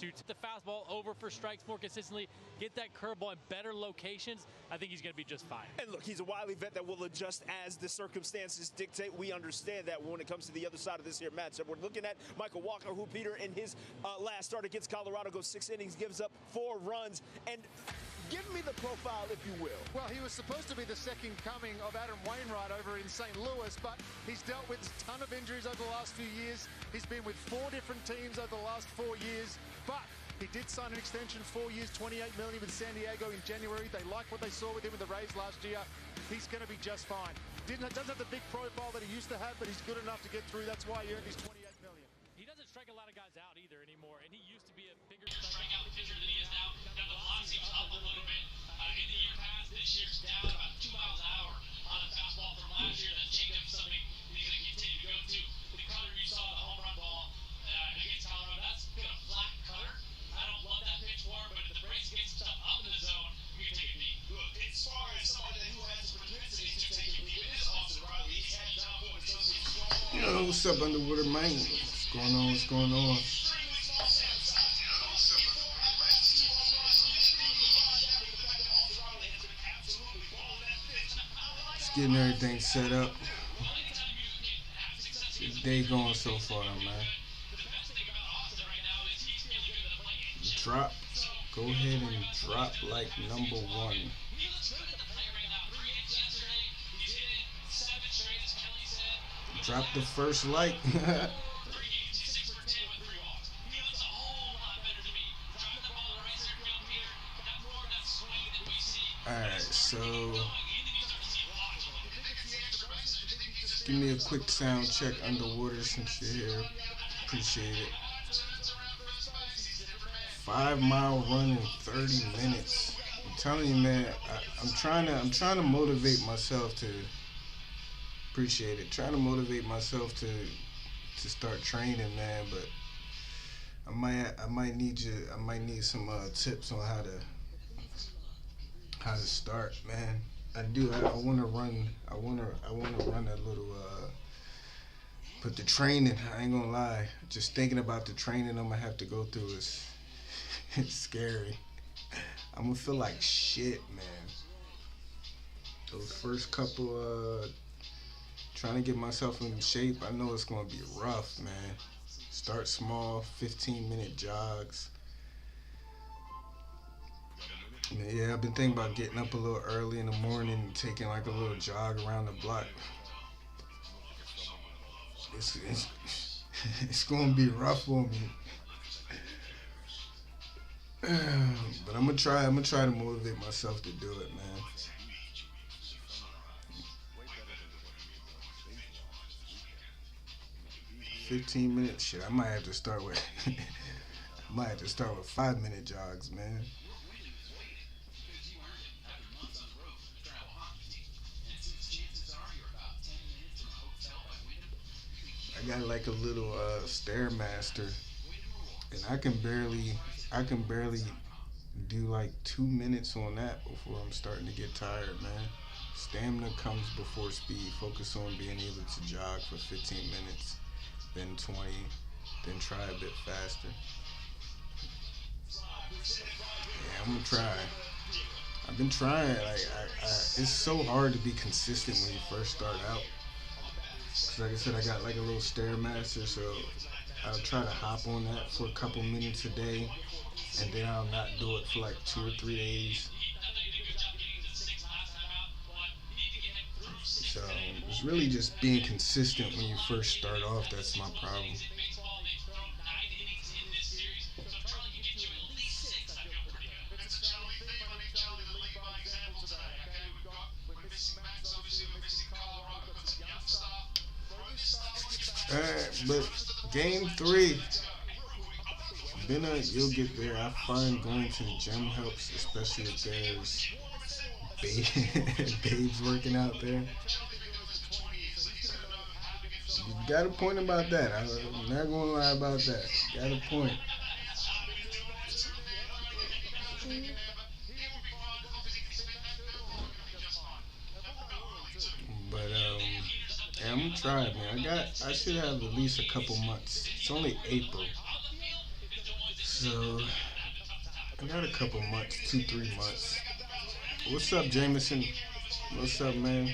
substitutes the fastball over for strikes more consistently, get that curveball in better locations, I think he's going to be just fine. And look, he's a wily vet that will adjust as the circumstances dictate. We understand that when it comes to the other side of this here matchup. We're looking at Michael Walker, who, Peter, in his last start against Colorado, goes 6 innings, gives up 4 runs. And give me the profile, if you will. Well, he was supposed to be the second coming of Adam Wainwright over in St. Louis, but he's dealt with a ton of injuries over the last few years. He's been with 4 different teams over the last 4 years, but he did sign an extension, 4 years, $28 million with San Diego in January. They like what they saw with him with the Rays last year. He's going to be just fine. Doesn't have the big profile that he used to have, but he's good enough to get through. That's why he earned his $28 million. He doesn't strike a lot of guys out either anymore, and he used to be a bigger strikeout pitcher than he is now. Now the velocity was up a little bit in the year past. This year's down about 2 miles an hour on the fastball from last year. That changeup is something he's going to continue to go to. The cutter you saw, the home run ball against Colorado, that's been a flat cutter. I don't love that pitch for him, but if the Braves get some stuff up in the zone, you can take a beat. Look, as far as somebody who has the propensity to take a beat, it is Austin Riley. He's had John Boyd associated. Yo, what's up, Underwater Man? What's going on? What's going on? Just getting everything set up. The day going so far, man. Drop. Go ahead and drop like number 1. Drop the first like. Alright, so give me a quick sound check underwater since you're here. Appreciate it. 5-mile run in 30 minutes. I'm telling you, man, I'm trying to motivate myself to appreciate it. Trying to motivate myself to start training, man, but I might need some tips on how to start, man. I want to run a little but the training, I ain't gonna lie, just thinking about the training I'm gonna have to go through is it's scary. I'm gonna feel like shit, man. Those first couple trying to get myself in shape, I know it's gonna be rough, man. Start small, 15-minute jogs. Yeah, I've been thinking about getting up a little early in the morning and taking like a little jog around the block. It's gonna be rough for me. But I'm gonna try to motivate myself to do it, man. $15-minute shit. I might have to start with 5-minute jogs, man. I got like a little Stairmaster, and I can barely do like 2 minutes on that before I'm starting to get tired, man. Stamina comes before speed. Focus on being able to jog for 15 minutes, then 20, then try a bit faster. Yeah, I'm gonna try. I've been trying. It's so hard to be consistent when you first start out. Cause like I said, I got like a little Stairmaster, so I'll try to hop on that for a couple minutes a day, and then I'll not do it for like 2 or 3 days. So it's really just being consistent when you first start off. That's my problem. Alright, but game 3, you'll get there. I find going to the gym helps, especially if there's babes working out there. You got a point about that. I'm not gonna lie about that. Got a point. But yeah, I'm gonna try it, man. I should have at least a couple months. It's only April, So I got a couple months, 2-3 months. What's up, Jameson? What's up, man?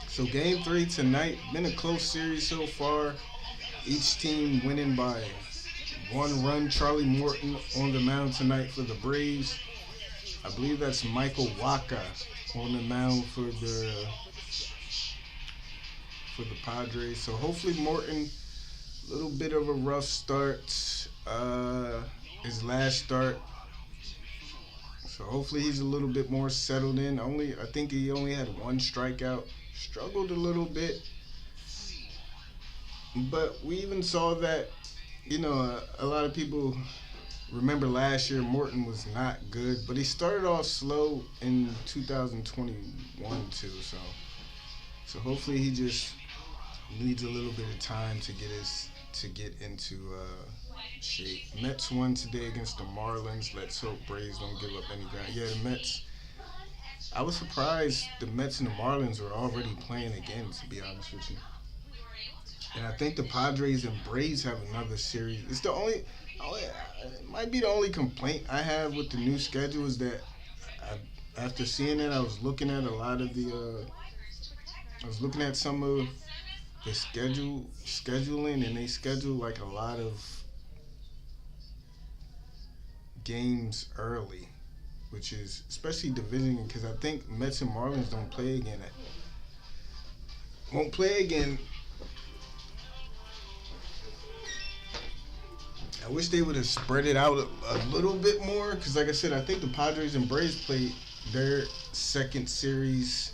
So game 3 tonight. Been a close series so far. Each team winning by 1 run. Charlie Morton on the mound tonight for the Braves. I believe that's Michael Wacha on the mound for the Padres. So hopefully Morton, a little bit of a rough start. His last start. So hopefully he's a little bit more settled in. I think he only had 1 strikeout. Struggled a little bit. But we even saw that, a lot of people remember last year Morton was not good, but he started off slow in 2021 too. So hopefully he just needs a little bit of time to get into shape. Mets won today against the Marlins. Let's hope Braves don't give up any ground. Yeah, the Mets. I was surprised the Mets and the Marlins were already playing again, to be honest with you. And I think the Padres and Braves have another series. It's the only it might be the only complaint I have with the new schedule is that after seeing it, I was looking at some of the scheduling, and they schedule like a lot of games early, which is especially division, because I think Mets and Marlins won't play again. I wish they would have spread it out a little bit more, because like I said, I think the Padres and Braves play their second series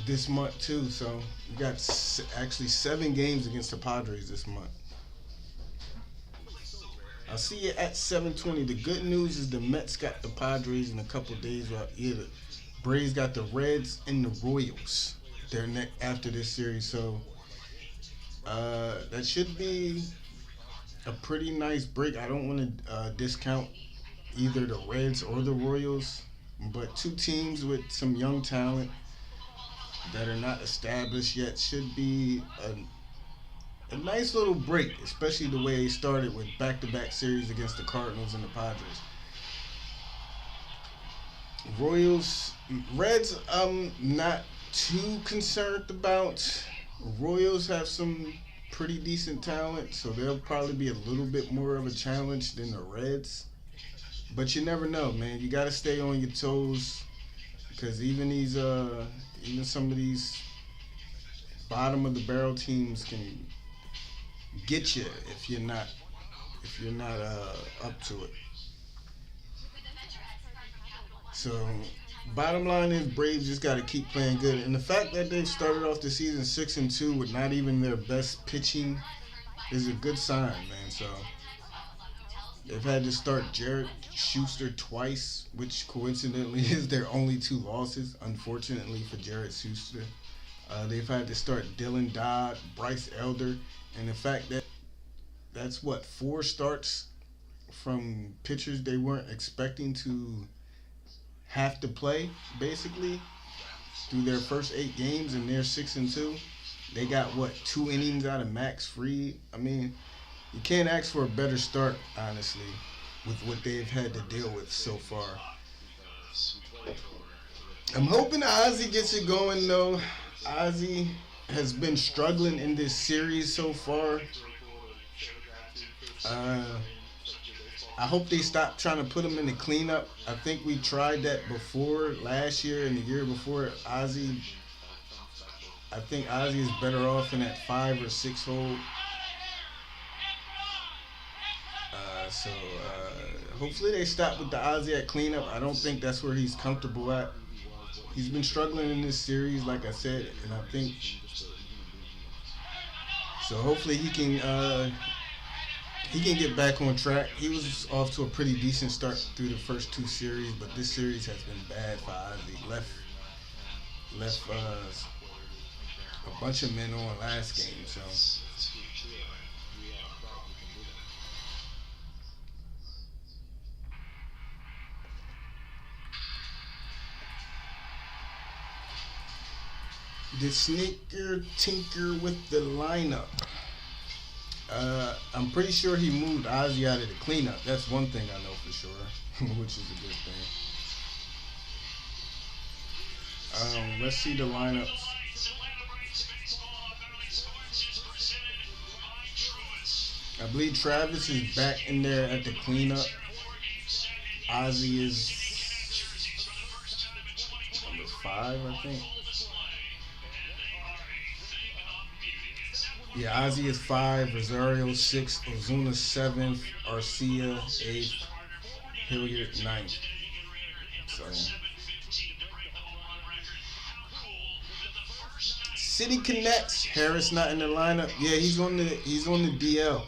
this month too. So you got actually 7 games against the Padres this month. I'll see you at 7:20. The good news is the Mets got the Padres in a couple of days. The Braves got the Reds and the Royals. They're after this series, so that should be a pretty nice break. I don't want to discount either the Reds or the Royals, but 2 teams with some young talent that are not established yet should be a nice little break, especially the way they started with back-to-back series against the Cardinals and the Padres. Reds, I'm not too concerned about. Royals have some pretty decent talent, so they'll probably be a little bit more of a challenge than the Reds. But you never know, man. You got to stay on your toes, because even some of these bottom of the barrel teams can get you if you're not up to it. So bottom line is Braves just got to keep playing good, and the fact that they've started off the season 6-2 with not even their best pitching is a good sign, man. So they've had to start Jared Schuster twice, which coincidentally is their only 2 losses, unfortunately for Jared Schuster. They've had to start Dylan Dodd, Bryce Elder, and the fact that that's 4 starts from pitchers they weren't expecting to have to play, basically, through their first 8 games, and they're 6-2. They got 2 innings out of Max Fried. I mean, you can't ask for a better start, honestly, with what they've had to deal with so far. I'm hoping Ozzie gets it going, though. Ozzie has been struggling in this series so far. I hope they stop trying to put him in the cleanup. I think we tried that before, last year and the year before. I think Ozzie is better off in that 5 or 6 hole. So hopefully they stop with the Ozzie at cleanup. I don't think that's where he's comfortable at. He's been struggling in this series, like I said, and I think so. Hopefully he can get back on track. He was off to a pretty decent start through the first 2 series, but this series has been bad for Ozzie. Left a bunch of men on last game, so. The sneaker tinker with the lineup. I'm pretty sure he moved Ozzy out of the cleanup. That's one thing I know for sure, which is a good thing. Let's see the lineups. I believe Travis is back in there at the cleanup. Ozzy is number 5, I think. Yeah, Ozzy is 5, Rosario 6, Ozuna 7th, Arcia 8th, Hilliard 9th. So, City Connects. Harris not in the lineup. Yeah, he's on the DL.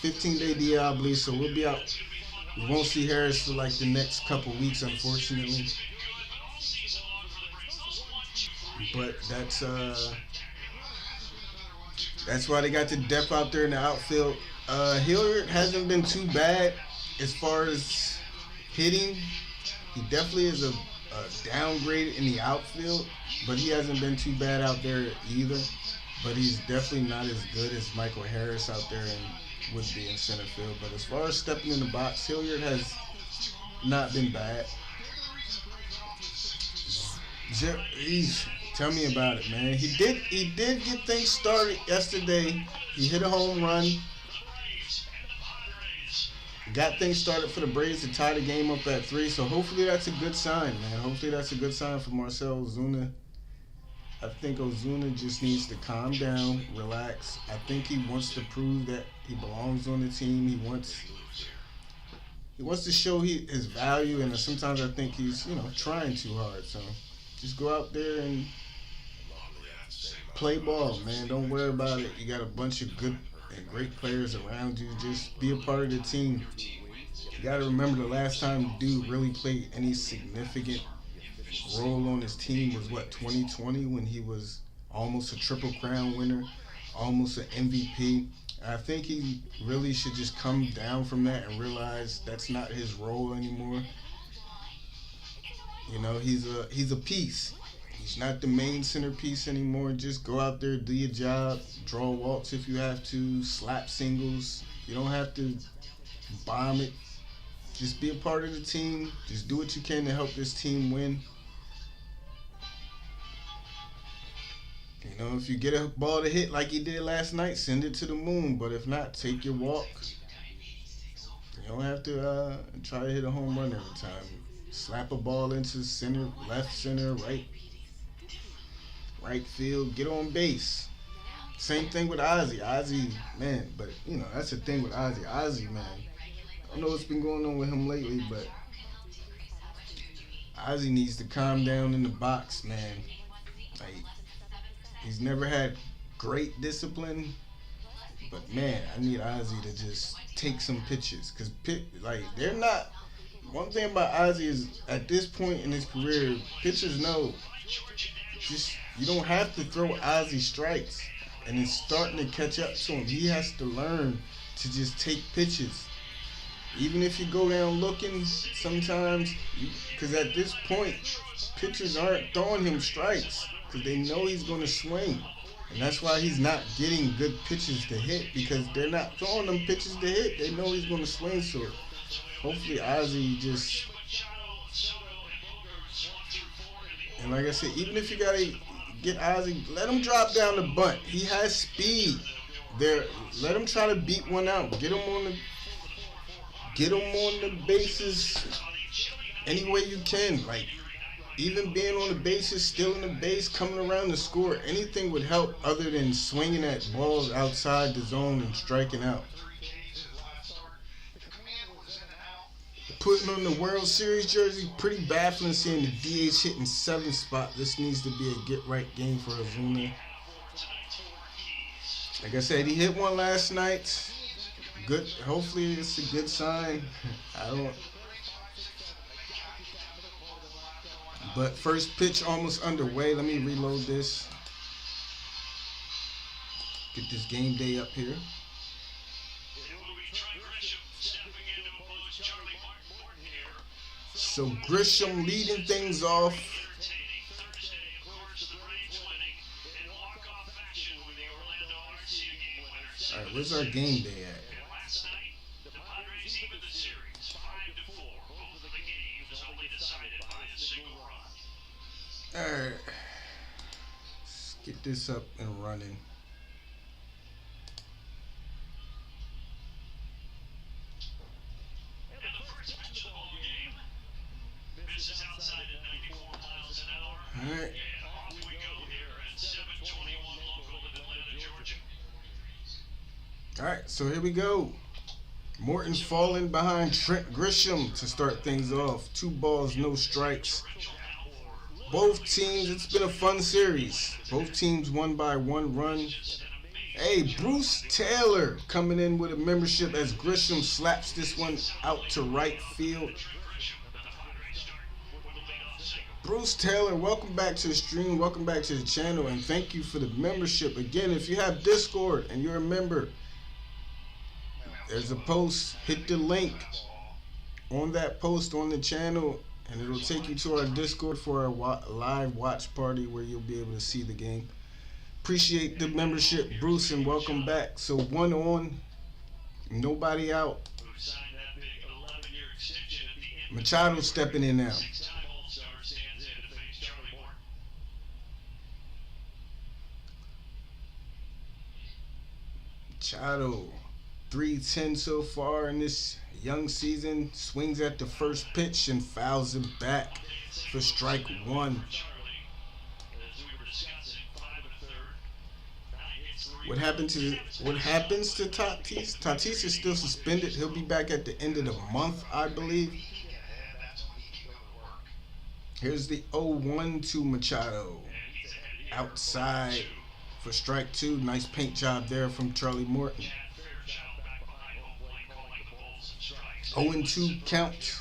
15-day DL, I believe. So we'll be out. We won't see Harris for like the next couple weeks, unfortunately. But that's why they got the depth out there in the outfield. Hilliard hasn't been too bad as far as hitting. He definitely is a downgrade in the outfield, but he hasn't been too bad out there either. But he's definitely not as good as Michael Harris out there and would be in center field. But as far as stepping in the box, Hilliard has not been bad. Tell me about it, man. He did get things started yesterday. He hit a home run. Got things started for the Braves to tie the game up at 3. So hopefully that's a good sign, man. Hopefully that's a good sign for Marcell Ozuna. I think Ozuna just needs to calm down, relax. I think he wants to prove that he belongs on the team. He wants to show his value, and sometimes I think he's, trying too hard. So just go out there and play ball, man. Don't worry about it. You got a bunch of good and great players around you. Just be a part of the team. You got to remember the last time the dude really played any significant role on his team was 2020, when he was almost a Triple Crown winner, almost an MVP. I think he really should just come down from that and realize that's not his role anymore. He's a piece. He's not the main centerpiece anymore. Just go out there, do your job, draw walks if you have to, slap singles. You don't have to bomb it. Just be a part of the team. Just do what you can to help this team win. If you get a ball to hit like he did last night, send it to the moon. But if not, take your walk. You don't have to try to hit a home run every time. Slap a ball into center, left center, right field. Get on base. Same thing with Ozzy. Ozzy, man, but that's the thing with Ozzy. Ozzy, man, I don't know what's been going on with him lately, but Ozzy needs to calm down in the box, man. He's never had great discipline, but man, I need Ozzy to just take some pitches, because they're not. One thing about Ozzy is, at this point in his career, pitchers know you don't have to throw Ozzy strikes, and it's starting to catch up to him. He has to learn to just take pitches, even if you go down looking sometimes, because at this point, pitchers aren't throwing him strikes, because they know he's going to swing. And that's why he's not getting good pitches to hit, because they're not throwing them pitches to hit. They know he's going to swing. So hopefully Ozzy just... And like I said, even if you got to get Ozzy, let him drop down the bunt. He has speed. Let him try to beat one out. Get him on the bases any way you can. Even being on the bases, stealing the base, coming around to score, anything would help other than swinging at balls outside the zone and striking out. Putting on the World Series jersey, pretty baffling seeing the DH hitting 7th spot. This needs to be a get-right game for Ozuna. Like I said, he hit one last night. Good. Hopefully it's a good sign. But first pitch almost underway. Let me reload this. Get this game day up here. So Grisham leading things off. Where's our game day at? Last night, the Padres evened the series 5-4. Both of the games only decided by a single run. Alright. Let's get this up and running. And the first pitch of the ball game misses outside at 94 miles an hour. Alright. And off we go here at 7:21 local in Atlanta, Georgia. Alright, so here we go. Morton falling behind Trent Grisham to start things off. 2 balls, no strikes. Both teams, it's been a fun series. Both teams won by 1 run. Hey, Bruce Taylor coming in with a membership as Grisham slaps this one out to right field. Bruce Taylor, welcome back to the stream. Welcome back to the channel, and thank you for the membership. Again, if you have Discord and you're a member, there's a post. Hit the link on that post on the channel, and it'll take you to our Discord for our live watch party where you'll be able to see the game. Appreciate the membership, Bruce, and welcome back. So 1 on, nobody out. Machado stepping in now. Machado, 310 so far in this young season. Swings at the first pitch and fouls it back for strike 1. What happens to Tatis? Tatis is still suspended. He'll be back at the end of the month, I believe. Here's the 0-1 to Machado. Outside for strike 2. Nice paint job there from Charlie Morton. 0-2 count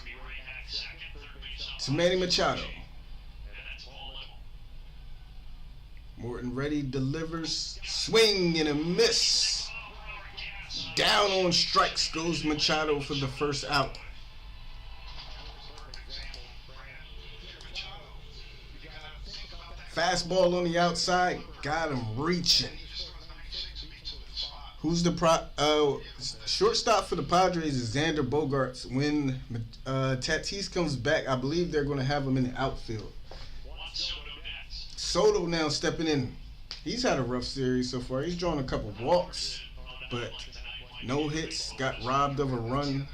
to Manny Machado. Morton ready, delivers, swing and a miss. Down on strikes goes Machado for the first out. Fastball on the outside, got him reaching. Who's the shortstop for the Padres is Xander Bogaerts. When Tatis comes back, I believe they're going to have him in the outfield. Soto now stepping in. He's had a rough series so far. He's drawn a couple walks, but no hits. Got robbed of a run.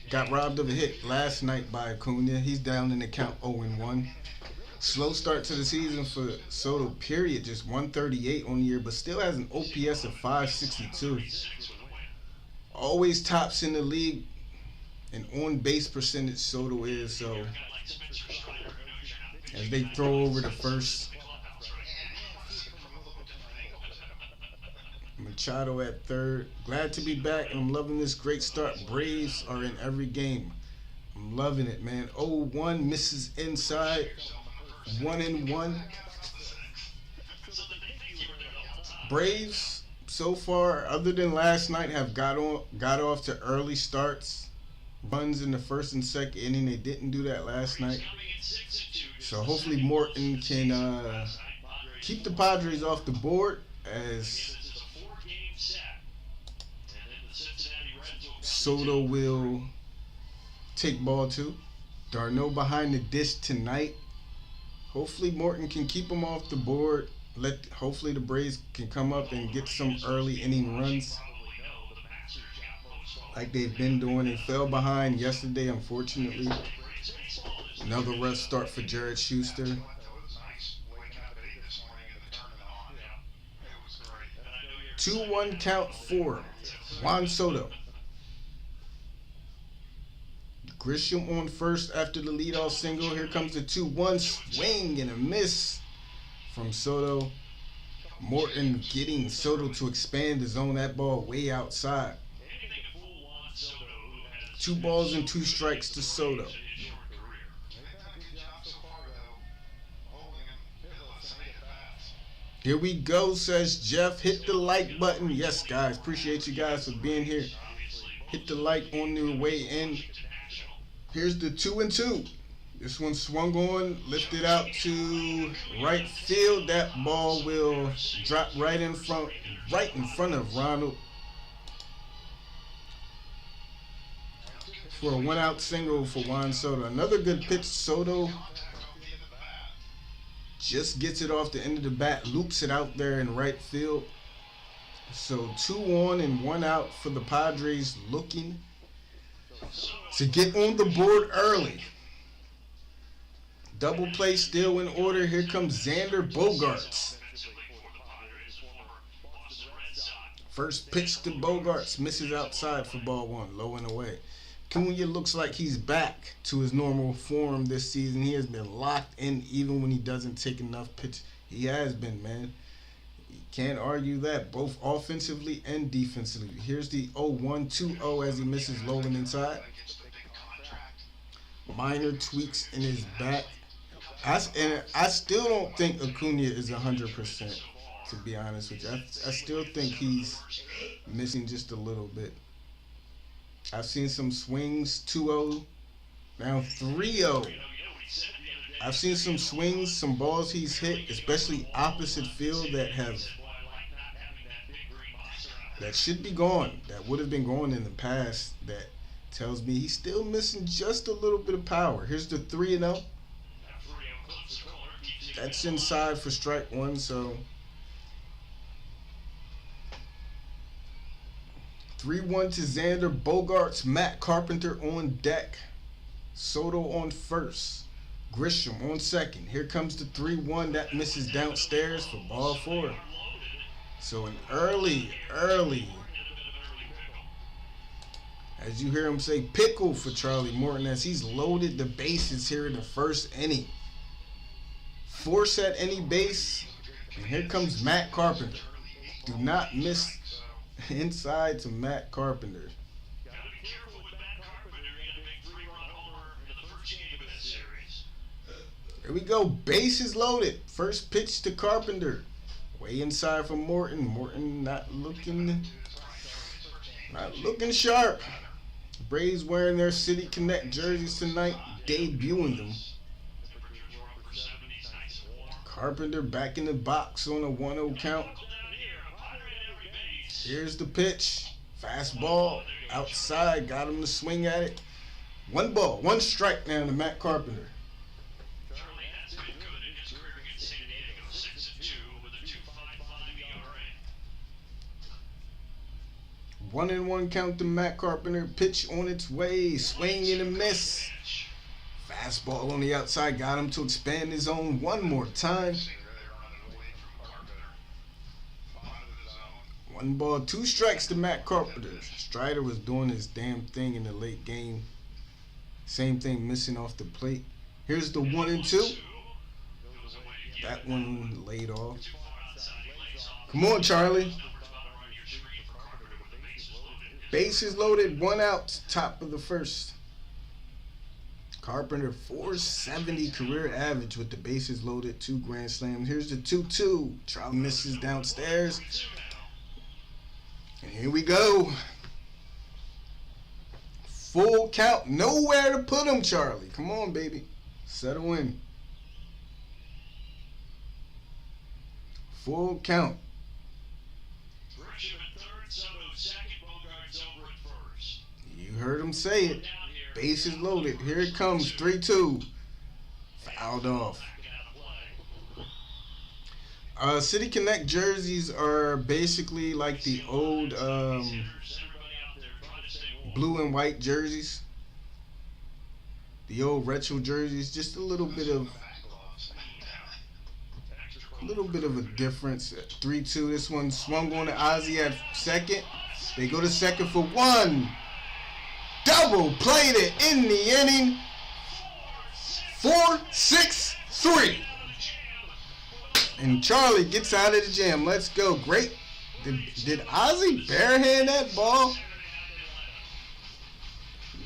Got robbed of a hit last night by Acuna. He's down in the count 0-1. Slow start to the season for Soto, period. Just 138 on the year, but still has an OPS of 562. Always tops in the league. And on-base percentage Soto is, so as they throw over the first. Machado at third. Glad to be back, and I'm loving this great start. Braves are in every game. I'm loving it, man. 0-1, misses inside. 1-1. Braves so far, other than last night, have got off to early starts. Runs in the first and second inning. They didn't do that last night. So hopefully Morton can keep the Padres off the board as Soto will take ball 2. Darno behind the dish tonight. Hopefully Morton can keep them off the board. Hopefully the Braves can come up and get some early inning runs like they've been doing. They fell behind yesterday, unfortunately. Another rough start for Jared Schuster. 2-1 count for Juan Soto. Grisham on first after the leadoff single. Here comes the 2-1 swing and a miss from Soto. Morton getting Soto to expand the zone. That ball way outside. 2 balls and 2 strikes to Soto. Here we go, says Jeff. Hit the like button. Yes, guys. Appreciate you guys for being here. Hit the like on your way in. Here's the 2-2. This one swung on, lifted out to right field. That ball will drop right in front of Ronald for a 1-out single for Juan Soto. Another good pitch. Soto just gets it off the end of the bat, loops it out there in right field. So 2 on and 1 out for the Padres, looking to get on the board early. Double play still in order. Here comes Xander Bogaerts. First pitch to Bogaerts, misses outside for ball 1, low and away. Cunha looks like he's back to his normal form this season. He has been locked in even when he doesn't take enough pitch. He has been, man. You can't argue that, both offensively and defensively. Here's the 0-1-2-0 as he misses low and inside. Minor tweaks in his back. I still don't think Acuna is 100%, to be honest with you. I still think he's missing just a little bit. I've seen some swings, 2-0, now 3-0. I've seen some swings, some balls he's hit, especially opposite field that should be gone, that would have been gone in the past, that tells me he's still missing just a little bit of power. Here's the 3-0. That's inside for strike 1, so 3-1 to Xander Bogaerts. Matt Carpenter on deck. Soto on first. Grisham on second. Here comes the 3-1. That misses downstairs for ball 4. So an early, as you hear him say, pickle for Charlie Morton as he's loaded the bases here in the first inning. Force at any base, and here comes Matt Carpenter. Do not miss inside to Matt Carpenter. Here we go, bases loaded. First pitch to Carpenter. Way inside for Morton. Morton not looking sharp. Braves wearing their City Connect jerseys tonight, debuting them. Carpenter back in the box on a 1-0 count. Here's the pitch. Fastball outside. Got him to swing at it. 1 ball, 1 strike now to Matt Carpenter. 1-1 count to Matt Carpenter. Pitch on its way. Swing and a miss. Fastball on the outside. Got him to expand his zone 1 more time. 1 ball, 2 strikes to Matt Carpenter. Strider was doing his damn thing in the late game. Same thing, missing off the plate. Here's the 1-2. That one laid off. Come on, Charlie. Bases loaded, 1 out, top of the first. Carpenter, 470 career average with the bases loaded, 2 grand slams. Here's the 2-2. Charlie misses downstairs. And here we go. Full count. Nowhere to put him, Charlie. Come on, baby. Settle in. Full count. You heard him say it. Bases loaded. Here it comes. 3-2. Fouled off. City Connect jerseys are basically like the old blue and white jerseys. The old retro jerseys. Just a little bit of a difference. 3-2. This one swung on to Ozzie at second. They go to second for 1. Double played it in the inning. 4-6-3. And Charlie gets out of the jam. Let's go. Great. Did Ozzie barehand that ball?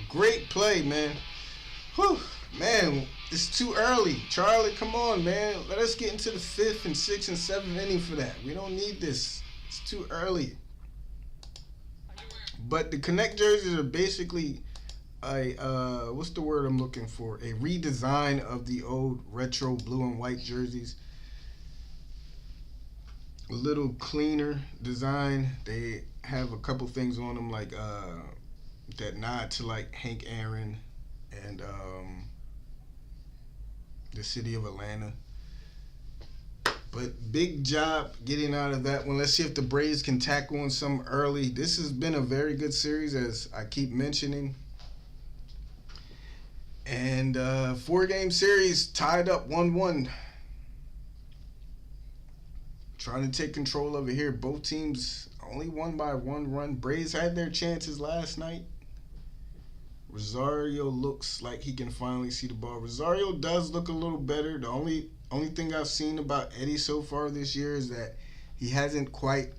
Great play, man. Whew. Man, it's too early. Charlie, come on, man. Let us get into the 5th and 6th and 7th inning for that. We don't need this. It's too early. But the Connect jerseys are basically what's the word I'm looking for? A redesign of the old retro blue and white jerseys. A little cleaner design. They have a couple things on them like that nod to like Hank Aaron and the city of Atlanta. But big job getting out of that one. Let's see if the Braves can tackle on some early. This has been a very good series, as I keep mentioning. And 4-game series tied up 1-1. Trying to take control over here. Both teams only won by 1 run. Braves had their chances last night. Rosario looks like he can finally see the ball. Rosario does look a little better. The only thing I've seen about Eddie so far this year is that he hasn't quite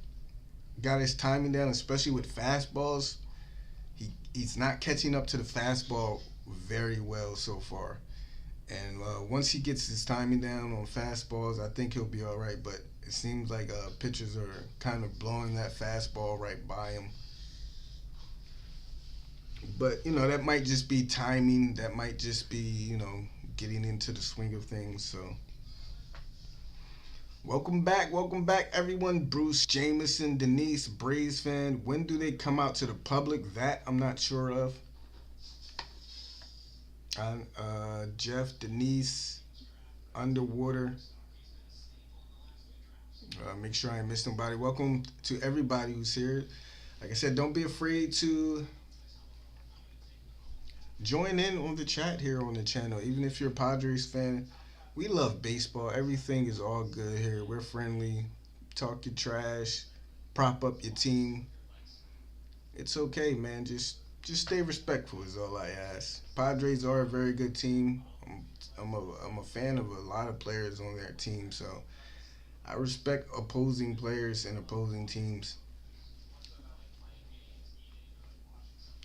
got his timing down, especially with fastballs. He's not catching up to the fastball very well so far. And once he gets his timing down on fastballs, I think he'll be all right. But it seems like pitchers are kind of blowing that fastball right by him. But, that might just be timing. That might just be, getting into the swing of things. So, welcome back, everyone. Bruce, Jameson, Denise, Braves fan. When do they come out to the public? That I'm not sure of. Jeff, Denise, Underwater. Make sure I ain't miss nobody. Welcome to everybody who's here. Like I said, don't be afraid to join in on the chat here on the channel. Even if you're a Padres fan, we love baseball. Everything is all good here. We're friendly. Talk your trash. Prop up your team. It's okay, man. Just stay respectful is all I ask. Padres are a very good team. I'm a fan of a lot of players on their team, so I respect opposing players and opposing teams.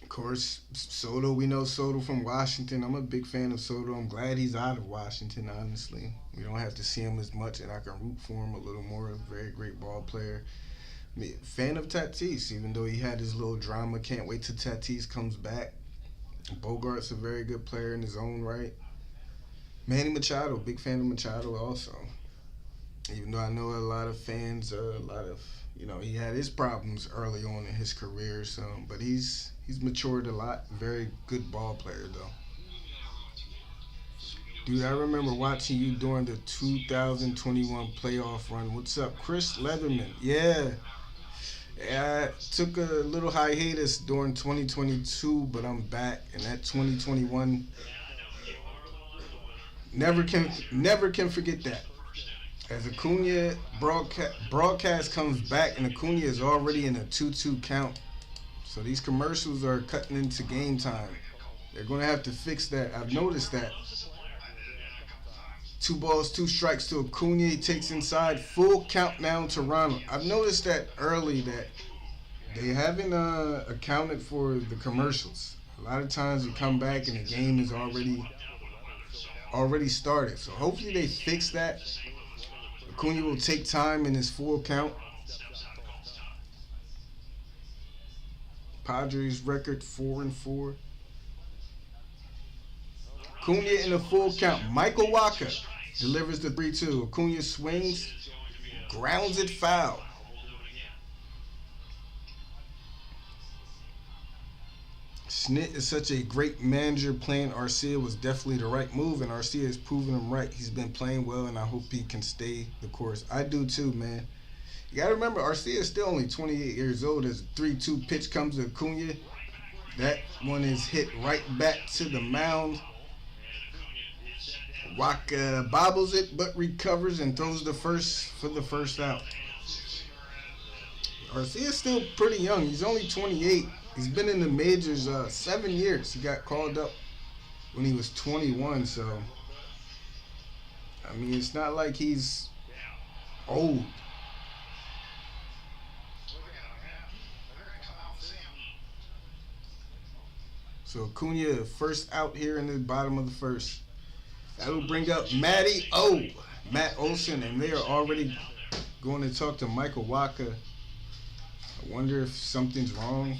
Of course, Soto, we know Soto from Washington. I'm a big fan of Soto. I'm glad he's out of Washington, honestly. We don't have to see him as much, and I can root for him a little more. A very great ball player. Fan of Tatis, even though he had his little drama. Can't wait till Tatis comes back. Bogart's a very good player in his own right. Manny Machado, big fan of Machado also. Even though I know a lot of fans, he had his problems early on in his career. So, but he's matured a lot. Very good ball player though. Dude, I remember watching you during the 2021 playoff run. What's up, Chris Leatherman? Yeah. I took a little hiatus during 2022, but I'm back. And that 2021, never can forget that. As Acuna broadcast comes back, and Acuna is already in a 2-2 count. So these commercials are cutting into game time. They're going to have to fix that. I've noticed that. 2 balls, 2 strikes to Acuna. He takes inside. Full count now to Ronald. I've noticed that early that they haven't accounted for the commercials. A lot of times you come back and the game is already started. So hopefully they fix that. Acuna will take time in his full count. Padres record 4-4. Acuna in the full count. Michael Walker delivers the 3-2. Acuna swings, grounds it foul. Snit is such a great manager. Playing Arcia was definitely the right move, and Arcia has proven him right. He's been playing well, and I hope he can stay the course. I do too, man. You got to remember, Arcia is still only 28 years old. As a 3-2 pitch comes to Acuna, that one is hit right back to the mound. Waka bobbles it, but recovers and throws the first for the first out. Arcia is still pretty young. He's only 28. He's been in the majors 7 years. He got called up when he was 21, so I mean, it's not like he's old. So Acuna first out here in the bottom of the first. That will bring up Matt Olson, and they are already going to talk to Michael Wacha. I wonder if something's wrong.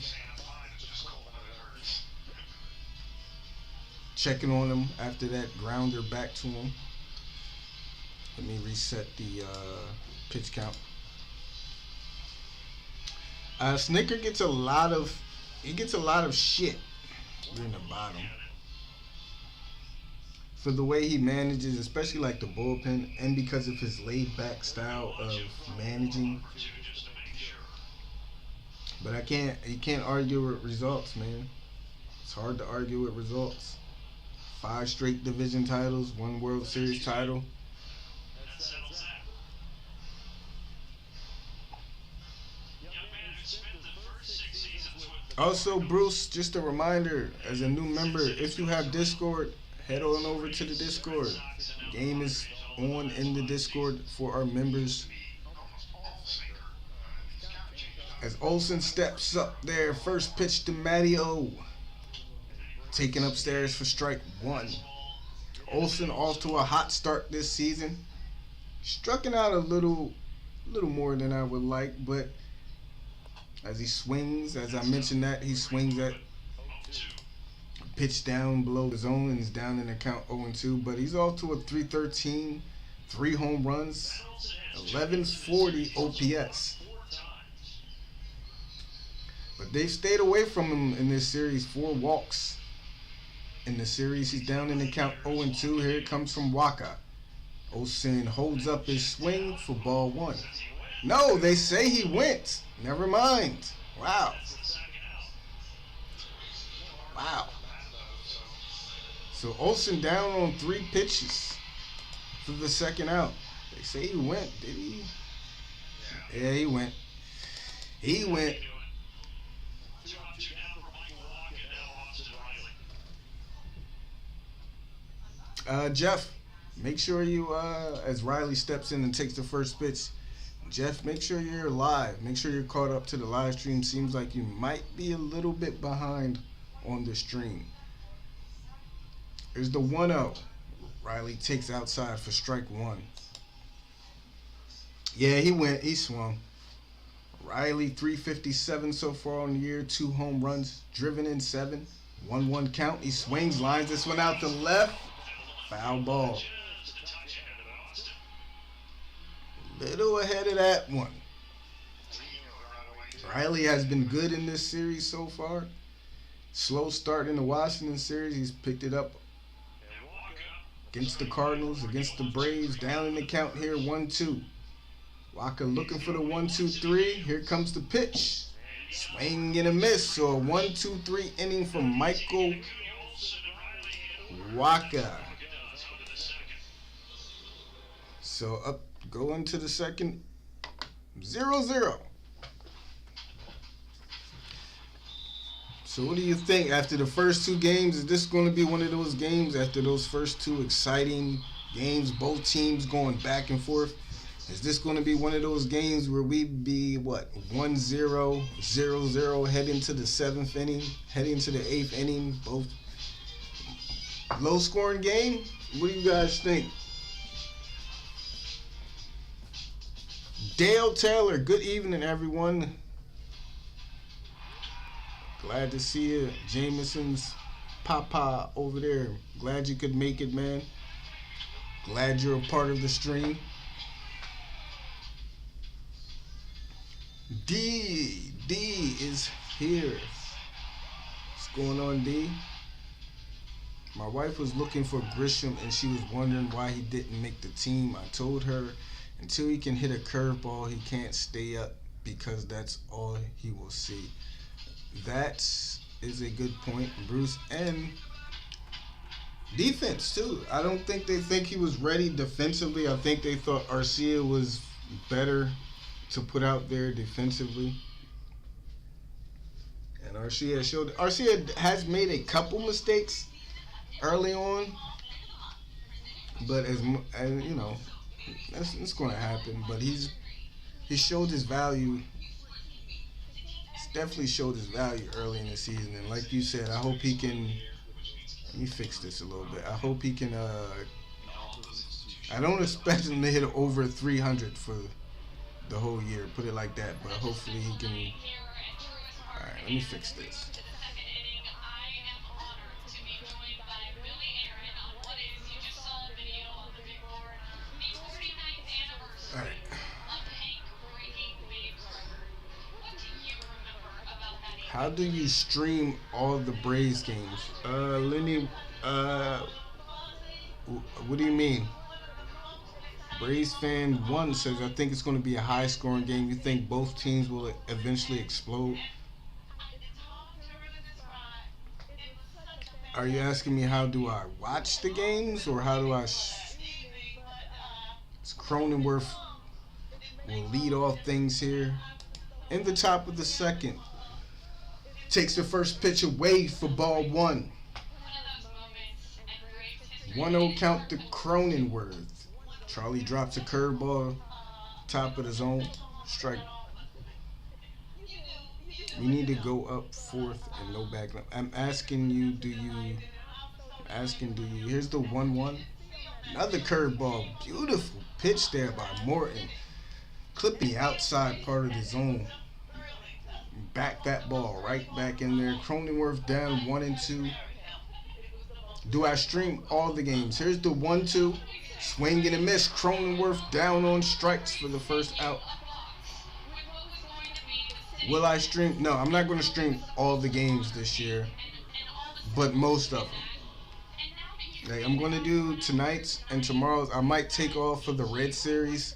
Checking on him after that grounder back to him. Let me reset the pitch count. Snicker gets a lot of he gets a lot of shit. We're in the bottom. For the way he manages, especially like the bullpen, and because of his laid-back style of managing. But you can't argue with results, man. It's hard to argue with results. 5 straight division titles, 1 World Series title. Also, Bruce, just a reminder, as a new member, if you have Discord, head on over to the Discord. Game is on in the Discord for our members. As Olsen steps up there, first pitch to Matty O. Taken upstairs for strike 1. Olsen off to a hot start this season. Striking out a little more than I would like, but as he swings, as I mentioned that, he swings at pitch down below the zone and is down in the count 0-2, but he's off to a 313, 3 home runs, 1140 OPS. But they've stayed away from him in this series, 4 walks. In the series, he's down in the count 0-2. Here it comes from Waka. Olsen holds up his swing for ball 1. No, they say he went. Never mind. Wow. Wow. So Olsen down on 3 pitches for the second out. They say he went. Did he? Yeah, he went. He went. Jeff, make sure you, as Riley steps in and takes the first pitch, Jeff, make sure you're live. Make sure you're caught up to the live stream. Seems like you might be a little bit behind on the stream. Here's the 1-0. Riley takes outside for strike 1. Yeah, he went. He swung. Riley, 357 so far on the year. 2 home runs. Driven in 7. 1-1 count. He swings, lines this one out to left. Foul ball. Little ahead of that one. Riley has been good in this series so far. Slow start in the Washington series. He's picked it up against the Cardinals, against the Braves. Down in the count here, 1-2. Waka looking for the 1-2-3. Here comes the pitch. Swing and a miss. So a 1-2-3 inning from Michael Waka. So up, going to the second, 0-0. So what do you think after the first 2 games? Is this going to be one of those games after those first 2 exciting games, both teams going back and forth? Is this going to be one of those games where we be, 1-0, 0-0, heading to the 7th inning, heading to the 8th inning, both low-scoring game? What do you guys think? Dale Taylor, good evening, everyone. Glad to see you. Jameson's papa over there. Glad you could make it, man. Glad you're a part of the stream. D is here. What's going on, D? My wife was looking for Grisham and she was wondering why he didn't make the team. I told her until he can hit a curveball, he can't stay up because that's all he will see. That is a good point, Bruce. And defense, too. I don't think they think he was ready defensively. I think they thought Arcia was better to put out there defensively. And Arcia has made a couple mistakes early on. But as you know, it's going to happen. But he showed his value. He's definitely showed his value early in the season. And like you said, I hope he can. Let me fix this a little bit. I hope he can. I don't expect him to hit over 300 for the whole year. Put it like that. But hopefully he can. All right, let me fix this. All right. How do you stream all the Braves games? Lenny, what do you mean? Braves fan 1 says, I think it's going to be a high-scoring game. You think both teams will eventually explode? Are you asking me how do I watch the games, or how do I... Cronenworth will lead all things here. In the top of the second. Takes the first pitch away for ball 1. 1-0 count to Cronenworth. Charlie drops a curveball, top of the zone, strike. We need to go up 4th and no back. I'm asking you, do you? Here's the 1-1. Another curveball, beautiful pitch there by Morton, clipping the outside part of the zone. Back that ball right back in there. Cronenworth down 1-2. Do I stream all the games? Here's the 1-2. Swing and a miss. Cronenworth down on strikes for the first out. Will I stream? No, I'm not going to stream all the games this year, but most of them. Like, I'm going to do tonight's and tomorrow's. I might take off for the Red Series,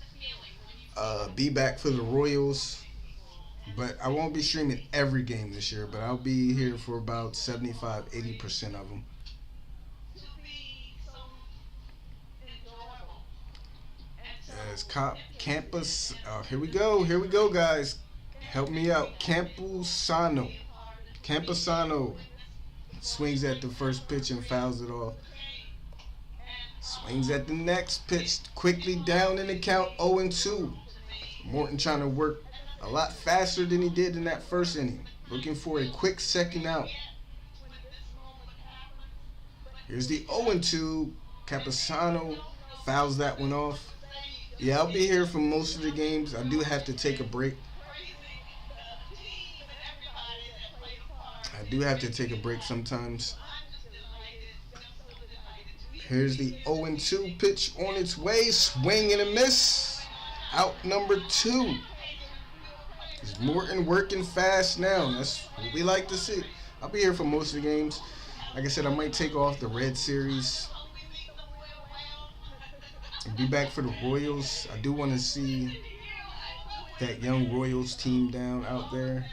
be back for the Royals, but I won't be streaming every game this year, but I'll be here for about 75-80% of them. As Campus, here we go, guys. Help me out. Campusano swings at the first pitch and fouls it off. Swings at the next pitch, quickly down in the count, 0-2. Morton trying to work a lot faster than he did in that first inning. Looking for a quick second out. Here's the 0-2. Campusano fouls that one off. Yeah, I'll be here for most of the games. I do have to take a break. Sometimes. Here's the 0-2 pitch on its way. Swing and a miss. Out number 2. Is Morton working fast now? That's what we like to see. I'll be here for most of the games. Like I said, I might take off the Red Series. Be back for the Royals. I do want to see that young Royals team down out there.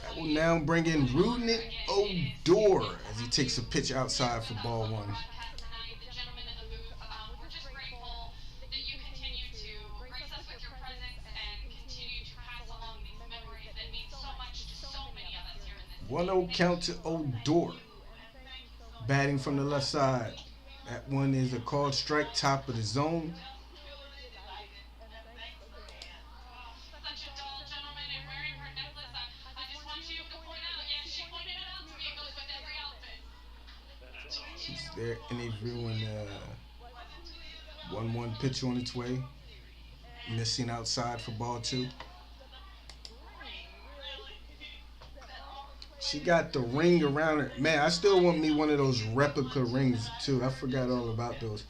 That will now bring in Rudnit Odor as he takes a pitch outside for ball 1. One 1-0 count to Odor. Batting from the left side. That one is a called strike, top of the zone. He's there in a view, and 1-1 pitch on its way. Missing outside for ball 2. She got the ring around her. Man, I still want me one of those replica rings, too. I forgot all about those.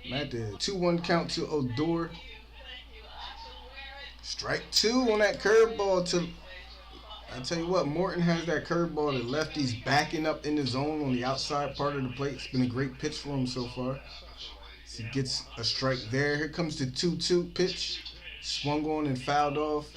Matt did. 2-1 count to Odor. Strike 2 on that curveball to... I tell you what, Morton has that curveball to left. He's backing up in the zone on the outside part of the plate. It's been a great pitch for him so far. So he gets a strike there. Here comes the 2-2 pitch. Swung on and fouled off.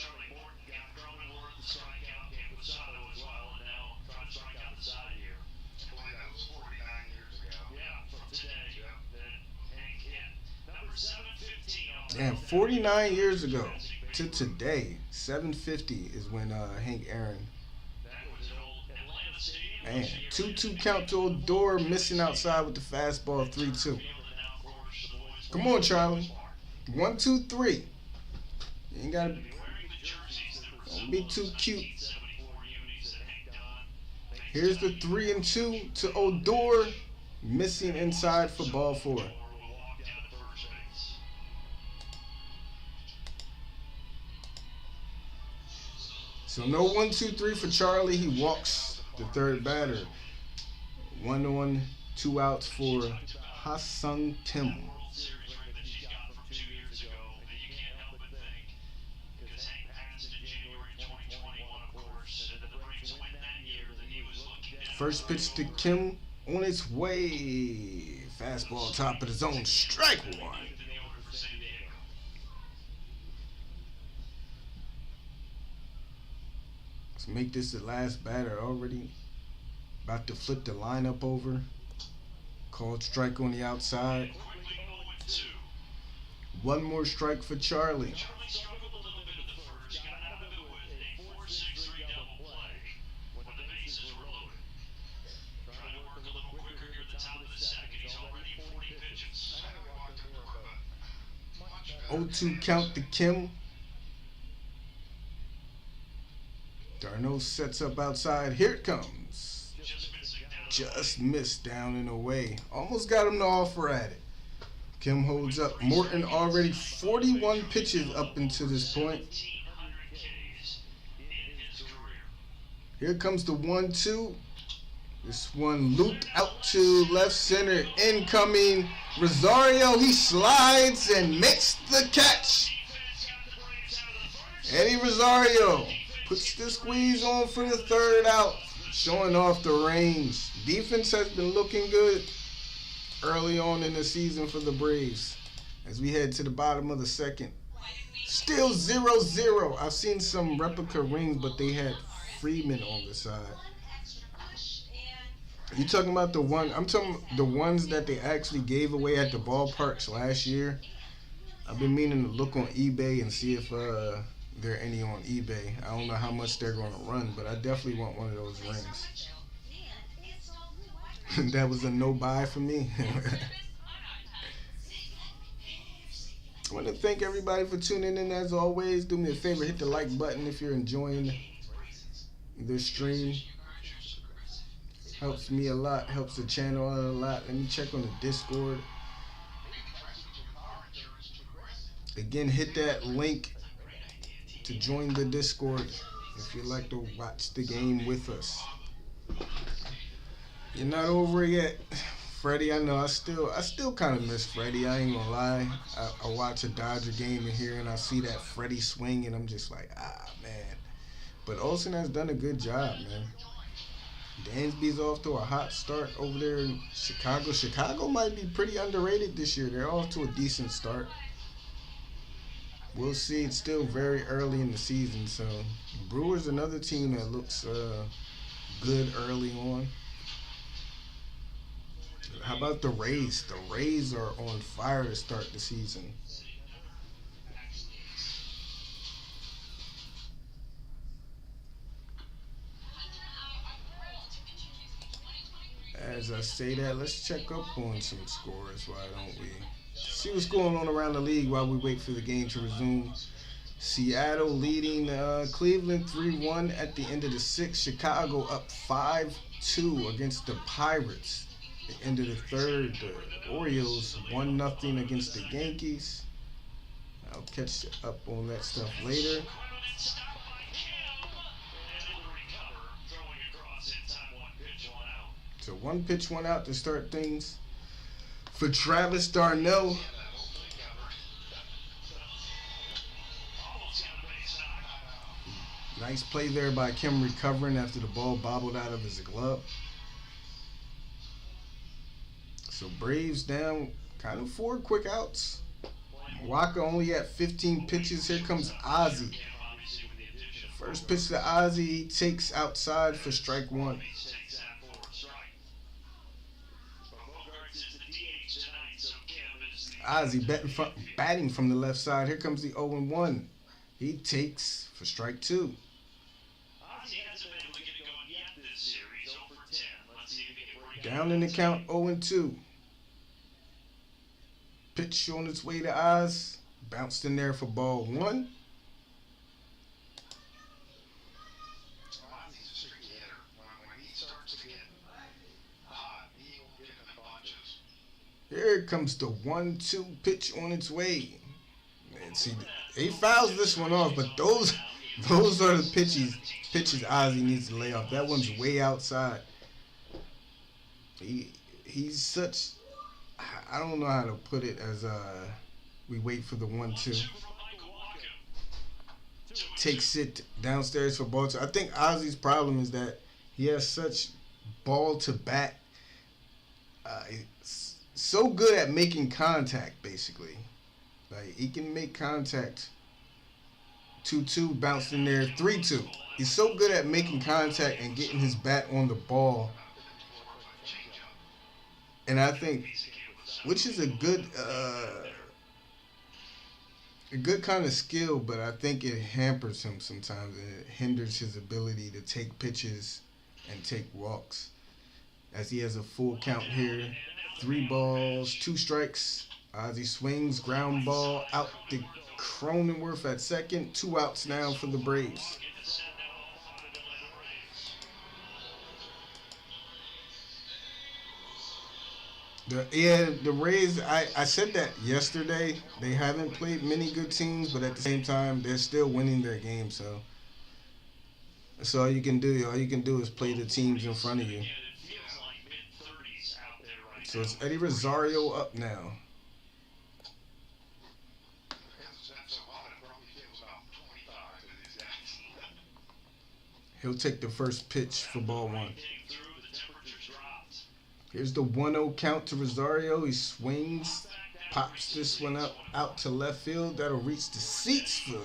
Damn, 49 years ago to today, 750 is when Hank Aaron. Man, 2-2 count to Odor, missing outside with the fastball, 3-2. Come on, Charlie. 1-2-3. You ain't gotta don't be too cute. Here's the 3-2 to Odor, missing inside for ball 4. So no 1-2-3 for Charlie. He walks the third batter. 1-1, 2 outs for Ha-Seong Kim. First pitch to Kim on its way. Fastball top of the zone. Strike one. Let's make this the last batter. Already about to flip the lineup over. Called strike on the outside. One more strike for Charlie. Oh, 0-2 count to Kim. Darno sets up outside. Here it comes. Just missed down and away. Almost got him to offer at it. Kim holds up. Morton already 41 pitches up until this point. Here comes the 1-2. This one looped out to left center. Incoming. Rosario, he slides and makes the catch. Eddie Rosario puts the squeeze on for the third out, showing off the range. Defense has been looking good early on in the season for the Braves. As we head to the bottom of the second. Still 0-0. I've seen some replica rings, but they had Freeman on the side. You talking about the one? I'm talking the ones that they actually gave away at the ballparks last year. I've been meaning to look on eBay and see if there are any on eBay. I don't know how much they're going to run, but I definitely want one of those rings. That was a no buy for me. I want to thank everybody for tuning in as always. Do me a favor, hit the like button if you're enjoying this stream. Helps me a lot, helps the channel out a lot. Let me check on the Discord. Again, hit that link to join the Discord if you'd like to watch the game with us. You're not over it yet, Freddie. I know I still kind of miss Freddie. I ain't gonna lie. I watch a Dodger game in here and I see that Freddie swing and I'm just like, man. But Olsen has done a good job, man. Dansby's off to a hot start over there in Chicago. Chicago might be pretty underrated this year. They're off to a decent start. We'll see. It's still very early in the season, so Brewers another team that looks good early on. How about the Rays? The Rays are on fire to start the season. As I say that, let's check up on some scores, why don't we? See what's going on around the league while we wait for the game to resume. Seattle leading Cleveland 3-1 at the end of the sixth. Chicago up 5-2 against the Pirates. At the end of the third, the Orioles 1-0 against the Yankees. I'll catch up on that stuff later. So 1 pitch, 1 out to start things for Travis d'Arnaud. Nice play there by Kim recovering after the ball bobbled out of his glove. So Braves down kind of 4 quick outs. Waka only at 15 pitches. Here comes Ozzie. First pitch to Ozzie, he takes outside for strike 1. Ozzie batting from the left side. Here comes the 0-1. He takes for strike 2. Down in the count, 0-2. Pitch on its way to Oz. Bounced in there for ball 1. Here comes the 1-2 pitch on its way. Man, see, he fouls this one off, but those are the pitches Ozzie needs to lay off. That one's way outside. He's such, I don't know how to put it as we wait for the 1-2. Takes it downstairs for ball 2. I think Ozzie's problem is that he has such ball to bat. He's so good at making contact, basically. Like, he can make contact. 2-2, bounced in there, 3-2. He's so good at making contact and getting his bat on the ball. And I think, which is a good kind of skill, but I think it hampers him sometimes, and it hinders his ability to take pitches and take walks. As he has a full count here, 3 balls, 2 strikes. Ozzie swings, ground ball out to Cronenworth at second. 2 outs now for the Braves. The Rays, I said that yesterday. They haven't played many good teams, but at the same time, they're still winning their games. So that's all you can do. All you can do is play the teams in front of you. So it's Eddie Rosario up now. He'll take the first pitch for ball 1. Here's the 1-0 count to Rosario. He swings, pops this one up out to left field. That'll reach the seats for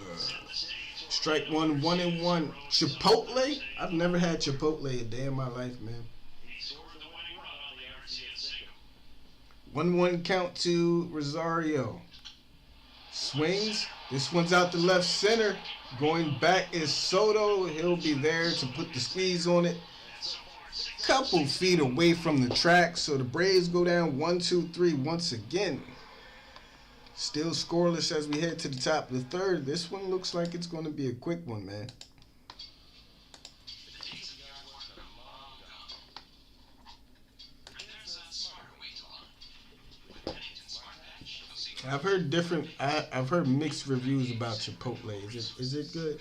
strike 1, 1-1. Chipotle? I've never had Chipotle a day in my life, man. 1-1 count to Rosario. Swings. This one's out to left center. Going back is Soto. He'll be there to put the squeeze on it. Couple feet away from the track, so the Braves go down 1-2-3 once again. Still scoreless as we head to the top of the third. This one looks like it's going to be a quick one, man. I've heard mixed reviews about Chipotle. Is it good?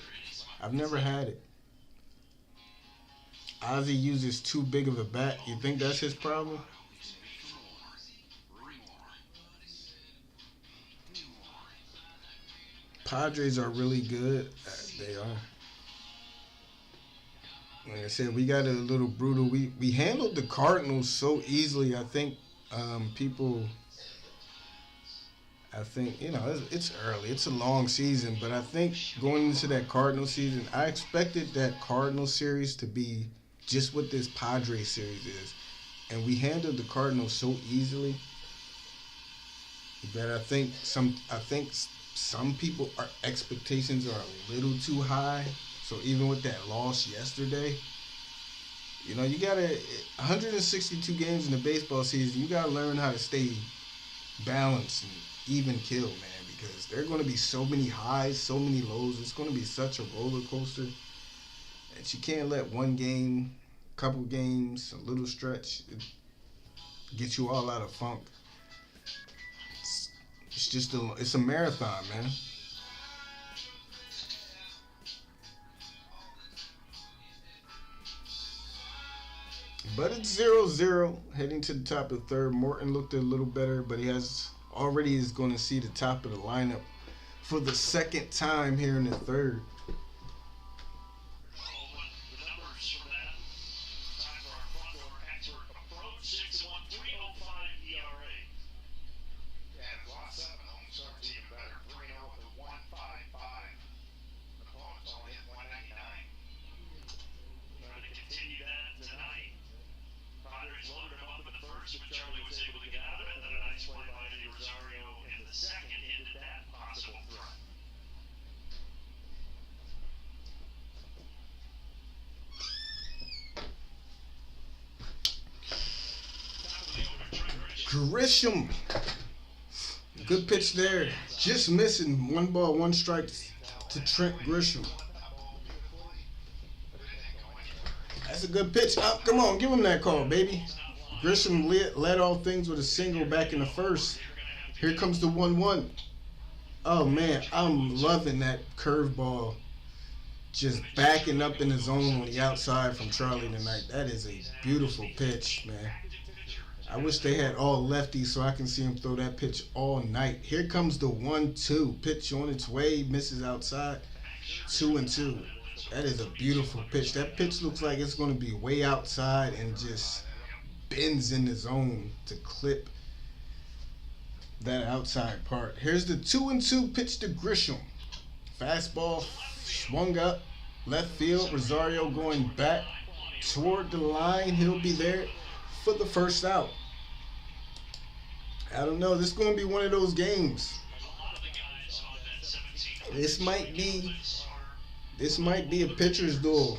I've never had it. Ozzie uses too big of a bat. You think that's his problem? Padres are really good. They are. Like I said, we got a little brutal. We handled the Cardinals so easily. I think it's early. It's a long season, but I think going into that Cardinal season, I expected that Cardinal series to be just what this Padres series is. And we handled the Cardinals so easily that I think some people expectations are a little too high. So even with that loss yesterday, you gotta 162 games in the baseball season, you gotta learn how to stay balanced and even kill, man, because there are going to be so many highs, so many lows. It's going to be such a roller coaster that you can't let one game, couple games, a little stretch get you all out of funk. It's a marathon, man. But it's 0-0 heading to the top of the third. Morton looked a little better, but he already is going to see the top of the lineup for the second time here in the third. Grisham, good pitch there. Just missing. 1 ball, 1 strike to Trent Grisham. That's a good pitch. Oh, come on, give him that call, baby. Grisham led all things with a single back in the first. Here comes the 1-1. Oh, man, I'm loving that curveball. Just backing up in the zone on the outside from Charlie tonight. That is a beautiful pitch, man. I wish they had all lefties so I can see him throw that pitch all night. Here comes the 1-2. Pitch on its way. Misses outside. 2-2. That is a beautiful pitch. That pitch looks like it's going to be way outside and just bends in the zone to clip that outside part. Here's the 2-2 pitch to Grisham. Fastball swung up left field. Rosario going back toward the line. He'll be there for the first out. I don't know. This is going to be one of those games. This might be a pitcher's duel.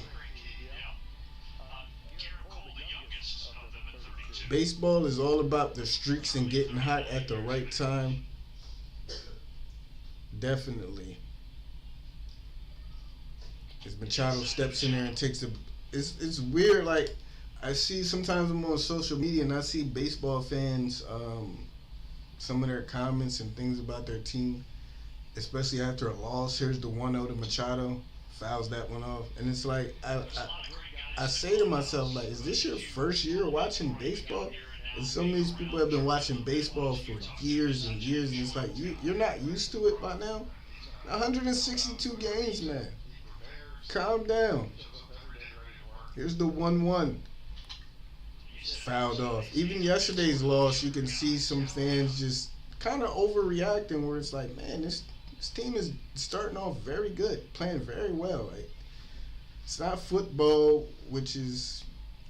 Baseball is all about the streaks and getting hot at the right time. Definitely. As Machado steps in there and takes it's weird. Like, I see sometimes I'm on social media and I see baseball fans, some of their comments and things about their team, especially after a loss. Here's the 1-0 to Machado, fouls that one off, and it's like I say to myself, like, is this your first year watching baseball? And some of these people have been watching baseball for years and years, and it's like you're not used to it by now. 162 games, man. Calm down. Here's the 1-1. Fouled off. Even yesterday's loss, you can see some fans just kind of overreacting, where it's like, man, this team is starting off very good, playing very well. Like, it's not football, which is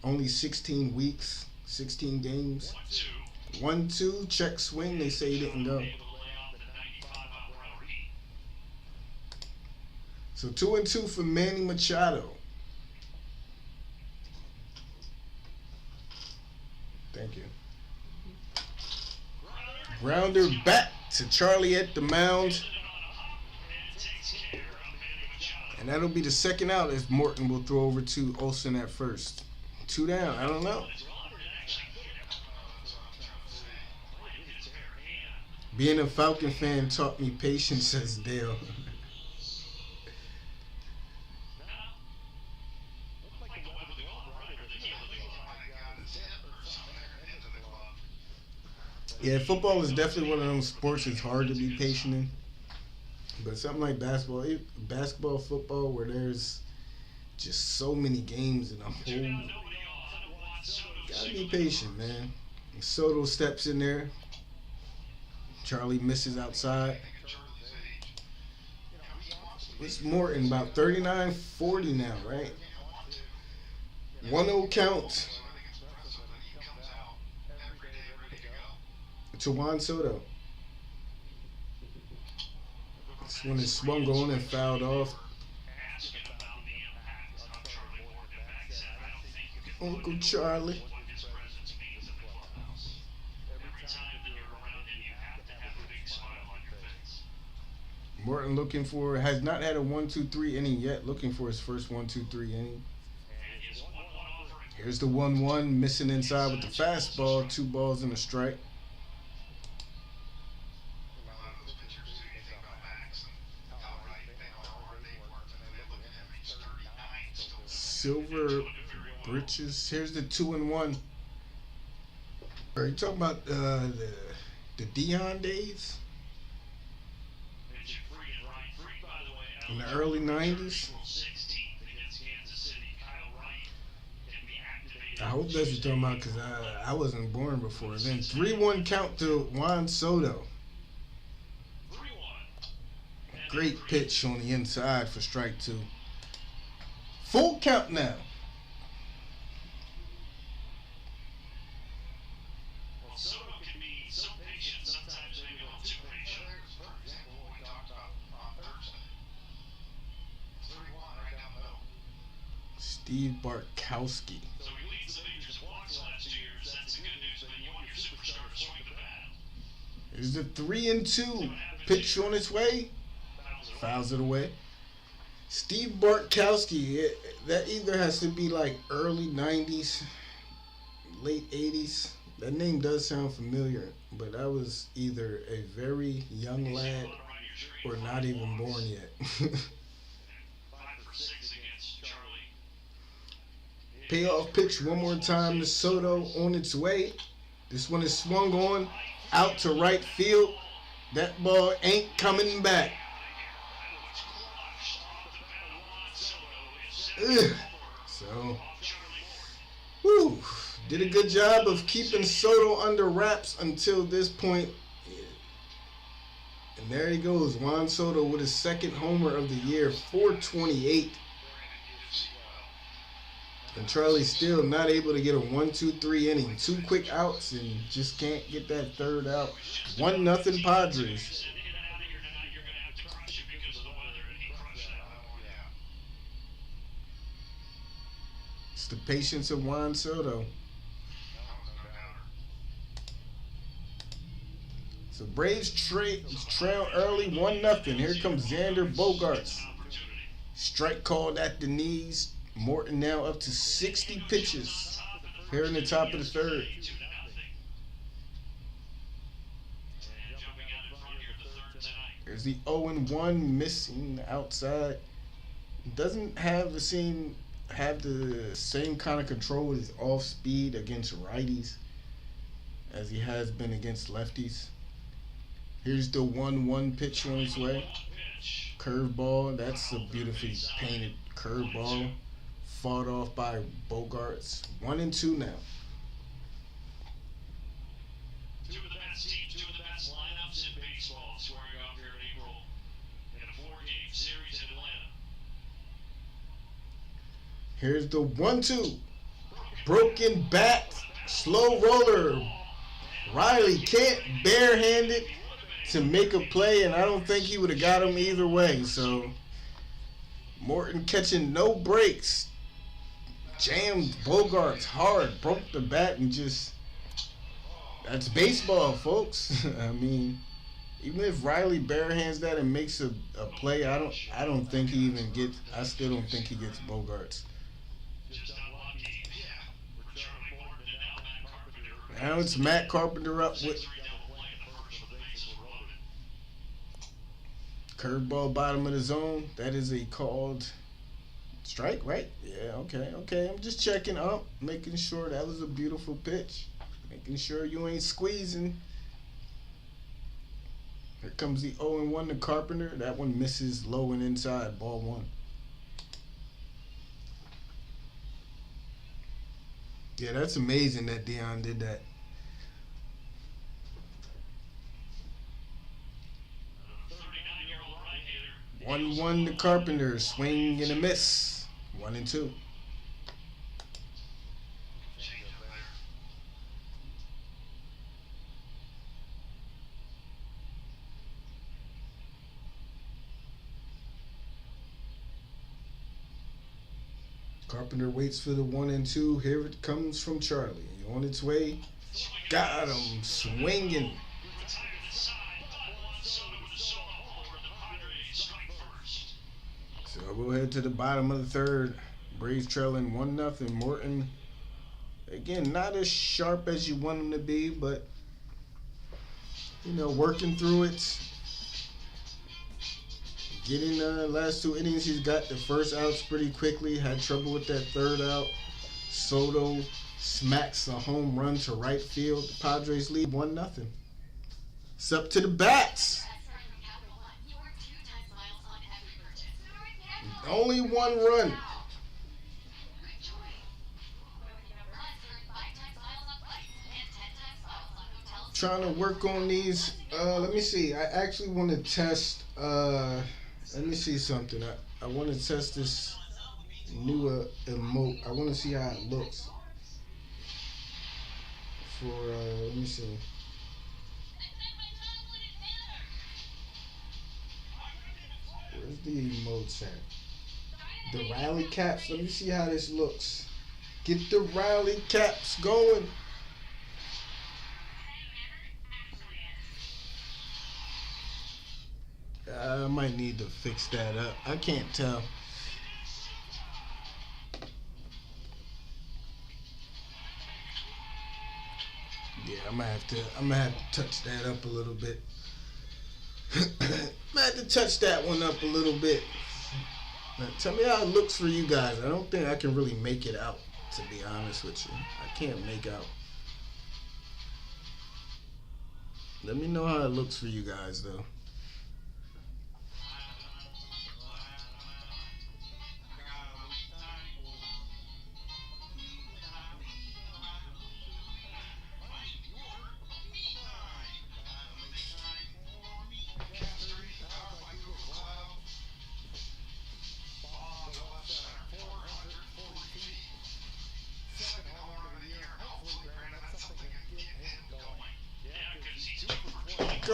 only 16 weeks, 16 games. 1-2, check swing. They say he didn't go. So 2-2 for Manny Machado. Thank you. Grounder back to Charlie at the mound. And that'll be the second out, as Morton will throw over to Olsen at first. 2 down. I don't know. Being a Falcon fan taught me patience, says Dale. Yeah, football is definitely one of those sports it's hard to be patient in. But something like basketball, football, where there's just so many games in a whole, gotta be patient, man. Soto steps in there. Charlie misses outside. It's Morton, about 39-40 now, right? 1-0 count to Juan Soto. This one is swung on and fouled off. Uncle Charlie. Morton looking for, has not had a 1-2-3 inning yet, looking for his first 1-2-3 inning. Here's the 1-1, missing inside with the fastball, 2 balls and a strike. Silver Britches. Here's the 2-1. Are you talking about the Dion days? In the early 90s? I hope that's what you're talking about, because I wasn't born before then. 3-1 count to Juan Soto. Great pitch on the inside for strike 2. Full count now. Well, Soto can be so patient, sometimes maybe a little too patient. For example, what we talked about on Thursday. 3-1 right down the middle. Steve Bartkowski. So we lead the majors in walks last year. So that's the good news, but you want your superstar to swing the bat. Here's the 3-2 pitch on its way. Fouls it away. Steve Bartkowski, that either has to be like early 90s, late 80s. That name does sound familiar, but I was either a very young lad or not even born yet. Payoff pitch one more time to Soto on its way. This one is swung on out to right field. That ball ain't coming back. Ugh. So, whew, did a good job of keeping Soto under wraps until this point. And there he goes, Juan Soto with his second homer of the year, 428. And Charlie still not able to get a 1-2-3 inning. 2 quick outs and just can't get that third out. 1-0 Padres. It's the patience of Juan Soto. So Braves trail early 1-0. Here comes Xander Bogaerts. Strike called at the knees. Morton now up to 60 pitches here in the top of the third. There's the 0-1 missing outside. Doesn't have the same kind of control with his off speed against righties as he has been against lefties. Here's the 1-1 pitch on its way. Curveball. That's a beautifully painted curveball. Fought off by Bogaerts. 1-2 now. Two of the best teams, two of the best lineups in baseball squaring off here in April in a 4-game series in Atlanta. Here's the 1-2. Broken bat. Slow roller. Riley can't barehand it to make a play, and I don't think he would have got him either way. So Morton catching no breaks. Jammed Bogaerts hard, broke the bat, and just, that's baseball, folks. I mean, even if Riley barehands that and makes a play, I don't think he even gets. I still don't think he gets Bogaerts. Now it's Matt Carpenter up with curveball bottom of the zone. That is a called strike, right? Yeah, okay. I'm just checking up, making sure that was a beautiful pitch. Making sure you ain't squeezing. Here comes the 0-1 to Carpenter. That one misses low and inside, ball 1. Yeah, that's amazing that Dion did that. Right 1-1 to Carpenter, swing and a miss. 1-2. Carpenter waits for the 1-2. Here it comes from Charlie. On its way. Got him swinging. So we'll head to the bottom of the third. Braves trailing 1-0. Morton, again, not as sharp as you want him to be, but, you know, working through it. Getting the last 2 innings, he's got the first outs pretty quickly. Had trouble with that third out. Soto smacks a home run to right field. The Padres lead 1-0. It's up to the bats. Only 1 run. Trying to work on these. Let me see. I actually want to test. Let me see something. I want to test this new emote. I want to see how it looks. For let me see. Where's the emotes at? The rally caps. Let me see how this looks. Get the rally caps going. I might need to fix that up. I can't tell. Yeah, I'm gonna have to touch that up a little bit. I have to touch that one up a little bit. Now, tell me how it looks for you guys. I don't think I can really make it out, to be honest with you. I can't make out. Let me know how it looks for you guys, though.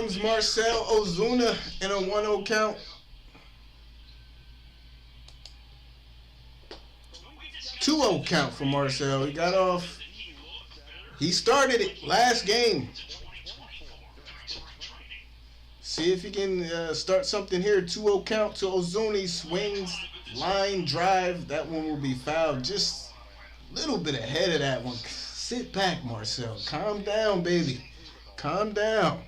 comes Marcell Ozuna in a 1-0 count. Two 2-0 count for Marcell. He got off. He started it last game. See if he can start something here. 2-0 count to Ozuna. Swings, line, drive. That one will be fouled. Just a little bit ahead of that one. Sit back, Marcell. Calm down, baby. Calm down.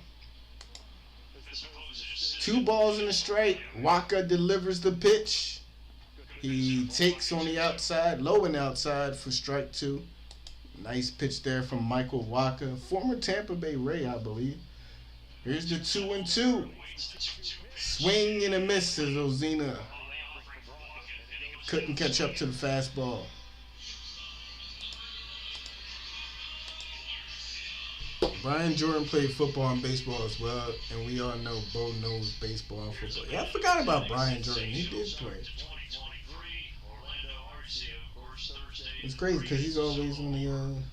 2 balls in a strike. Waka delivers the pitch. He takes on the outside, low and outside for strike 2. Nice pitch there from Michael Waka, former Tampa Bay Ray, I believe. Here's the 2-2. Swing and a miss as Ozuna couldn't catch up to the fastball. Brian Jordan played football and baseball as well, and we all know Bo knows baseball and football. Yeah, I forgot about Brian Jordan. He did play. It's crazy because he's always on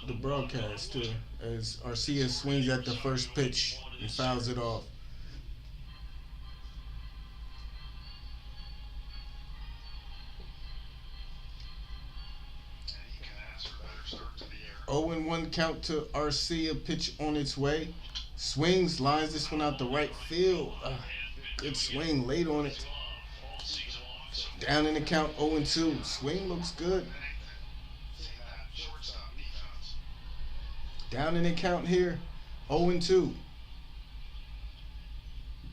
the broadcast too, as Arcia swings at the first pitch and fouls it off. Oh, and 1 count to Arcia. Pitch on its way. Swings, lines this one out the right field. Good swing, late on it. Down in the count, 0-2. Swing looks good. Down in the count here, 0-2.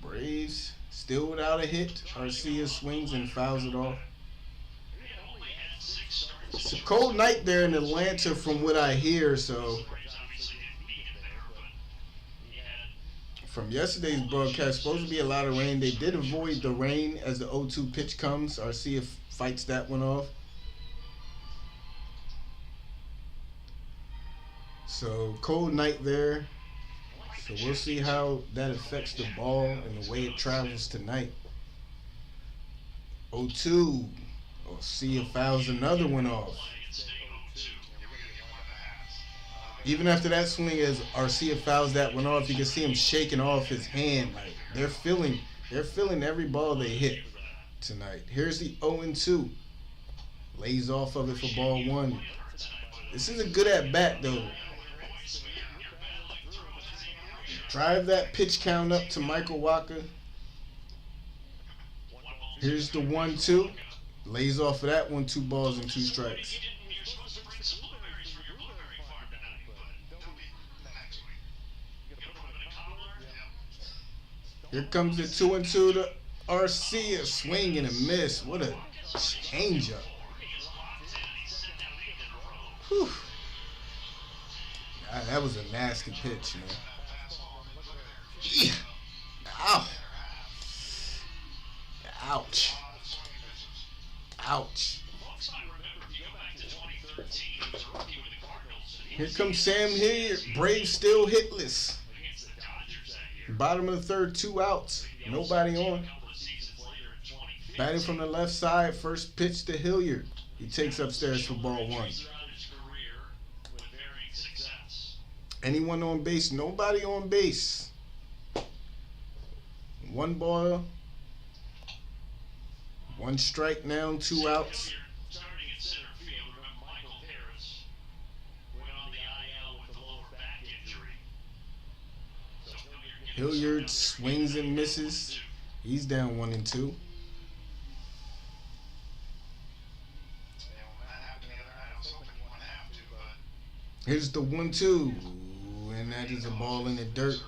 Braves still without a hit. Arcia swings and fouls it off. It's a cold night there in Atlanta from what I hear, so from yesterday's broadcast, supposed to be a lot of rain. They did avoid the rain as the 0-2 pitch comes. Arcia fights that one off. So cold night there. So we'll see how that affects the ball and the way it travels tonight. 0-2. Arcia fouls another one off. Even after that swing, as Arcia fouls that one off, you can see him shaking off his hand. Like they're feeling every ball they hit tonight. Here's the 0-2. Lays off of it for ball 1. This is a good at bat though. Drive that pitch count up to Michael Waka. Here's the 1-2. Lays off of that one. 2 balls and 2 strikes. Here comes the 2-2 to Arcia. Swing and a miss. What a changeup. Whew. That was a nasty pitch, man. Yeah. Ow. Ouch. Ouch. Here comes Sam Hilliard. Braves still hitless. Bottom of the 3rd, 2 outs. Nobody on. Batting from the left side. First pitch to Hilliard. He takes upstairs for ball 1. Anyone on base? Nobody on base. 1 ball. 1 strike now, 2 outs. Hilliard swings and misses. He's down 1-2. Here's the 1-2, and that is a ball in the dirt.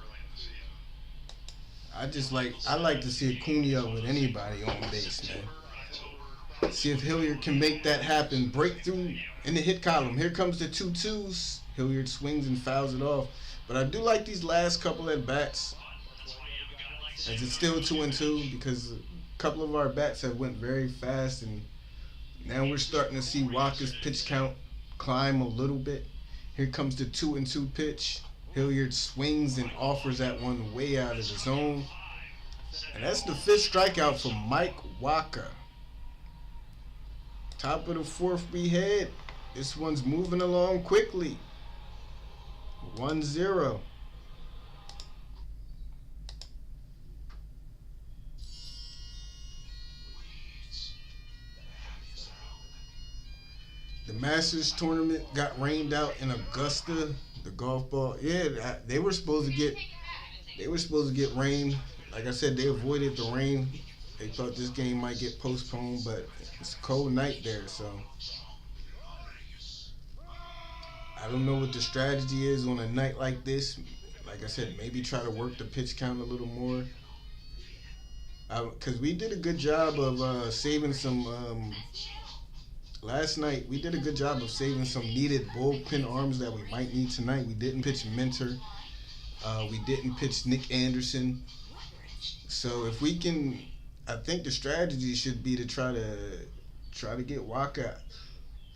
I like to see Acuna with anybody on base, man. See if Hilliard can make that happen. Breakthrough in the hit column. Here comes the 2-2s. Hilliard swings and fouls it off. But I do like these last couple at bats. As it's still 2-2 because a couple of our bats have went very fast, and now we're starting to see Waka's pitch count climb a little bit. Here comes the 2-2 pitch. Hilliard swings and offers that one way out of the zone. And that's the 5th strikeout for Mike Waka. Top of the 4th we head. This one's moving along quickly. 1-0. The Masters tournament got rained out in Augusta. The golf ball, yeah, they were supposed to get rain. Like I said, they avoided the rain. They thought this game might get postponed, but it's a cold night there, so I don't know what the strategy is on a night like this. Like I said, maybe try to work the pitch count a little more. Because we did a good job of saving some. Last night, we did a good job of saving some needed bullpen arms that we might need tonight. We didn't pitch Minter. We didn't pitch Nick Anderson. So if we can, I think the strategy should be to try to get Waka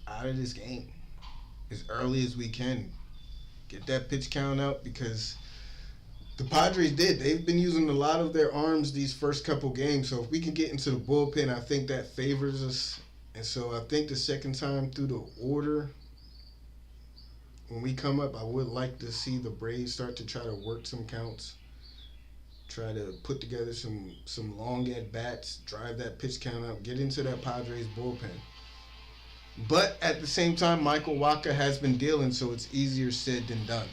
out of this game as early as we can. Get that pitch count up, because the Padres they've been using a lot of their arms these first couple games. So if we can get into the bullpen, I think that favors us. And so I think the second time through the order, when we come up, I would like to see the Braves start to try to work some counts, try to put together some long at-bats, drive that pitch count up, get into that Padres bullpen. But at the same time, Michael Wacha has been dealing, so it's easier said than done.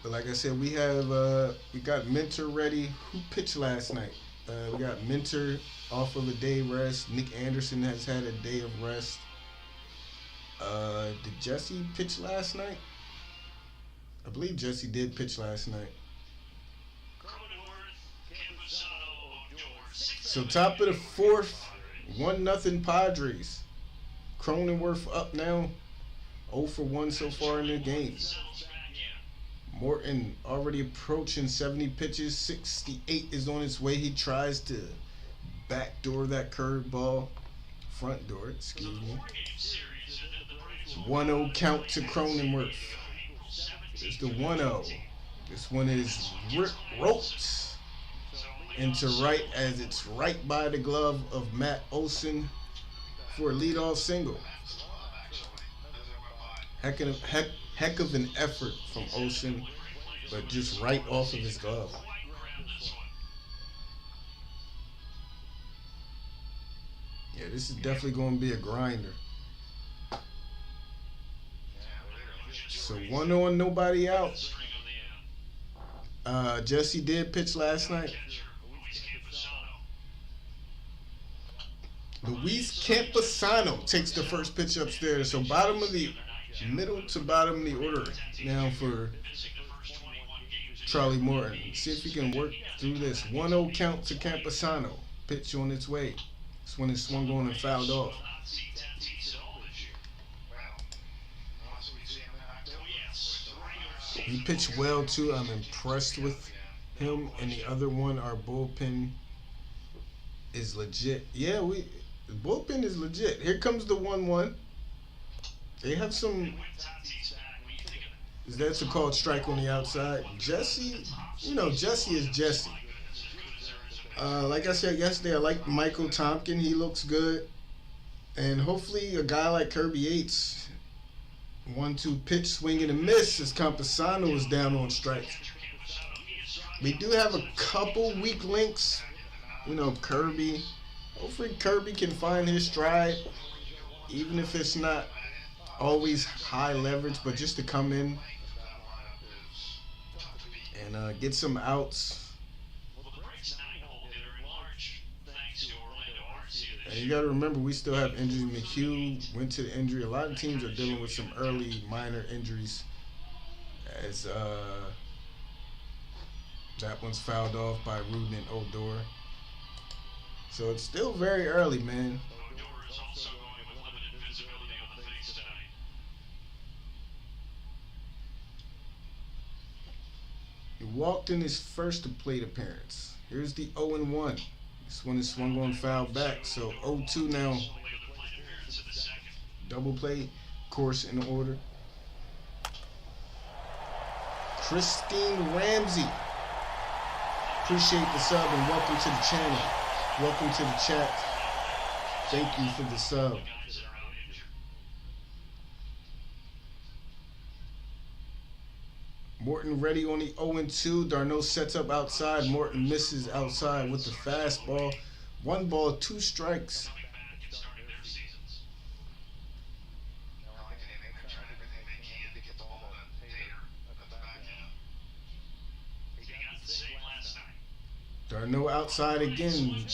But like I said, we got Minter ready. Who pitched last night? We got Minter off of a day rest. Nick Anderson has had a day of rest. Did Jesse pitch last night? I believe Jesse did pitch last night. So top of the fourth, 1-0 Padres. Cronenworth up now, 0 for 1 so far in the game. Morton already approaching 70 pitches. 68 is on its way. He tries to backdoor that curveball. Front door, excuse me. 1-0 count to Cronenworth. It's the 1-0. This one is roped into right as it's right by the glove of Matt Olson for a leadoff single. Heck of an effort from Olson, but just right off of his glove. Yeah, this is definitely going to be a grinder. So 1-0, nobody out. Jesse did pitch last night. Luis Campusano takes the first pitch upstairs. So middle to bottom of the order now for Charlie Morton. See if he can work through this. 1-0 count to Campusano. Pitch on its way. This one is swung on and fouled off. He pitched well too. I'm impressed with him. And the other one, our bullpen is legit. Yeah, the bullpen is legit. Here comes the 1-1. They have some. That's a called strike on the outside. Jesse, Jesse is Jesse. Like I said yesterday, I like Michael Tompkin. He looks good. And hopefully a guy like Kirby Yates, 1-2 pitch, swing and a miss as Campusano is down on strikes. We do have a couple weak links. Kirby. Hopefully Kirby can find his stride, even if it's not always high leverage, but just to come in and get some outs. And you got to remember, we still have injuries. McHugh went to the injury. A lot of teams are dealing with some early minor injuries, as that one's fouled off by Rudin and Odor. So it's still very early, man. He walked in his first plate appearance. Here's the 0-1. This one is swung on foul back. So 0-2 now. Double play, course in order. Christine Ramsey. Appreciate the sub and welcome to the channel. Welcome to the chat. Thank you for the sub. Morton ready on the 0-2. Darno sets up outside. Morton misses outside with the fastball. 1 ball, 2 strikes. Coming back and starting their seasons. I like it. They're trying everything they can to get the ball to Tater at the back end. He got the save last night. Darno outside again.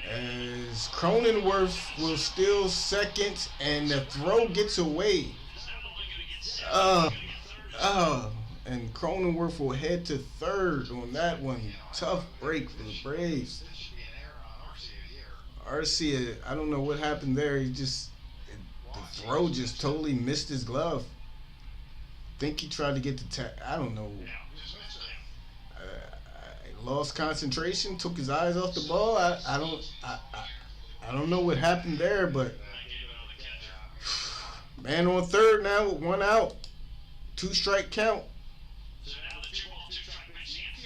As Cronenworth will steal second, and the throw gets away. And Cronenworth will head to third on that one. Tough break for the Braves. Arcia, I don't know what happened there. The throw just totally missed his glove. Think he tried to get the tag. I don't know. Lost concentration, took his eyes off the ball. I don't know what happened there, but man on third now with 1 out, 2 strike count.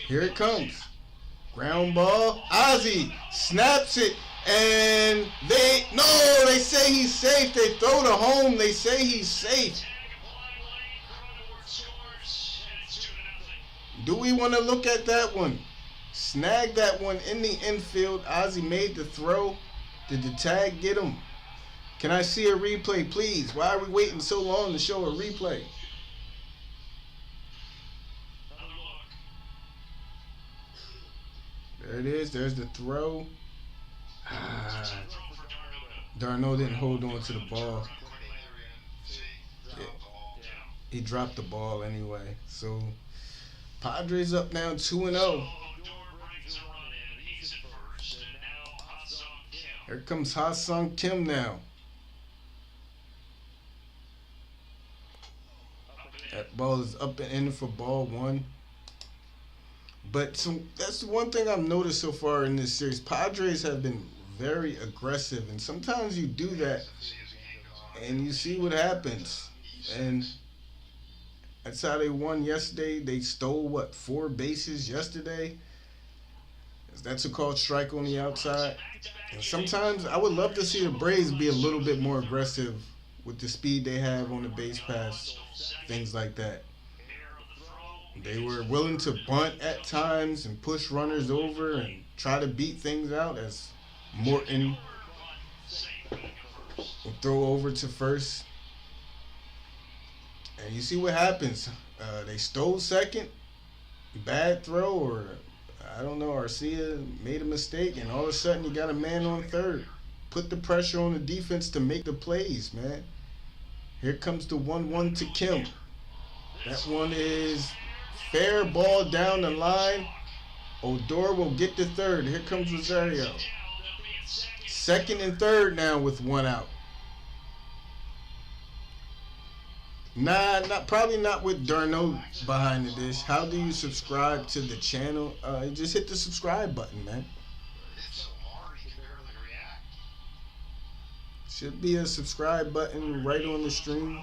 Here it comes. Ground ball. Ozzie snaps it, and they say he's safe. They throw to home. They say he's safe. Do we want to look at that one? Snagged that one in the infield. Ozzie made the throw. Did the tag get him? Can I see a replay, please? Why are we waiting so long to show a replay? There it is. There's the throw. Darno didn't hold on to the ball. Yeah. He dropped the ball anyway. So Padres up now 2-0. Here comes Ha-Sung Kim now. That ball is up and in for ball 1. But that's the one thing I've noticed so far in this series. Padres have been very aggressive, and sometimes you do that and you see what happens. And that's how they won yesterday. They stole, 4 bases yesterday? That's a called strike on the outside. And sometimes I would love to see the Braves be a little bit more aggressive with the speed they have on the base pass, things like that. They were willing to bunt at times and push runners over and try to beat things out, as Morton will throw over to first. And you see what happens. They stole second, bad throw, or I don't know, Arcia made a mistake, and all of a sudden you got a man on third. Put the pressure on the defense to make the plays, man. Here comes the 1-1 to Kim. That one is fair ball down the line. Odor will get the third. Here comes Rosario. Second and third now with 1 out. Probably not with Darno behind the dish. How do you subscribe to the channel? You just hit the subscribe button, man. Should be a subscribe button right on the stream.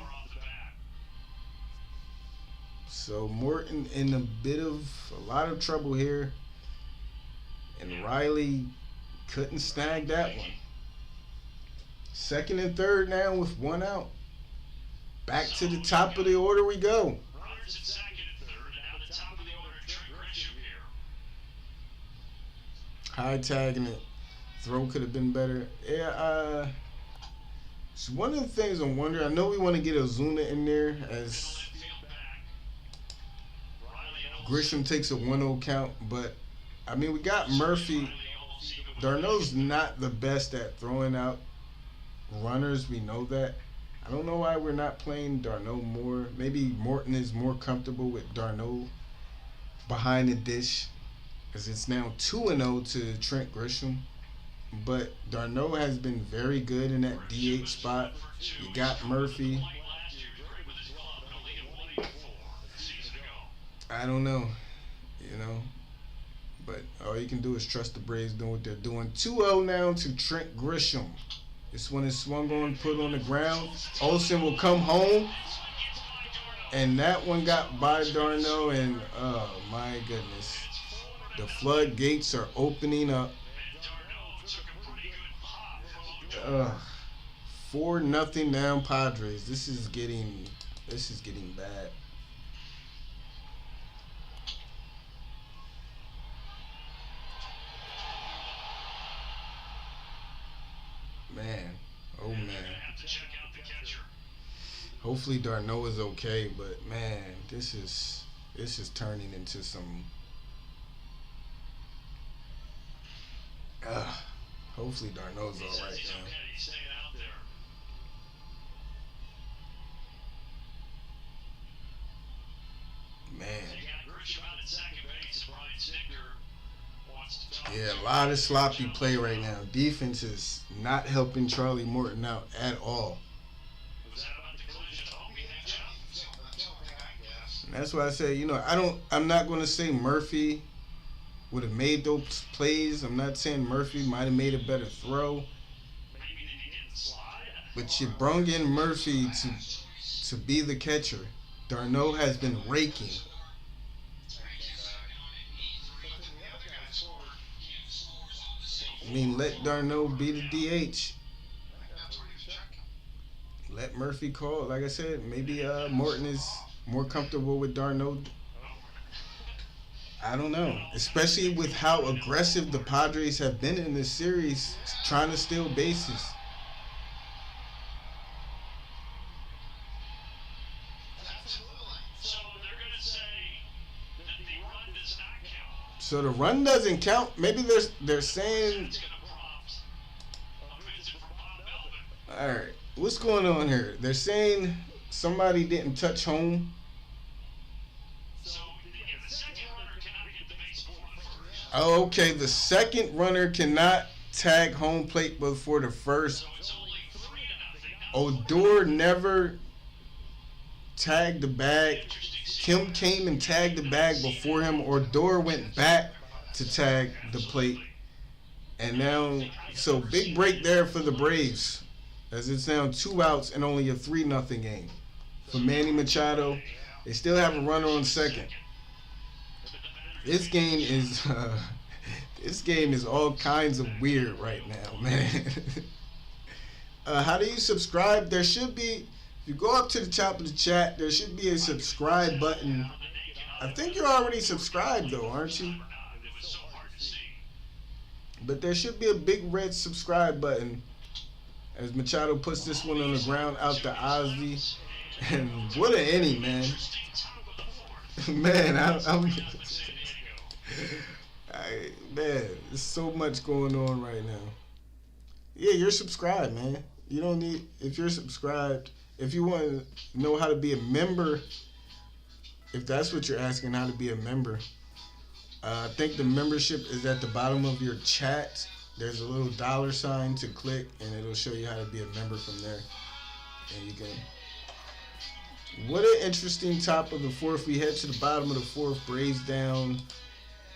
So Morton in a lot of trouble here, and Riley couldn't snag that one. Second and third now with 1 out. Back to the top of the order we go. Runners at second and third, now the top of the order, Trent Grisham here. High tagging it. Throw could have been better. Yeah, so one of the things I'm wondering, I know we want to get Ozuna in there as Grisham takes a 1-0 count, but I mean, we got Murphy. Darno's not the best at throwing out runners. We know that. I don't know why we're not playing Darno more. Maybe Morton is more comfortable with Darno behind the dish, because it's now 2-0 to Trent Grisham. But Darno has been very good in that DH spot. You got Murphy. I don't know, but all you can do is trust the Braves doing what they're doing. 2-0 now to Trent Grisham. This one is swung on, put on the ground. Olsen will come home, and that one got by Darno, and oh my goodness, the floodgates are opening up. 4-0 down Padres. This is getting bad. Hopefully Darno is okay, but man, this is turning into some. Hopefully Darno's all right now. He's staying out there. Man. They got Grisham out at second base, and Brian Stigner wants to talk. Yeah, a lot of sloppy play right now. Defense is not helping Charlie Morton out at all. Was that about the collision home, you think, Jeff? And that's why I say, I'm not going to say Murphy would have made those plays. I'm not saying Murphy might have made a better throw. Maybe they didn't slide. But you brung in Murphy to be the catcher. Darno has been raking. I mean, let Darno be the DH. Let Murphy call. Like I said, maybe Morton is more comfortable with Darno. I don't know. Especially with how aggressive the Padres have been in this series, trying to steal bases. So they're going to say that the run does not count. So the run doesn't count. Maybe they're saying. It's going to prompt a visit from Bob Melvin. All right, what's going on here? They're saying somebody didn't touch home. So the second runner cannot get the base before the first. Oh, okay, the second runner cannot tag home plate before the first. So it's only 3-0. Odor never tagged the bag. Kim came and tagged the bag before him. Odor went back to tag the plate. And now, so big break there for the Braves. As it's now 2 outs and only a 3-0 game. For Manny Machado, they still have a runner on second. This game is all kinds of weird right now, man. How do you subscribe? There should be, if you go up to the top of the chat, there should be a subscribe button. I think you're already subscribed though, aren't you? But there should be a big red subscribe button as Machado puts this one on the ground out to Ozzy. And what an inning, man. Man, man, there's so much going on right now. Yeah, you're subscribed, man. You don't need, if you're subscribed, if you want to know how to be a member, if that's what you're asking, how to be a member, I think the membership is at the bottom of your chat. There's a little $sign to click, and it'll show you how to be a member from there. And you can. What an interesting top of the fourth. We head to the bottom of the fourth. Braves down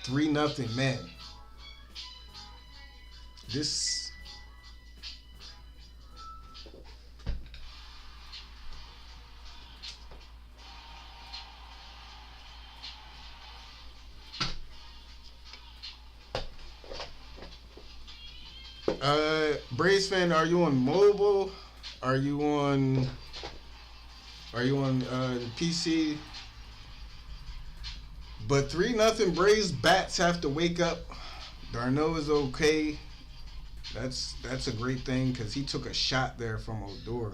3-0. Man, this. Braves fan, are you on mobile? Are you on PC? But 3-0 Braves. Bats have to wake up. Darno is okay. That's a great thing because he took a shot there from Odor.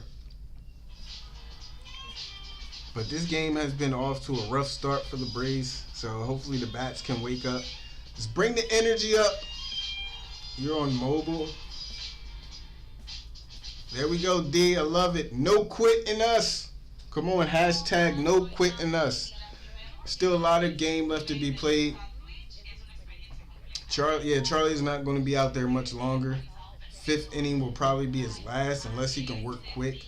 But this game has been off to a rough start for the Braves. So hopefully the bats can wake up. Let's bring the energy up. You're on mobile. There we go, D. I love it. No quitting us. Come on, hashtag no quitting us. Still a lot of game left to be played. Charlie's not going to be out there much longer. 5th inning will probably be his last unless he can work quick.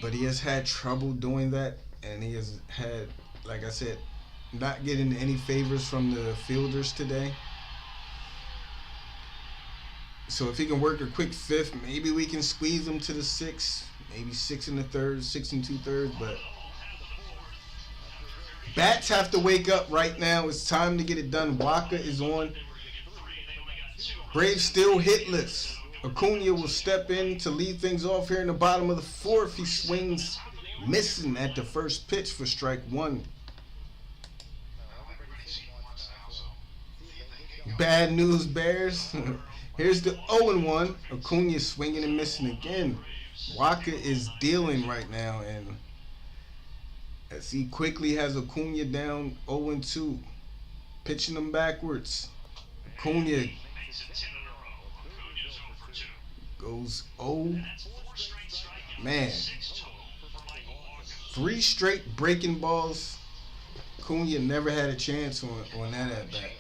But he has had trouble doing that. And he has had, like I said, not getting any favors from the fielders today. So if he can work a quick 5th, maybe we can squeeze him to the 6th. Maybe 6 1/3, 6 2/3. But bats have to wake up right now. It's time to get it done. Waka is on. Braves still hitless. Acuna will step in to lead things off here in the bottom of the 4th. He swings, missing at the first pitch for strike 1. Bad news, Bears. Here's the 0-1. Acuna swinging and missing again. Waka is dealing right now, and as he quickly has Acuna down 0-2, pitching him backwards. Acuna goes 0. Man, 3 straight breaking balls. Acuna never had a chance on that at bat.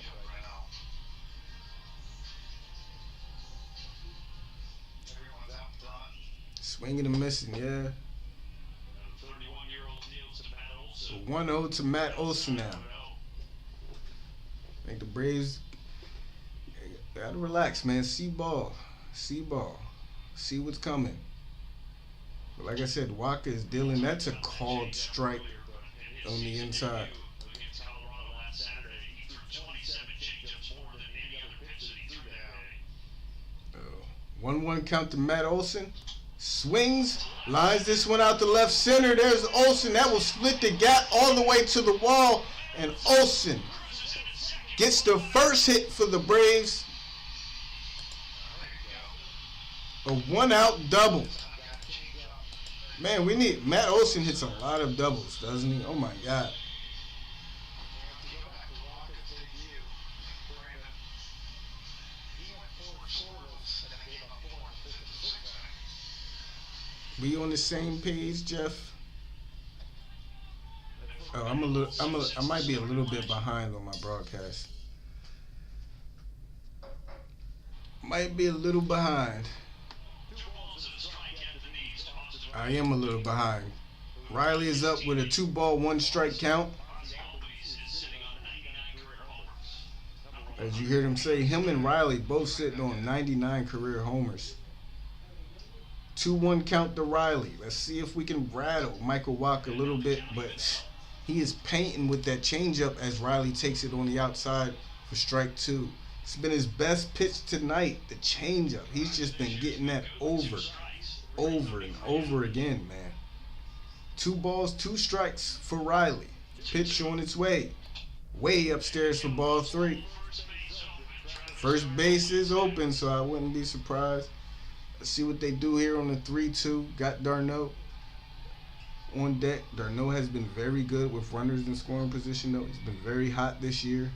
Swinging and missing, yeah. 1-0 to Matt Olson now. I think the Braves gotta relax, man. See ball. See what's coming. But like I said, Walker is dealing. That's a called strike on the inside. 1-1 count to Matt Olson. Swings, lines this one out to left center. There's Olson. That will split the gap all the way to the wall. And Olson gets the first hit for the Braves. A 1-out double. Man, Matt Olson hits a lot of doubles, doesn't he? Oh my God. We on the same page, Jeff? Oh, I might be a little bit behind on my broadcast. Might be a little behind. I am a little behind. Riley is up with a 2-ball, 1-strike count. As you heard him say, him and Riley both sitting on 99 career homers. 2-1 count to Riley. Let's see if we can rattle Michael Walker a little bit, but he is painting with that changeup as Riley takes it on the outside for strike 2. It's been his best pitch tonight, the changeup. He's just been getting that over and over again, man. 2 balls, 2 strikes for Riley. Pitch on its way upstairs for ball 3. First base is open, so I wouldn't be surprised. Let's see what they do here on the 3-2. Got d'Arnaud on deck. d'Arnaud has been very good with runners in scoring position, though. He's been very hot this year.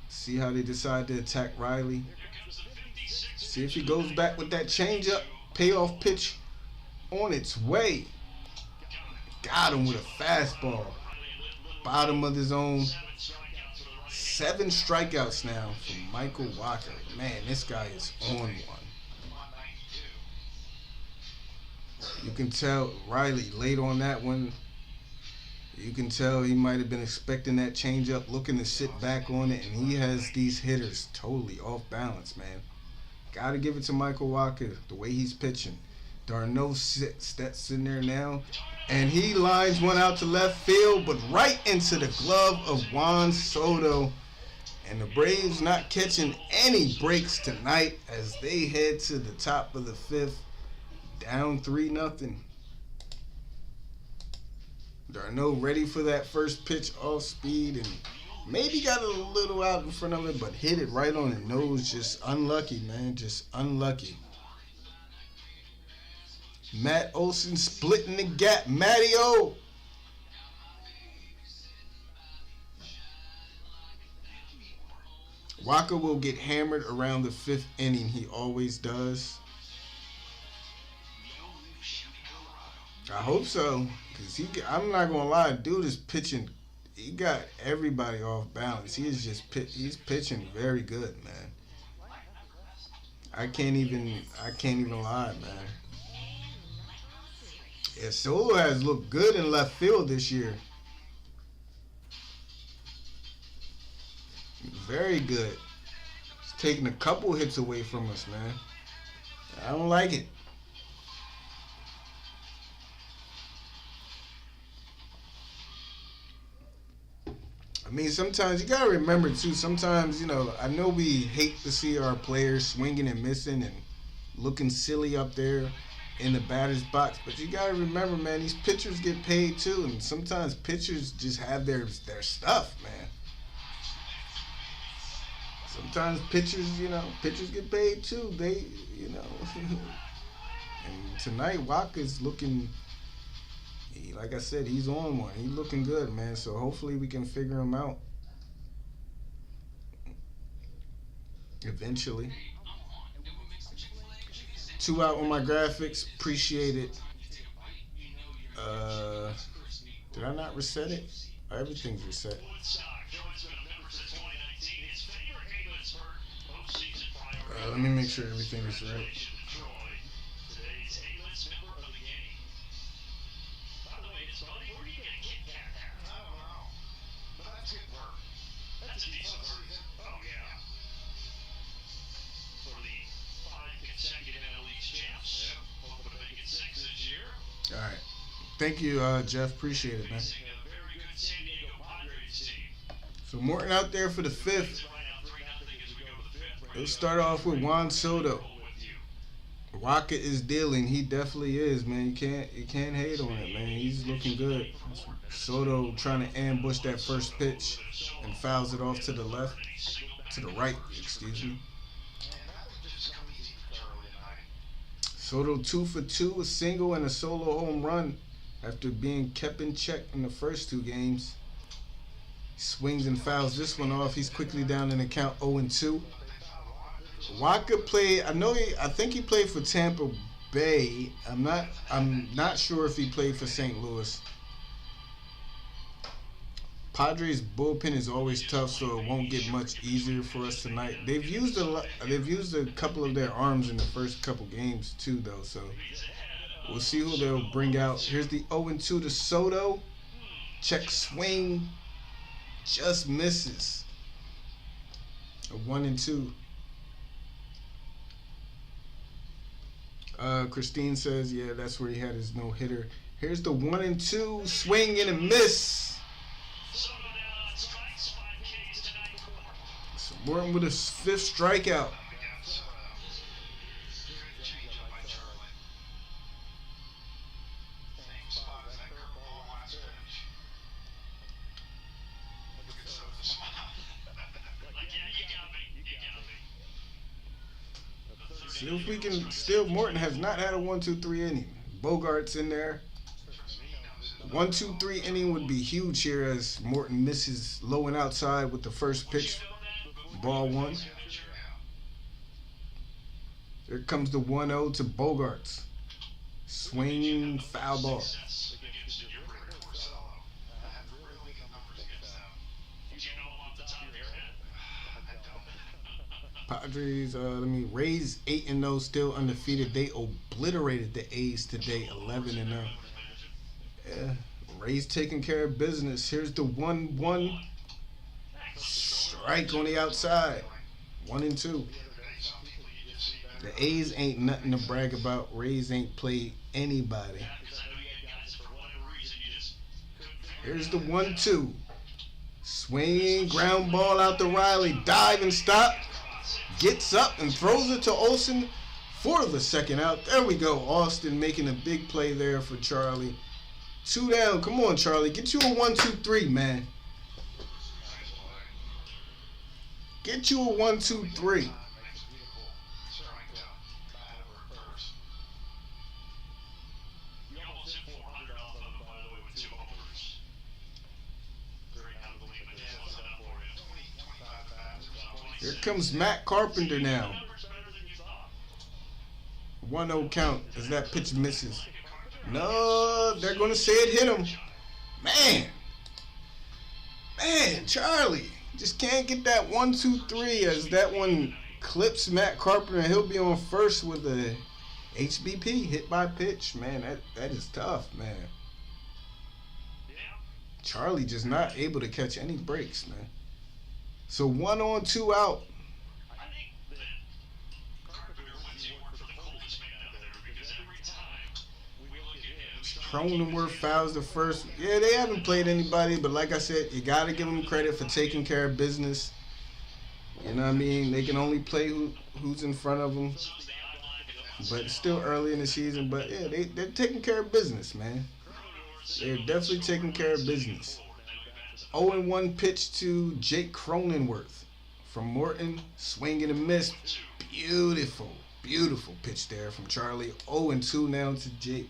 See how they decide to attack Riley. See if he goes back with that changeup. Payoff pitch on its way. Got him with a fastball. Bottom of the zone. 7 strikeouts now from Michael Walker. Man, this guy is on one. You can tell Riley late on that one. You can tell he might have been expecting that changeup, looking to sit back on it, and he has these hitters totally off balance, man. Got to give it to Michael Walker, the way he's pitching. d'Arnaud steps in there now, and he lines one out to left field, but right into the glove of Juan Soto. And the Braves not catching any breaks tonight as they head to the top of the 5th, down 3-0. d'Arnaud ready for that first pitch off speed and maybe got a little out in front of it, but hit it right on the nose. Just unlucky, man. Just unlucky. Matt Olson splitting the gap. Matty-O. Walker will get hammered around the 5th inning. He always does. I hope so, because I'm not going to lie, dude is pitching. He got everybody off balance. He's pitching very good, man. I can't even lie, man. Yeah, Solo has looked good in left field this year. Very good. He's taking a couple hits away from us, man. I don't like it. I mean, sometimes you got to remember, too, sometimes, I know we hate to see our players swinging and missing and looking silly up there in the batter's box, but you got to remember, man, these pitchers get paid, too, and sometimes pitchers just have their stuff, man. Sometimes pitchers get paid, too. They, And tonight, Walker's looking, like I said, he's on one. He's looking good, man. So hopefully we can figure him out eventually. 2 out on my graphics. Appreciate it. Did I not reset it? Everything's reset. Let me make sure everything is right. All right. Thank you, Jeff. Appreciate it, man. So Morton out there for the 5th. Let's start off with Juan Soto. Rocket is dealing. He definitely is, man. You can't hate on it, man. He's looking good. Soto trying to ambush that first pitch and fouls it off to the left, to the right, excuse me. Soto 2 for 2, a single and a solo home run after being kept in check in the first 2 games. Swings and fouls this one off. He's quickly down in the count 0-2. Walker played. I think he played for Tampa Bay. I'm not sure if he played for St. Louis. Padres bullpen is always tough, so it won't get much easier for us tonight. They've used a couple of their arms in the first couple games too, though. So we'll see who they'll bring out. Here's the 0-2 to Soto. Check swing, just misses. A 1-2. Christine says, yeah, that's where he had his no-hitter. Here's the 1-2, swing and a miss. So Morton with his 5th strikeout. See if we can still. Morton has not had a 1-2-3 inning. Bogart's in there. 1-2-3 inning would be huge here as Morton misses low and outside with the first pitch. Ball 1. Here comes the 1-0 to Bogarts. Swing, foul ball. Padres, Rays 8-0, still undefeated. They obliterated the A's today, 11-0. Yeah, Rays taking care of business. Here's the 1-1. Strike on the outside. 1-2. The A's ain't nothing to brag about. Rays ain't played anybody. Here's the 1-2. Swing, ground ball out to Riley. Dive and stop. Gets up and throws it to Olsen for the second out. There we go. Austin making a big play there for Charlie. 2 down. Come on, Charlie. Get you a 1-2-3, man. Get you a 1-2-3. Here comes Matt Carpenter now. 1-0 count as that pitch misses. No, they're going to say it hit him. Man, Charlie just can't get that 1-2-3 as that one clips Matt Carpenter. He'll be on first with a HBP, hit by pitch. Man, that is tough, man. Charlie just not able to catch any breaks, man. So 1 on, 2 out. Cronenworth fouls the first. Yeah, they haven't played anybody, but like I said, you got to give them credit for taking care of business. You know what I mean? They can only play who's in front of them. But it's still early in the season. But, yeah, they're taking care of business, man. They're definitely taking care of business. 0-1 pitch to Jake Cronenworth from Morton. Swing and a miss. Beautiful, beautiful pitch there from Charlie. 0-2 now to Jake.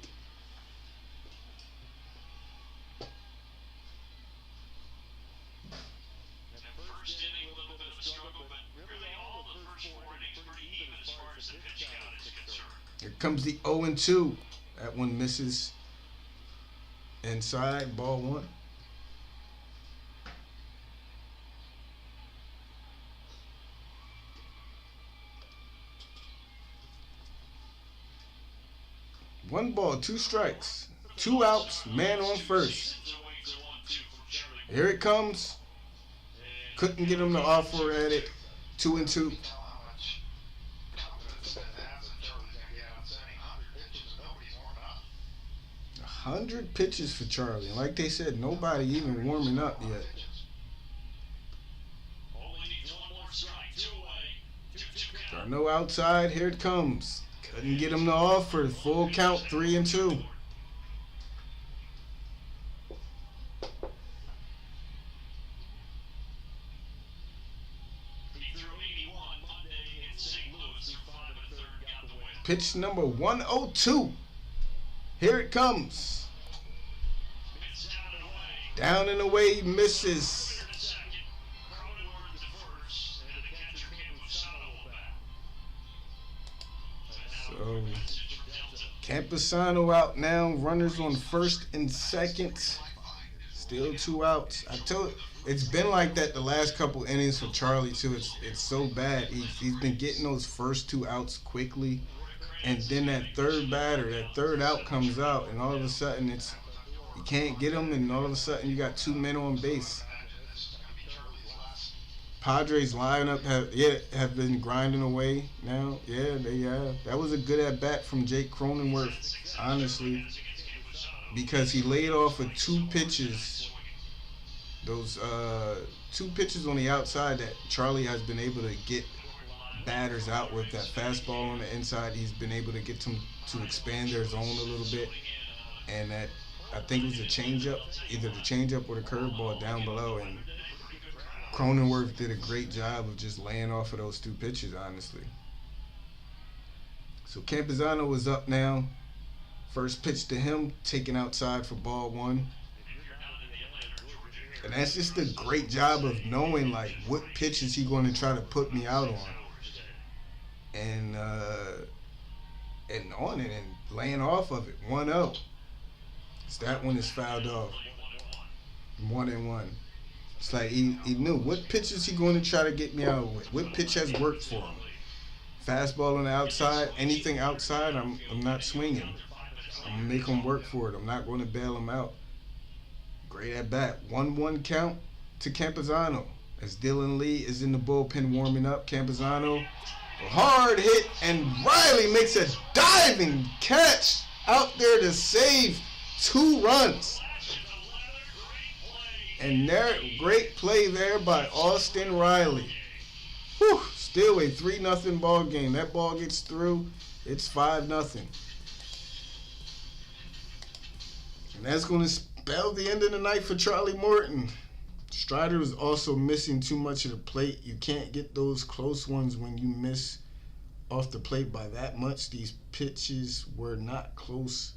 Here comes the 0-2. That one misses inside, ball 1. One ball, 2 strikes, 2 outs, man on first. Here it comes. Couldn't get him to offer at it. 2-2. 100 pitches for Charlie. And like they said, nobody even warming up yet. There are no outside. Here it comes. Couldn't get him to offer. Full count, 3-2. Pitch number 102. Here it comes. Down and away, he misses. So, Campusano out now. Runners on first and second. Still 2 outs. I told you, it's been like that the last couple innings for Charlie too. It's so bad. He's been getting those first 2 outs quickly. And then that third batter, that third out comes out, and all of a sudden you can't get them, and all of a sudden you got 2 men on base. Padres lineup have been grinding away now. Yeah, they have. That was a good at bat from Jake Cronenworth, honestly, because he laid off with 2 pitches. Those 2 pitches on the outside that Charlie has been able to get batters out with. That fastball on the inside, he's been able to get them to expand their zone a little bit, and that, I think it was a changeup, either the changeup or the curveball down below, and Cronenworth did a great job of just laying off of those 2 pitches, honestly. So Campusano is up now. First pitch to him, taken outside for ball 1. And that's just a great job of knowing, like, what pitch is he going to try to put me out on. And on it and laying off of it. 1-0. So that one is fouled off. 1-1. It's like he knew what pitch is he going to try to get me out with. What pitch has worked for him? Fastball on the outside. Anything outside, I'm not swinging. I'm gonna make him work for it. I'm not going to bail him out. Great at bat. 1-1 count to Campusano as Dylan Lee is in the bullpen warming up. Campusano. Hard hit, and Riley makes a diving catch out there to save 2 runs. And there, great play there by Austin Riley. Whew, still a 3-0 ball game. That ball gets through, it's 5-0. And that's going to spell the end of the night for Charlie Morton. Strider was also missing too much of the plate. You can't get those close ones when you miss off the plate by that much. These pitches were not close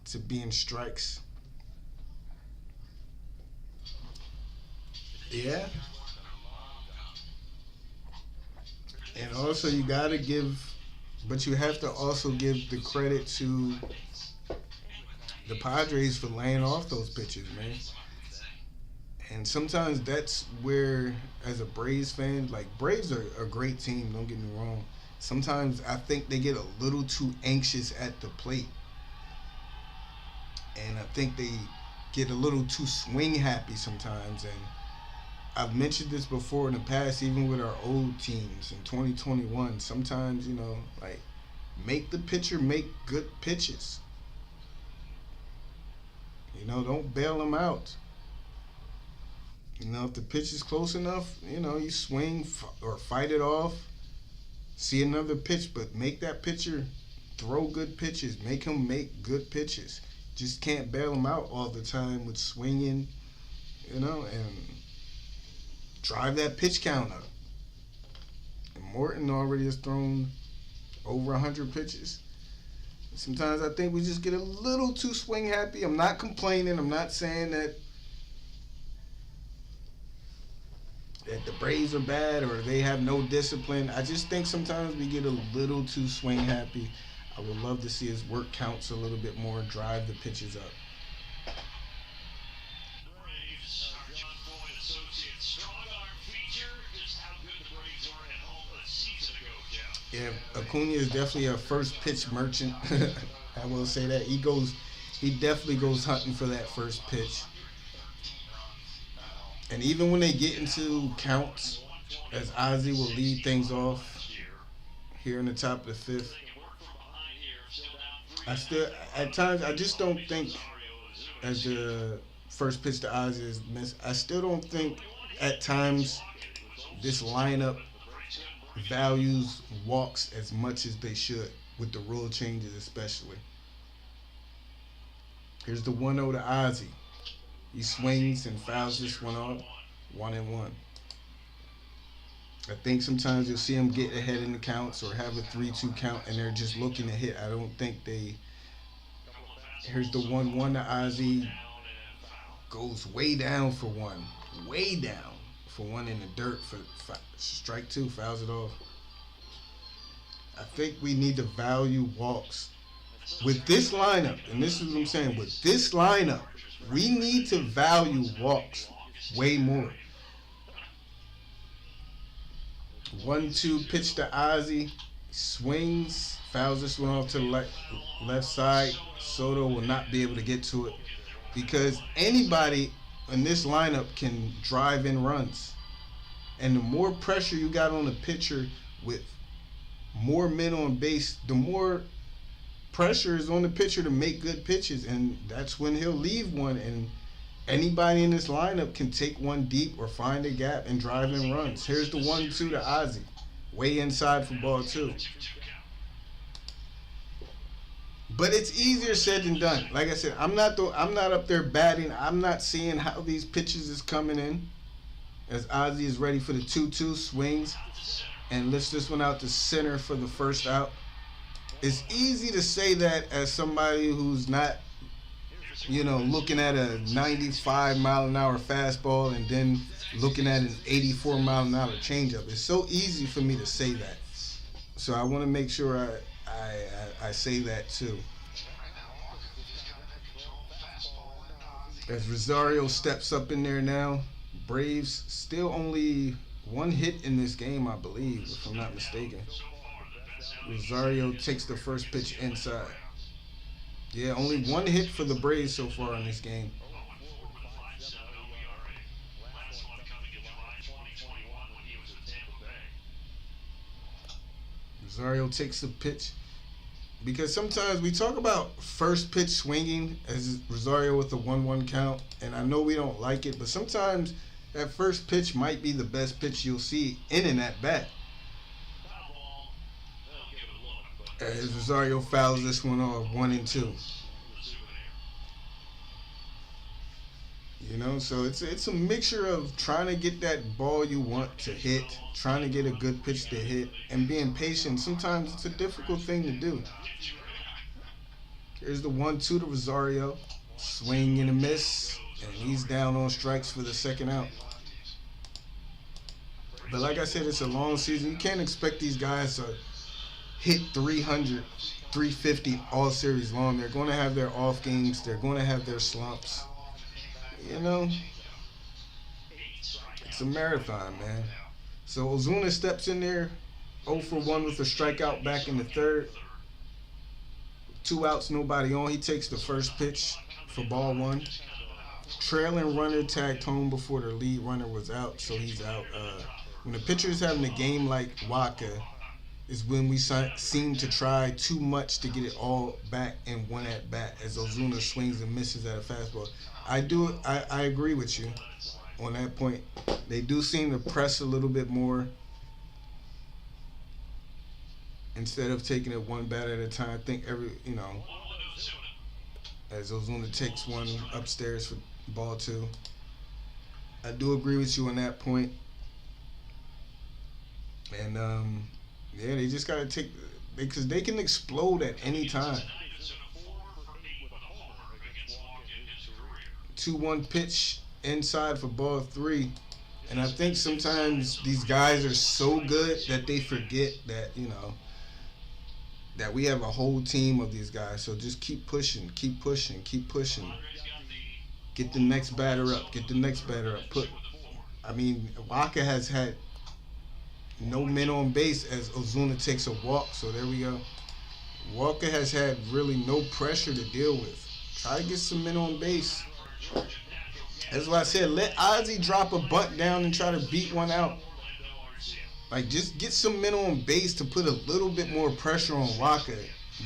to being strikes. Yeah. And also you got to give, but you have to also give the credit to the Padres for laying off those pitches, man. And sometimes that's where, as a Braves fan, like, Braves are a great team, don't get me wrong. Sometimes I think they get a little too anxious at the plate. And I think they get a little too swing happy sometimes. And I've mentioned this before in the past, even with our old teams in 2021. Sometimes, like, make the pitcher make good pitches. Don't bail them out. If the pitch is close enough, you swing or fight it off, see another pitch, but make that pitcher throw good pitches. Make him make good pitches. Just can't bail him out all the time with swinging, and drive that pitch count up. And Morton already has thrown over 100 pitches. Sometimes I think we just get a little too swing happy. I'm not complaining. I'm not saying that the Braves are bad or they have no discipline. I just think sometimes we get a little too swing happy. I would love to see his work counts a little bit more and drive the pitches up. Braves are John Boyd Associates strong arm feature. Just how good the Braves were at home a season ago, Jeff. Yeah, Acuna is definitely a first pitch merchant. I will say that. He definitely goes hunting for that first pitch. And even when they get into counts, as Ozzie will lead things off here in the top of the fifth, at times, I just don't think, as the first pitch to Ozzie is missed, I still don't think at times this lineup values walks as much as they should, with the rule changes especially. Here's the 1-0 to Ozzie. He swings and fouls this one off, 1-1. I think sometimes you'll see him get ahead in the counts or have a 3-2 count and they're just looking to hit. I don't think they... Here's the 1-1 to Ozzie. Goes way down for one. Way down for one in the dirt for strike 2. Fouls it off. I think we need to value walks. With this lineup, and this is what I'm saying, with this lineup, we need to value walks way more. 1-2 pitch to Ozzie, swings, fouls this one off to the left side. Soto will not be able to get to it because anybody in this lineup can drive in runs. And the more pressure you got on the pitcher with more men on base, the more pressure is on the pitcher to make good pitches, and that's when he'll leave one, and anybody in this lineup can take one deep or find a gap and drive in runs. Here's the 1-2 to Ozzie, way inside for ball 2. But it's easier said than done. Like I said, I'm not up there batting. I'm not seeing how these pitches is coming in. As Ozzie is ready for the 2-2, swings and lifts this one out to center for the first out. It's easy to say that as somebody who's not, looking at a 95-mile-an-hour fastball and then looking at an 84-mile-an-hour changeup. It's so easy for me to say that. So I want to make sure I say that too. As Rosario steps up in there now, Braves still only one hit in this game, I believe, if I'm not mistaken. Rosario takes the first pitch inside. Yeah, only one hit for the Braves so far in this game. Rosario takes the pitch. Because sometimes we talk about first pitch swinging as Rosario with the 1-1 count, and I know we don't like it, but sometimes that first pitch might be the best pitch you'll see in an at-bat. As Rosario fouls this one off, 1-2. So it's a mixture of trying to get that ball you want to hit, trying to get a good pitch to hit, and being patient. Sometimes it's a difficult thing to do. Here's the 1-2 to Rosario. Swing and a miss, and he's down on strikes for the second out. But like I said, it's a long season. You can't expect these guys to hit 300, 350 all series long. They're going to have their off games. They're going to have their slumps. It's a marathon, man. So Ozuna steps in there, 0 for 1 with a strikeout back in the third. 2 outs, nobody on. He takes the first pitch for ball 1. Trailing runner tagged home before the lead runner was out, so he's out. When the pitcher is having a game like Waka, is when we seem to try too much to get it all back in one at bat as Ozuna swings and misses at a fastball. I agree with you on that point. They do seem to press a little bit more instead of taking it one bat at a time. I think as Ozuna takes one upstairs for ball 2. I do agree with you on that point. And they just gotta take, because they can explode at any time. 2-1 pitch inside for ball 3. And I think sometimes these guys are so good that they forget that, that we have a whole team of these guys. So just keep pushing, keep pushing, keep pushing. Get the next batter up. Get the next batter up. Waka has had no men on base as Ozuna takes a walk. So there we go. Walker has had really no pressure to deal with. Try to get some men on base. That's why I said let Ozzy drop a bunt down and try to beat one out. Like, just get some men on base to put a little bit more pressure on Waka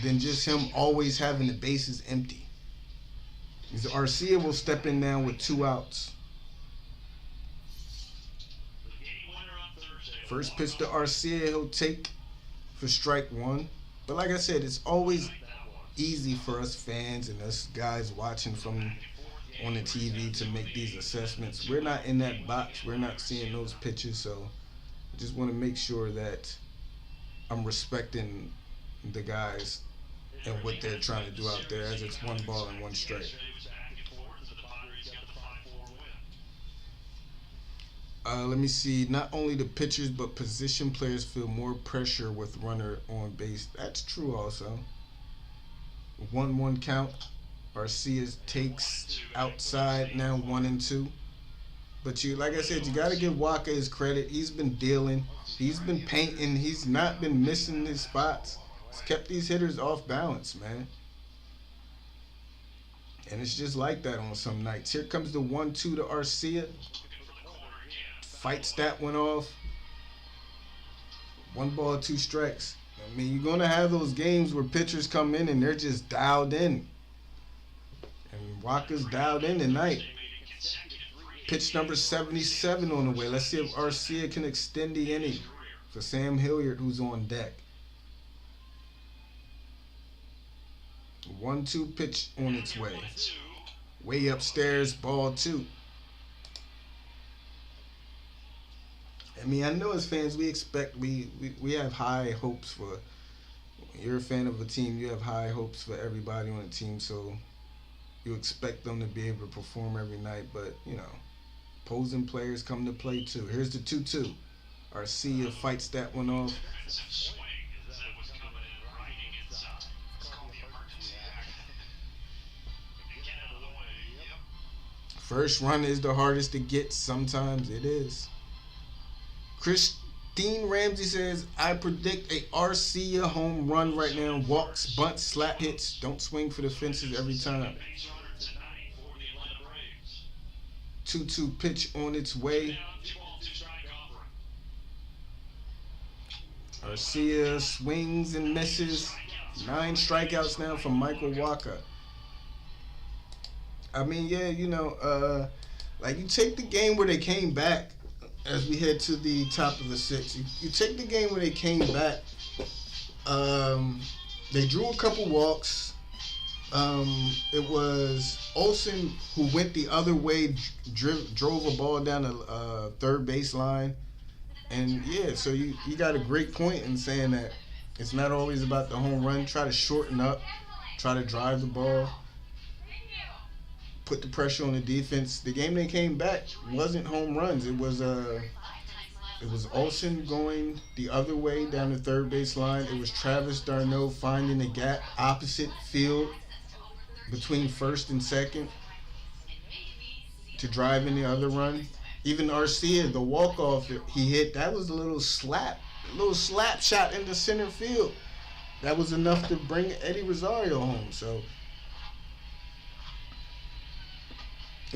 than just him always having the bases empty. Because Arcia will step in now with 2 outs. First pitch to Arcia, he'll take for strike 1. But like I said, it's always easy for us fans and us guys watching from on the TV to make these assessments. We're not in that box. We're not seeing those pitches, so I just want to make sure that I'm respecting the guys and what they're trying to do out there, as it's 1 ball and 1 strike. Let me see. Not only the pitchers, but position players feel more pressure with runner on base. That's true also. 1-1 count. Arcia takes outside, now 1-2. But like I said, you got to give Waka his credit. He's been dealing. He's been painting. He's not been missing his spots. He's kept these hitters off balance, man. And it's just like that on some nights. Here comes the 1-2 to Arcia. Fights that one off. 1 ball, 2 strikes. I mean, you're going to have those games where pitchers come in and they're just dialed in. And Waka's dialed in tonight. Pitch number 77 on the way. Let's see if Arcia can extend the inning for Sam Hilliard, who's on deck. 1-2 pitch on its way. Way upstairs, ball 2. I mean, I know as fans we expect, we have high hopes for, when you're a fan of a team, you have high hopes for everybody on the team, so you expect them to be able to perform every night, but, you know, opposing players come to play too. Here's the 2-2. Arcia fights that one off. First run is the hardest to get. Sometimes it is. Christine Ramsey says, I predict a Arcia home run right now. Walks, bunts, slap hits. Don't swing for the fences every time. 2-2 pitch on its way. Arcia swings and misses. 9 strikeouts now from Michael Waka. I mean, yeah, you know, like you take the game where they came back as we head to the top of the 6th. You take the game where they came back. They drew a couple walks. It was Olsen who went the other way, drove a ball down the third baseline. And, yeah, so you got a great point in saying that it's not always about the home run. Try to shorten up. Try to drive the ball. Put the pressure on the defense. The game they came back wasn't home runs. It was Olsen going the other way down the third baseline. It was Travis d'Arnaud finding a gap opposite field between first and second to drive in the other run. Even Arcia, the walk-off he hit, that was a little slap shot into center field. That was enough to bring Eddie Rosario home. So,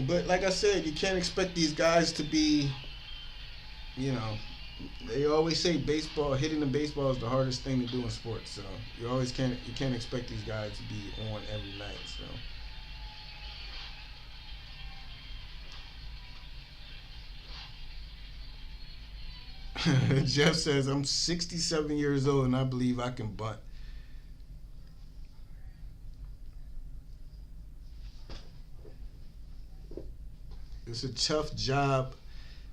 but like I said, you can't expect these guys to be, you know, they always say hitting the baseball is the hardest thing to do in sports. So you can't expect these guys to be on every night. So Jeff says, I'm 67 years old and I believe I can bunt. It's a tough job.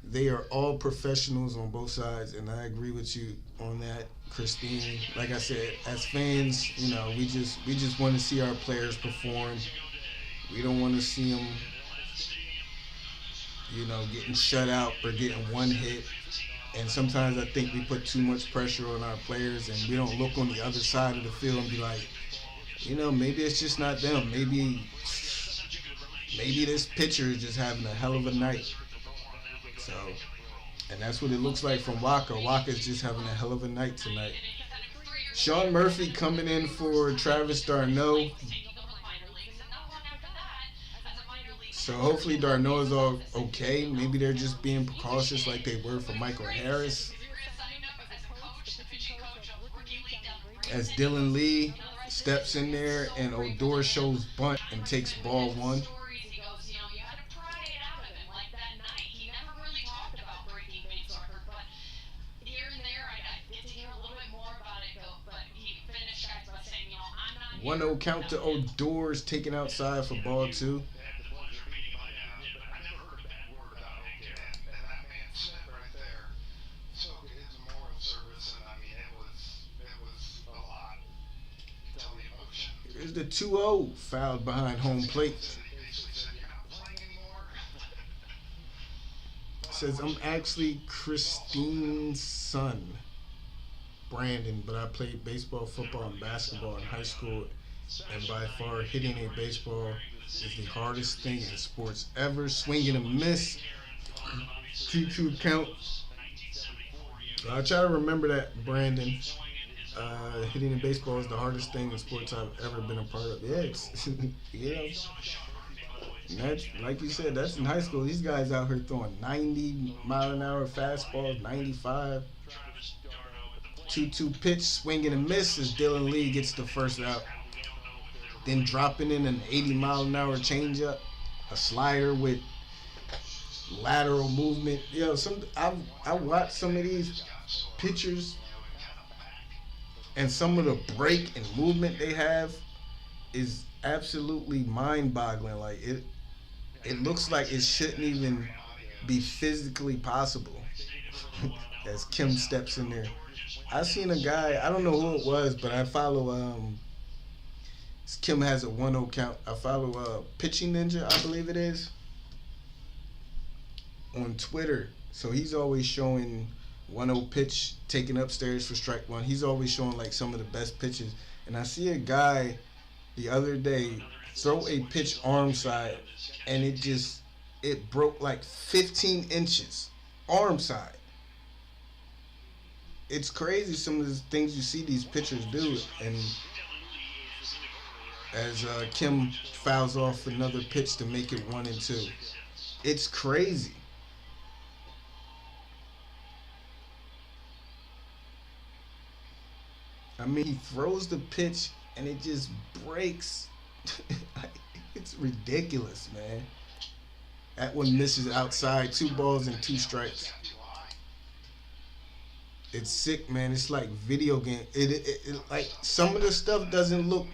They are all professionals on both sides, and I agree with you on that, Christine. Like I said, as fans, you know, we just want to see our players perform. We don't want to see them, you know, getting shut out or getting one hit. And sometimes I think we put too much pressure on our players, and we don't look on the other side of the field and be like, maybe it's just not them. Maybe this pitcher is just having a hell of a night. So, and that's what it looks like from Walker. Walker's just having a hell of a night tonight. Sean Murphy coming in for Travis d'Arnaud. So hopefully d'Arnaud is all okay. Maybe they're just being precautious like they were for Michael Harris. As Dylan Lee steps in there and Odor shows bunt and takes ball one. One 0 count to Odor's taken outside for ball two. Here's the 2-0 fouled behind home plate. Says, I'm actually Christine's son, Brandon, but I played baseball, football, and basketball in high school, and by far hitting a baseball is the hardest thing in sports ever. Swinging a miss. 2-2 count. I try to remember that, Brandon. Hitting a baseball is the hardest thing in sports I've ever been a part of. Yeah, it's, and that's, like you said, that's in high school. These guys out here throwing 90-mile-an-hour fastballs, 95. 2-2 pitch, swing and a miss as Dylan Lee gets the first out. Then dropping in an 80-mile-an-hour changeup, a slider with lateral movement. I watched some of these pitchers, and some of the break and movement they have is absolutely mind-boggling. Like it looks like it shouldn't even be physically possible. As Kim steps in there, I seen a guy, I don't know who it was, but I follow Kim has a 1-0 count. I follow Pitching Ninja, I believe it is, on Twitter. So he's always showing 1-0 pitch taken upstairs for strike one. He's always showing like some of the best pitches. And I see a guy the other day throw a pitch arm side, and it broke like 15 inches arm side. It's crazy some of the things you see these pitchers do. And as Kim fouls off another pitch to make it 1-2, it's crazy. I mean, he throws the pitch and it just breaks. It's ridiculous, man. That one misses outside. 2 balls and 2 strikes. It's sick, man. It's like video game. It like some of the stuff doesn't look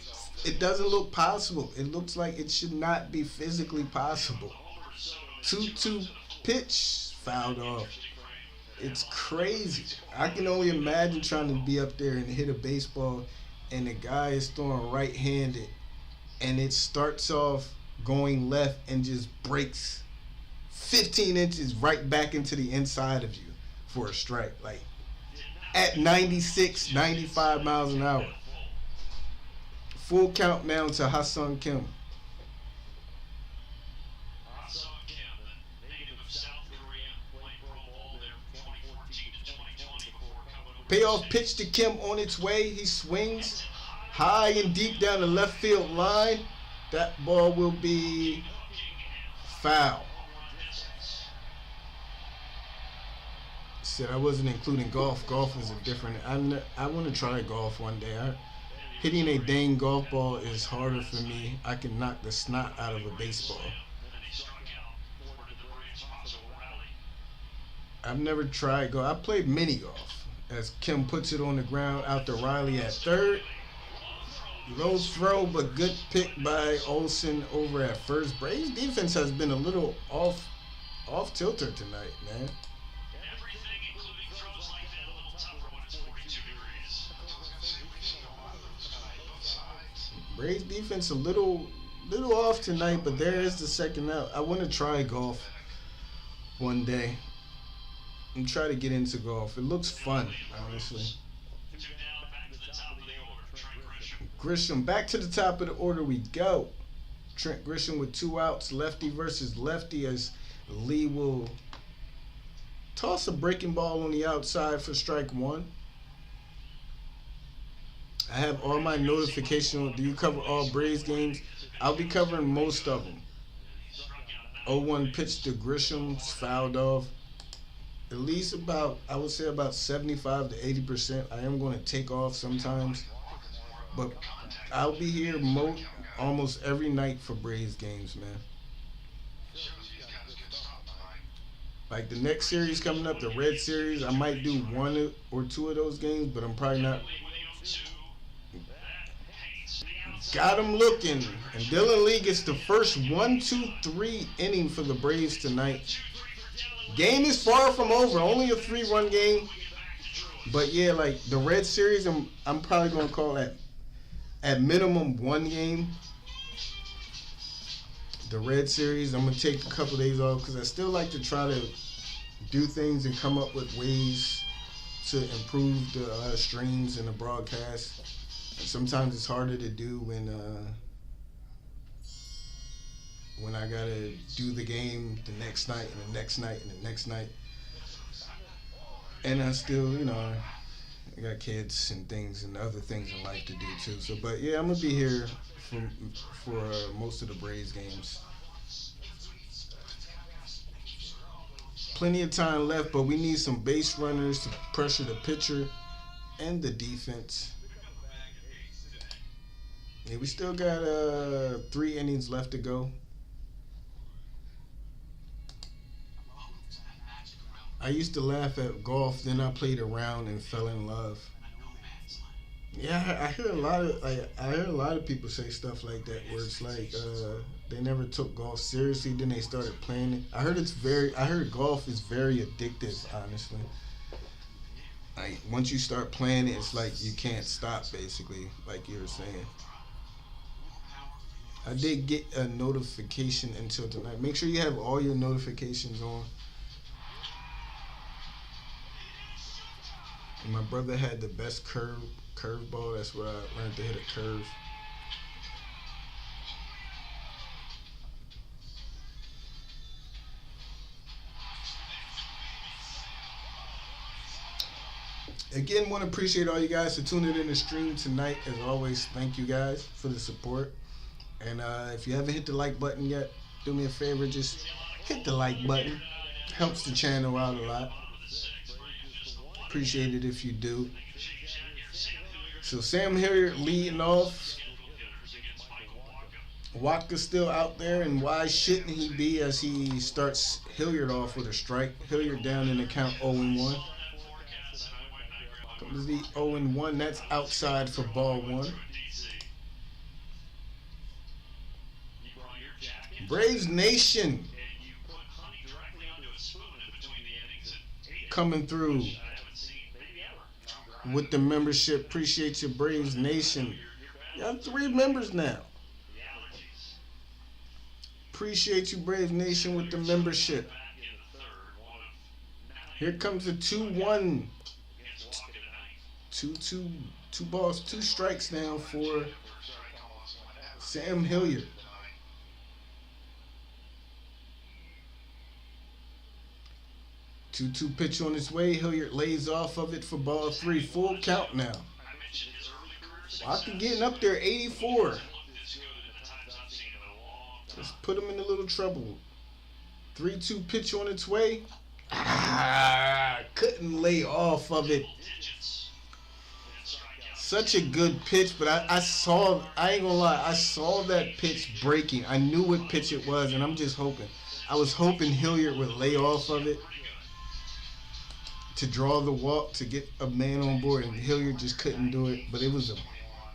possible. It looks like it should not be physically possible. 2-2 pitch fouled off. It's crazy. I can only imagine trying to be up there and hit a baseball, and the guy is throwing right-handed, and it starts off going left and just breaks 15 inches right back into the inside of you for a strike. Like at 96, 95 miles an hour. Full count now to Ha-Seong Kim. Payoff pitch to Kim on its way. He swings high and deep down the left field line. That ball will be foul. Said I wasn't including golf. Golf is a different. I want to try golf one day. Hitting a dang golf ball is harder for me. I can knock the snot out of a baseball. I've never tried golf. I played mini golf. As Kim puts it on the ground out to Riley at third. Low throw, but good pick by Olsen over at first. Braves defense has been a little off tilter tonight, man. Braves defense a little off tonight, but there is the second out. I want to try golf one day. I'm trying to get into golf. It looks fun, honestly. Grisham, back to the top of the order we go. Trent Grisham with 2 outs, lefty versus lefty, as Lee will toss a breaking ball on the outside for strike 1. I have all my notifications. Do you cover all Braves games? I'll be covering most of them. 0-1 pitch to Grisham's fouled off. At least about, I would say about 75 to 80%. I am going to take off sometimes. But I'll be here almost every night for Braves games, man. Like the next series coming up, the Red Series, I might do 1 or 2 of those games, but I'm probably not. Got him looking. And Dylan Lee gets the first 1-2-3 inning for the Braves tonight. Game is far from over. Only a 3-run game. But yeah, like the Red Series, I'm probably going to call that at minimum 1 game. The Red Series, I'm going to take a couple days off because I still like to try to do things and come up with ways to improve the streams and the broadcast. Sometimes it's harder to do when I gotta do the game the next night and the next night and the next night. And I still, I got kids and things and other things in life to do too. So, but yeah, I'm gonna be here for most of the Braves games. Plenty of time left, but we need some base runners to pressure the pitcher and the defense. Yeah, we still got 3 innings left to go. I used to laugh at golf, then I played around and fell in love. Yeah, I hear a lot of people say stuff like that, where it's like they never took golf seriously, then they started playing it. I heard golf is very addictive, honestly. Like once you start playing it, it's like you can't stop, basically, like you were saying. I did get a notification until tonight. Make sure you have all your notifications on. And my brother had the best curveball. That's where I learned to hit a curve. Again, want to appreciate all you guys for tuning in the stream tonight. As always, thank you guys for the support. And if you haven't hit the like button yet, do me a favor, just hit the like button. Helps the channel out a lot. Appreciate it if you do. So Sam Hilliard leading off. Walker's still out there, and why shouldn't he be, as he starts Hilliard off with a strike. Hilliard down in the count 0-1. Comes the 0-1. That's outside for ball 1. Braves Nation coming through with the membership. Appreciate you, Braves Nation. You have 3 members now. Appreciate you, Braves Nation, with the membership. Here comes the 2-1. 2 balls, 2 strikes now for Sam Hilliard. 2-2 pitch on its way. Hilliard lays off of it for ball 3. Full count now. Walker getting up there, 84. Let's put him in a little trouble. 3-2 pitch on its way. Couldn't lay off of it. Such a good pitch, but I ain't gonna lie, I saw that pitch breaking. I knew what pitch it was, and I'm just hoping. I was hoping Hilliard would lay off of it to draw the walk, to get a man on board, and Hilliard just couldn't do it. But it was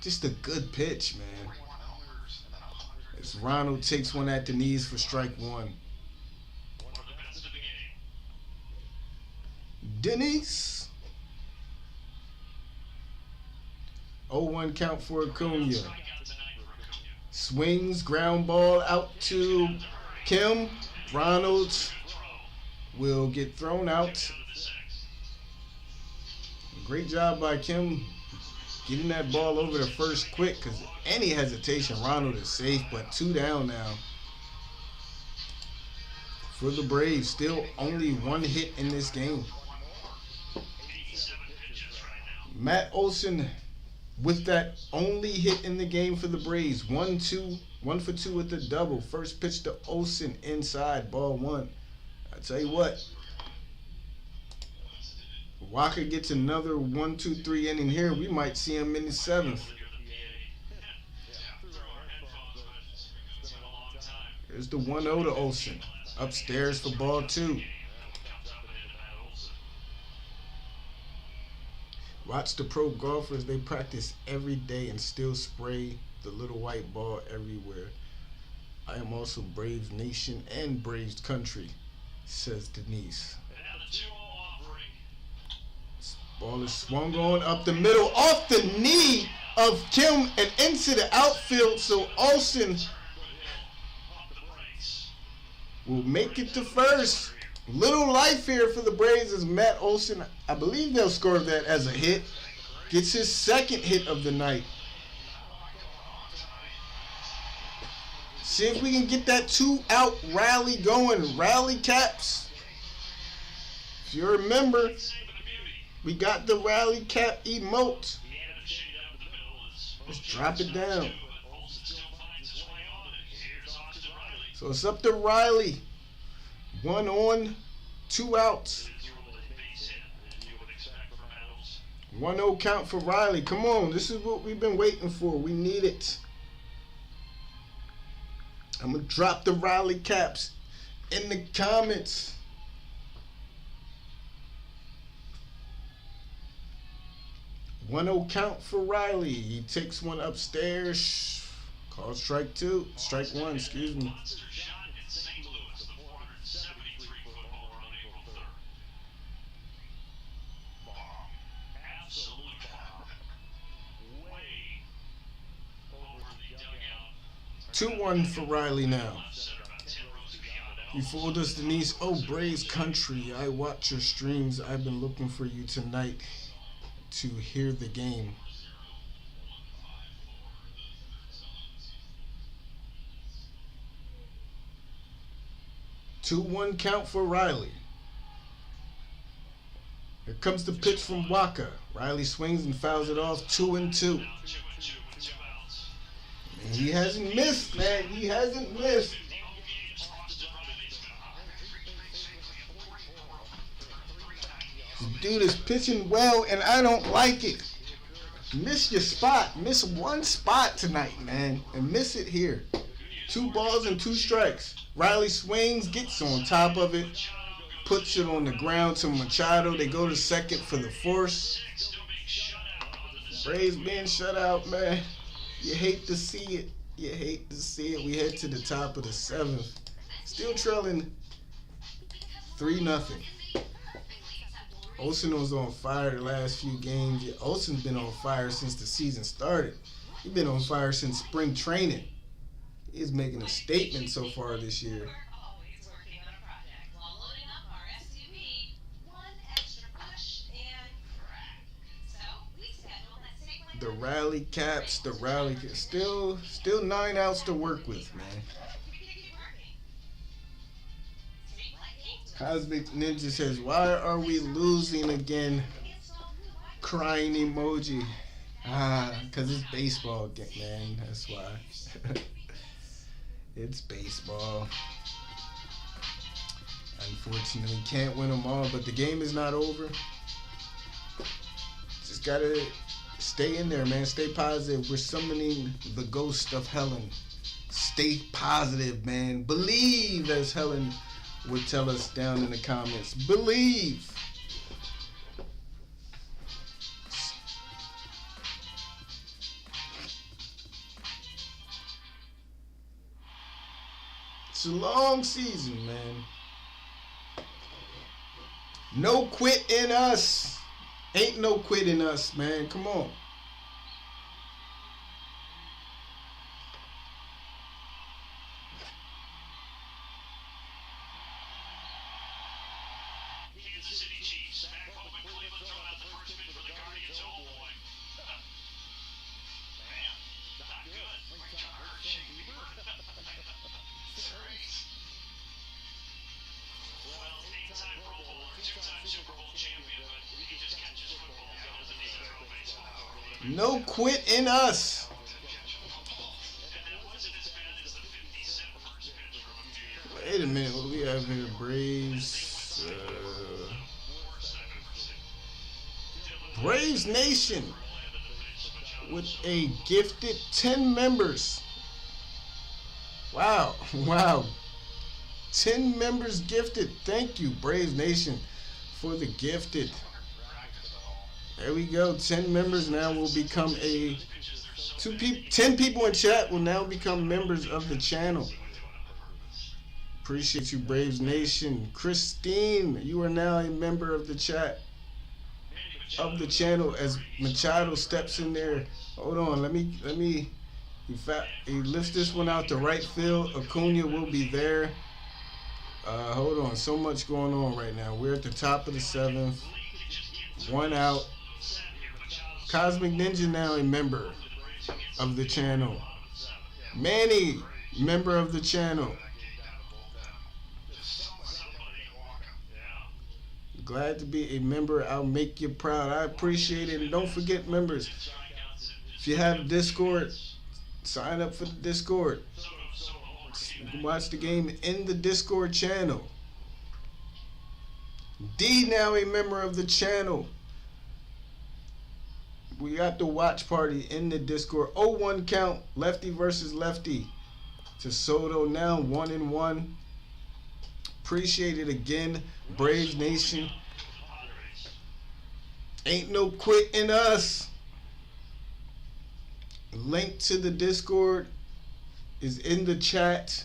just a good pitch, man. As Ronald takes one at the knees for strike 1. Denise. 0-1 count for Acuna. Swings, ground ball out to Kim. Ronald will get thrown out. Great job by Kim getting that ball over the first quick, because any hesitation, Ronald is safe, but 2 down now. For the Braves, still only 1 hit in this game. Matt Olson with that only hit in the game for the Braves. 1 for 2 with the double. First pitch to Olson inside, ball 1. I tell you what, Walker gets another 1, 2, 3 inning here. We might see him in the 7th. Here's the 1-0 to Olson. Upstairs for ball 2. Watch the pro golfers. They practice every day and still spray the little white ball everywhere. I am also Braves Nation and Braves Country, says Denise. This ball is swung on up the middle, off the knee of Kim and into the outfield. So Olson will make it to first. Little life here for the Braves as Matt Olson, I believe they'll score that as a hit. Gets his 2nd hit of the night. See if we can get that 2-out rally going. Rally caps. If you remember, we got the rally cap emote. Let's drop it down. So it's up to Riley. 1 on, 2 outs. 1-0 count for Riley. Come on, this is what we've been waiting for. We need it. I'm going to drop the Riley caps in the comments. One-0 count for Riley. He takes one upstairs. Called strike 2. Strike 1, excuse me. Two 2-1 for Riley now. You fooled us, Denise. Oh, Braves Country. I watch your streams. I've been looking for you tonight to hear the game. Two 2-1 count for Riley. Here comes the pitch from Waka. Riley swings and fouls it off. 2-2. And he hasn't missed, man. He hasn't missed. This dude is pitching well, and I don't like it. Miss your spot. Miss one spot tonight, man. And miss it here. 2 balls and 2 strikes. Riley swings, gets on top of it, puts it on the ground to Machado. They go to second for the force. Braves being shut out, man. You hate to see it. You hate to see it. We head to the top of the 7th. Still trailing 3-0. Olson was on fire the last few games. Yeah, Olson's been on fire since the season started. He's been on fire since spring training. He's making a statement so far this year. The rally caps, the rally still 9 outs to work with, man. Cosmic Ninja says, "Why are we losing again?" Crying emoji. Cause it's baseball, man. That's why. It's baseball. Unfortunately, can't win them all, but the game is not over. Just gotta stay in there, man. Stay positive. We're summoning the ghost of Helen. Stay positive, man. Believe, as Helen would tell us down in the comments. Believe. It's a long season, man. No quit in us. Ain't no quit in us, man. Come on. Kansas City Chiefs back home in Cleveland, throwing out the first pitch for the Cardinals. No quit in us. Wait a minute, what do we have here? Braves. Braves Nation with a gifted 10 members. Wow, wow. 10 members gifted. Thank you, Braves Nation, for the gifted. There we go. 10 members now will become 10 people in chat will now become members of the channel. Appreciate you, Braves Nation. Christine, you are now a member of the chat of the channel as Machado steps in there. Hold on, let me he lifts this one out to right field. Acuna will be there. Hold on, so much going on right now. We're at the top of the 7th. 1 out. Cosmic Ninja now a member of the channel. Manny, member of the channel. Glad to be a member. I'll make you proud. I appreciate it. And don't forget, members, if you have Discord, sign up for the Discord. You can watch the game in the Discord channel. D now a member of the channel. We got the watch party in the Discord. 0-1 count. Lefty versus lefty. To Soto now 1-1. Appreciate it again, Braves Nation. Ain't no quit in us. Link to the Discord is in the chat.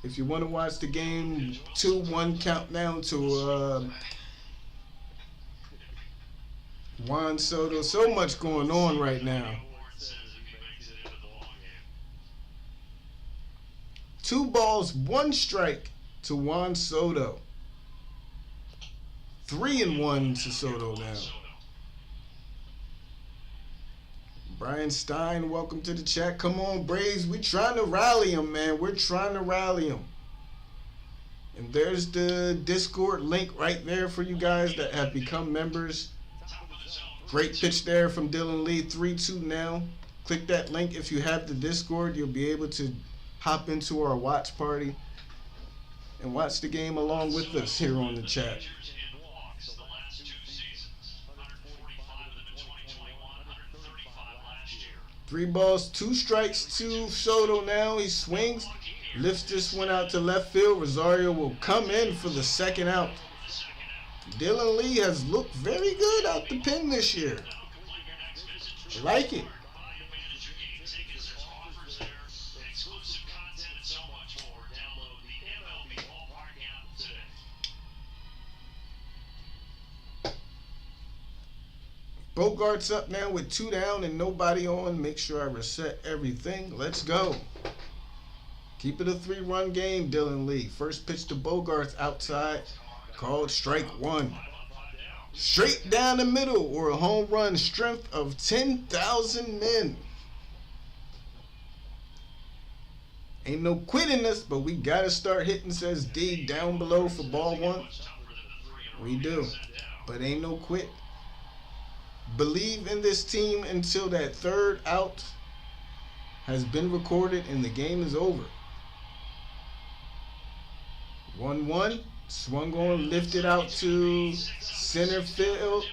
If you want to watch the game, 2-1 countdown to Juan Soto. So much going on right now. 2 balls, 1 strike to Juan Soto. 3-1 to Soto now. Brian Stein, welcome to the chat. Come on, Braves. We're trying to rally them, man. We're trying to rally them. And there's the Discord link right there for you guys that have become members. Great pitch there from Dylan Lee. 3-2 now. Click that link if you have the Discord. You'll be able to hop into our watch party and watch the game along with us here on the chat. 3 balls, 2 strikes to Soto now. He swings, lifts this one out to left field. Rosario will come in for the 2nd out. Dylan Lee has looked very good out the pen this year. I like it. Bogart's up now with 2 down and nobody on. Make sure I reset everything. Let's go. Keep it a 3-run game, Dylan Lee. First pitch to Bogart's outside. Called strike 1. Straight down the middle or a home run. Strength of 10,000 men. Ain't no quitting us, but we got to start hitting, says D down below for ball 1. We do. But ain't no quit. Believe in this team until that 3rd out has been recorded and the game is over. 1-1. Swung on, lifted out to center field.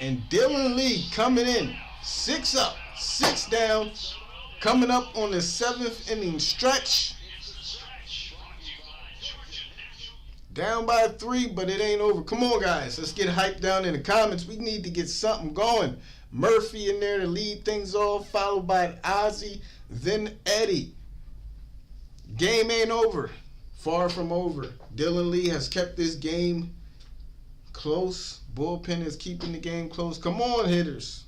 And Dylan Lee coming in. 6 up, 6 down. Coming up on the 7th inning stretch. Down by 3, but it ain't over. Come on, guys. Let's get hyped down in the comments. We need to get something going. Murphy in there to lead things off, followed by Ozzy, then Eddie. Game ain't over. Far from over. Dylan Lee has kept this game close. Bullpen is keeping the game close. Come on, hitters.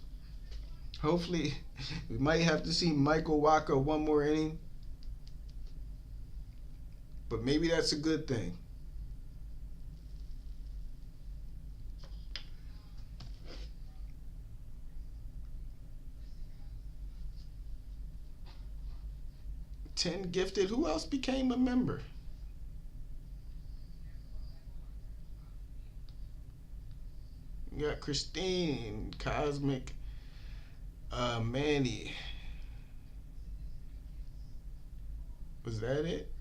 Hopefully, we might have to see Michael Wacha 1 more inning. But maybe that's a good thing. $10 gifted. Who else became a member? You got Christine, Cosmic, Manny. Was that it?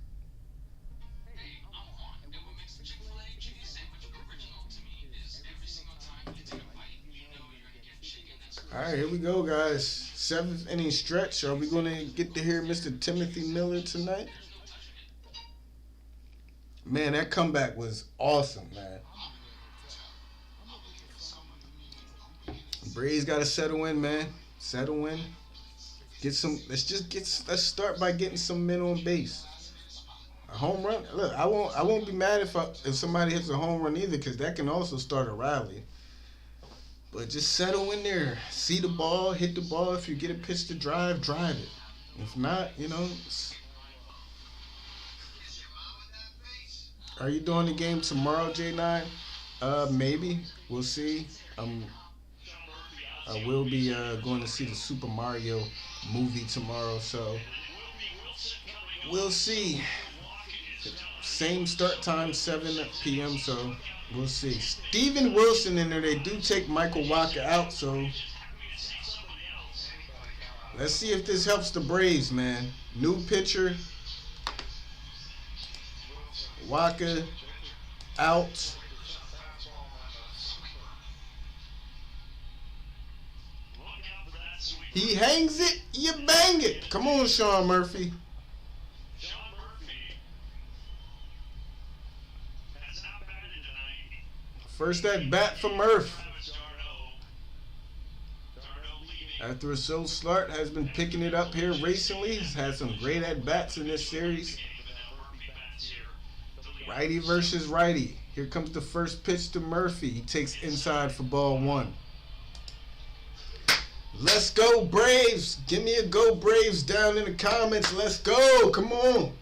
Hey, I'm Juan, and what makes the Chick-fil-A chicken sandwich original to me is every single time you take a bite, you know you're gonna get chicken that's All right, here we go, guys. 7th inning stretch. Are we going to get to hear Mr. Timothy Miller tonight? Man, that comeback was awesome, man. Braves got to settle in, man. Settle in. Get some. Let's start by getting some men on base. A home run. Look, I won't be mad if somebody hits a home run either, because that can also start a rally. But just settle in there. See the ball, hit the ball. If you get a pitch to drive, drive it. If not, Are you doing the game tomorrow, J9? Maybe. We'll see. I will be going to see the Super Mario movie tomorrow, so we'll see. Same start time, 7 p.m., so we'll see. Steven Wilson in there. They do take Michael Wacha out, so let's see if this helps the Braves, man. New pitcher. Wacha out. He hangs it, you bang it. Come on, Sean Murphy. First at bat for Murph. After a slow start, has been picking it up here recently. He's had some great at bats in this series. Righty versus righty. Here comes the first pitch to Murphy. He takes inside for ball 1. Let's go, Braves. Give me a go, Braves, down in the comments. Let's go. Come on.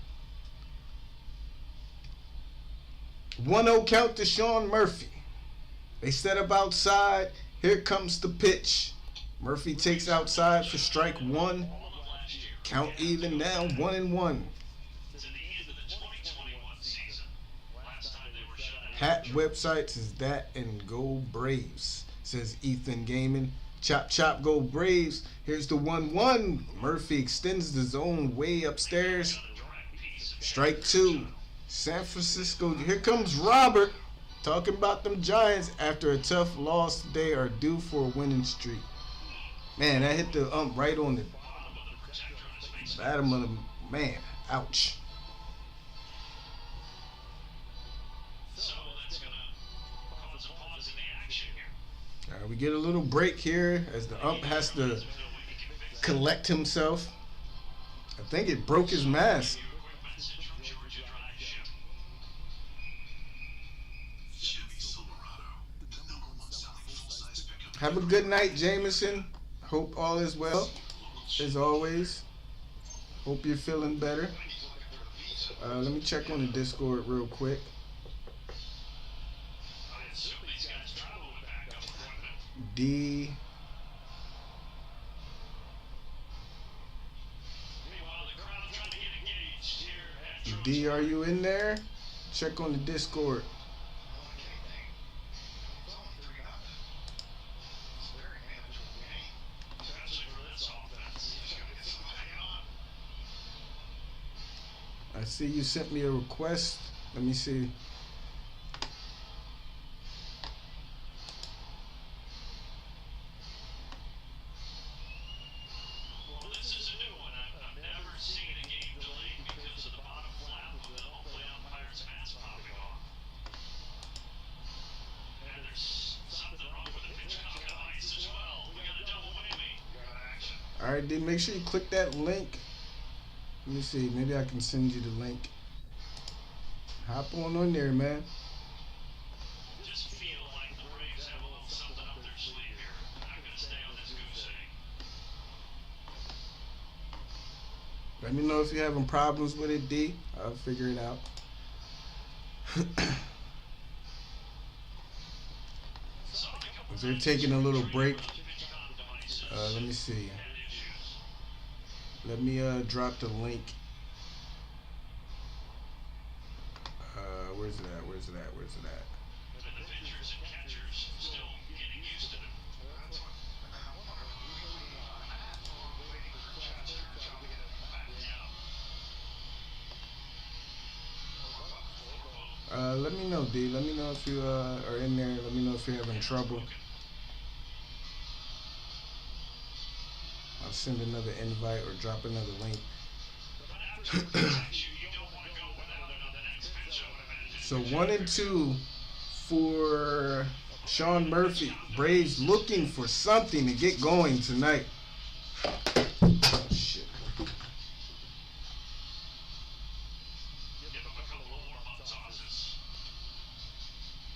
1-0 count to Sean Murphy. They set up outside. Here comes the pitch. Murphy takes outside for strike 1. Count even now, 1-1. Hat websites is that and go Braves, says Ethan Gaiman. Chop, chop, go Braves. Here's the 1-1. Murphy extends the zone way upstairs. Strike 2. San Francisco. Here comes Robert. Talking about them Giants after a tough loss. They are due for a winning streak. Man, that hit the ump right on the bottom of the man. Ouch. We get a little break here as the ump has to collect himself. I think it broke his mask. Have a good night, Jameson. Hope all is well, as always. Hope you're feeling better. Let me check on the Discord real quick. D. D, are you in there? Check on the Discord. I see you sent me a request. Let me see. Alright, D, make sure you click that link. Let me see, maybe I can send you the link. Hop on there, man. Just feel like the Braves have a little something up their sleeve here. They're not going to stay on this goose egg. Let me know if you're having problems with it, D. I'll figure it out. They're taking a little break. Let me see. Let me drop the link. Where's it at? Where's it at? Where's it at? The pitchers and catchers still getting used to it. let me know, D. Let me know if you are in there. Let me know if you're having trouble. I'll send another invite or drop another link. So 1-2 for Sean Murphy. Braves looking for something to get going tonight. Oh, shit.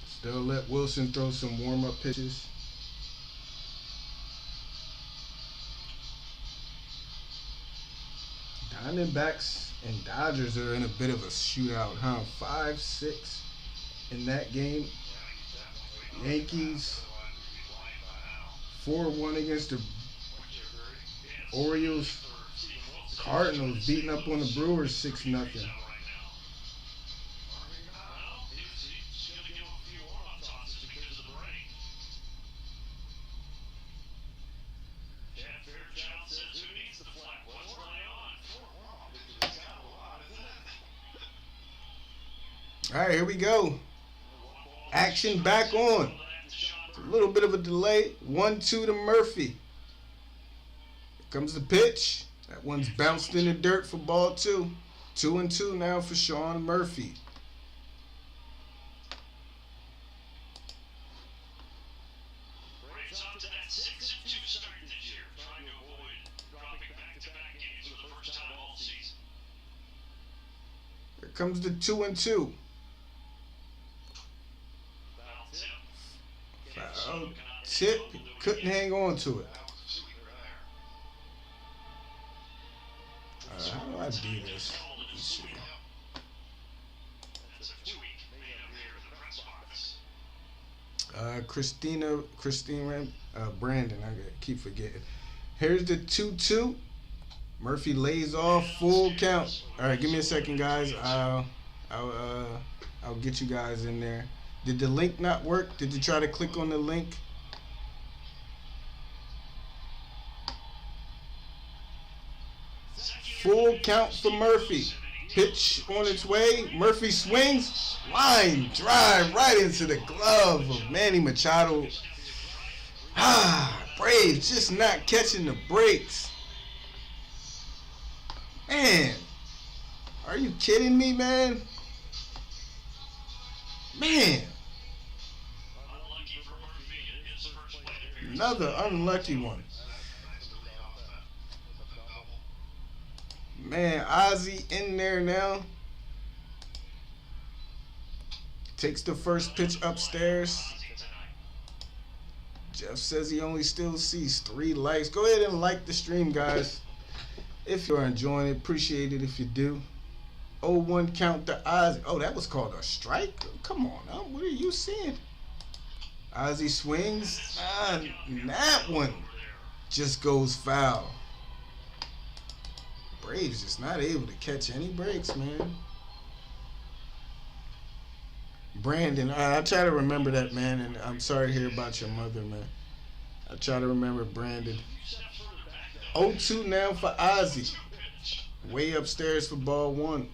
Still let Wilson throw some warm-up pitches. Diamondbacks and Dodgers are in a bit of a shootout, huh? 5-6 in that game. Yankees 4-1 against the Orioles. Cardinals beating up on the Brewers 6-0. All right, here we go. Action back on. It's a little bit of a delay. 1-2 to Murphy. Here comes the pitch. That one's bounced in the dirt for ball 2. 2-2 now for Sean Murphy. Braves up to that 6-2 start this year, trying to avoid dropping back-to-back games for the first time all season. Here comes the 2-2. Foul tip. Couldn't hang on to it. How do I do this? Let's see. Christine Brandon. I keep forgetting. Here's the 2-2. Murphy lays off, full count. All right, give me a second, guys. I'll get you guys in there. Did the link not work? Did you try to click on the link? Full count for Murphy. Pitch on its way. Murphy swings. Line drive right into the glove of Manny Machado. Braves just not catching the breaks. Man, are you kidding me, man? Man. Another unlucky one. Man, Ozzy in there now. Takes the first pitch upstairs. Jeff says he only still sees 3 likes. Go ahead and like the stream, guys. If you're enjoying it, appreciate it if you do. 0-1 count to Ozzy. Oh, that was called a strike? Come on now. What are you seeing? Ozzy swings. That one just goes foul. Braves just not able to catch any breaks, man. Brandon, I try to remember that, man, and I'm sorry to hear about your mother, man. I try to remember Brandon. 0-2 now for Ozzy. Way upstairs for ball 1.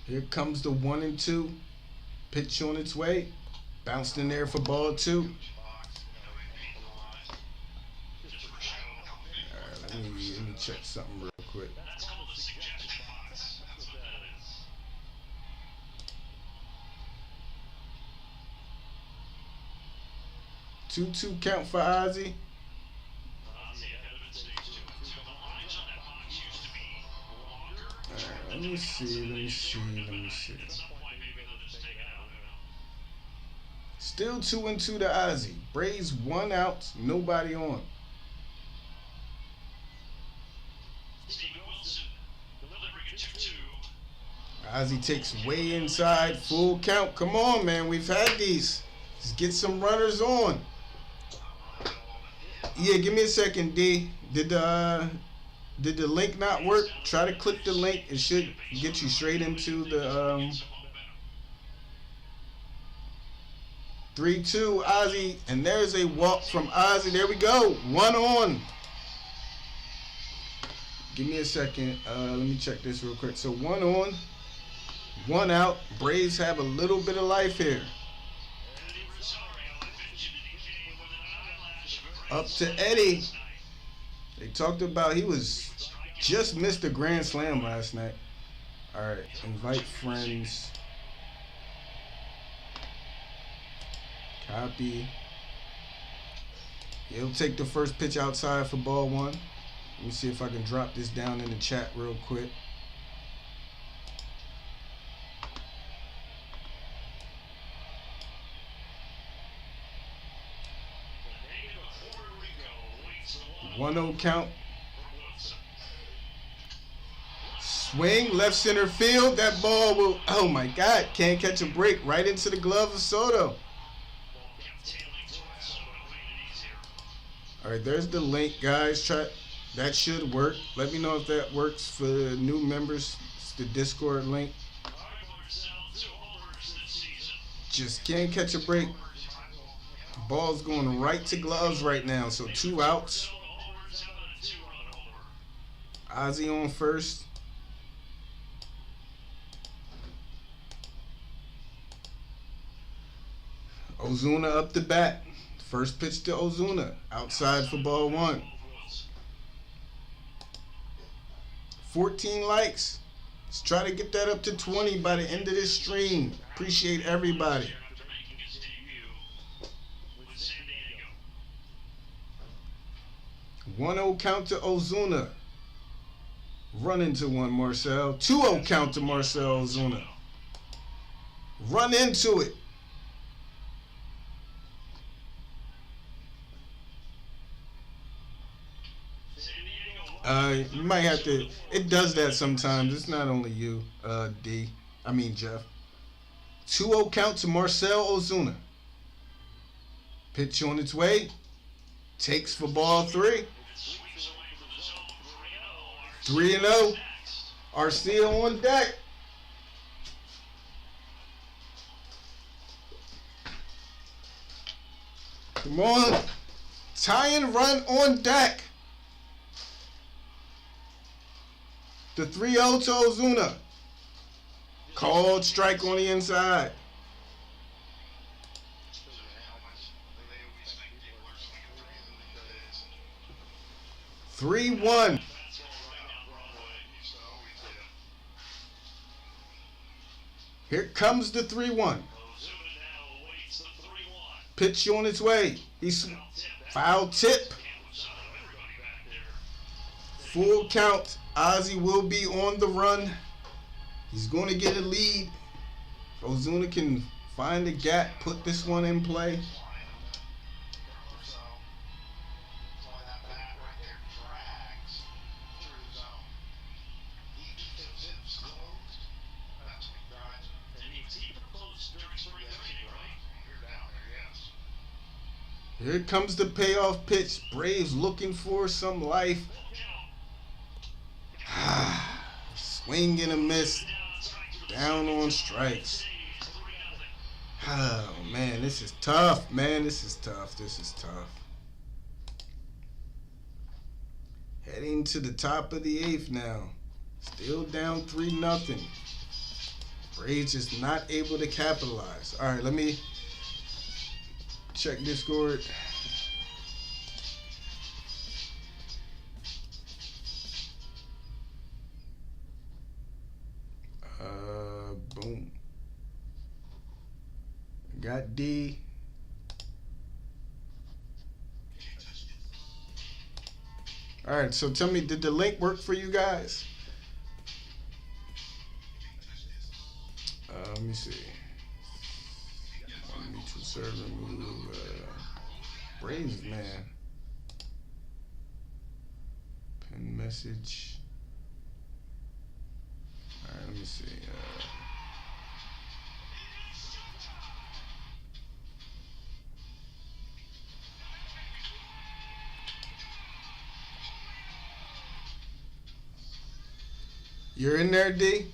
Here comes the 1-2. Pitch on its way. Bounced in there for ball 2. All right, let me check something real quick. 2-2 count for Ozzy. Let me see. Still 2-2 to Ozzy. Braves 1 out, nobody on. Ozzy takes way inside, full count. Come on, man, we've had these. Let's get some runners on. Yeah, give me a second, D. Did the link not work? Try to click the link. It should get you straight into the 3-2, Ozzy, and there's a walk from Ozzy. There we go. 1 on. Give me a second. Let me check this real quick. So 1 on, 1 out. Braves have a little bit of life here. Up to Eddie. They talked about he was just missed a grand slam last night. All right, invite friends. Copy. He'll take the first pitch outside for ball 1. Let me see if I can drop this down in the chat real quick. One 0 count. Swing, left center field. That ball will, oh my God, can't catch a break. Right into the glove of Soto. All right, there's the link, guys. That should work. Let me know if that works for new members. It's the Discord link. Just can't catch a break. Ball's going right to gloves right now, so 2 outs. Ozzy on first. Ozuna up the bat. First pitch to Ozuna. Outside for ball 1. 14 likes. Let's try to get that up to 20 by the end of this stream. Appreciate everybody. 1-0 count to Ozuna. Run into one, Marcel. 2-0 count to Marcel Ozuna. Run into it. You might have to. It does that sometimes. It's not only you, Jeff. 2-0 count to Marcel Ozuna. Pitch on its way. Takes for ball 3. 3-0. Arcia on deck. Come on. Tying run on deck. The 3-0 to Ozuna. Called strike on the inside. 3-1. Here comes the 3-1. Pitch on its way. He's foul tip. Full count. Ozzy will be on the run. He's going to get a lead. Ozuna can find a gap, put this one in play. Here comes the payoff pitch. Braves looking for some life. Swing and a miss. Down on strikes. Oh, man, this is tough. Man, this is tough. This is tough. Heading to the top of the 8th now. Still down 3-0. Braves just not able to capitalize. All right, let me check Discord. Boom. Got D. All right, so tell me, did the link work for you guys? Let me see. Mutual server move. Braves, man. Pin message. All right, let me see. You're in there, D?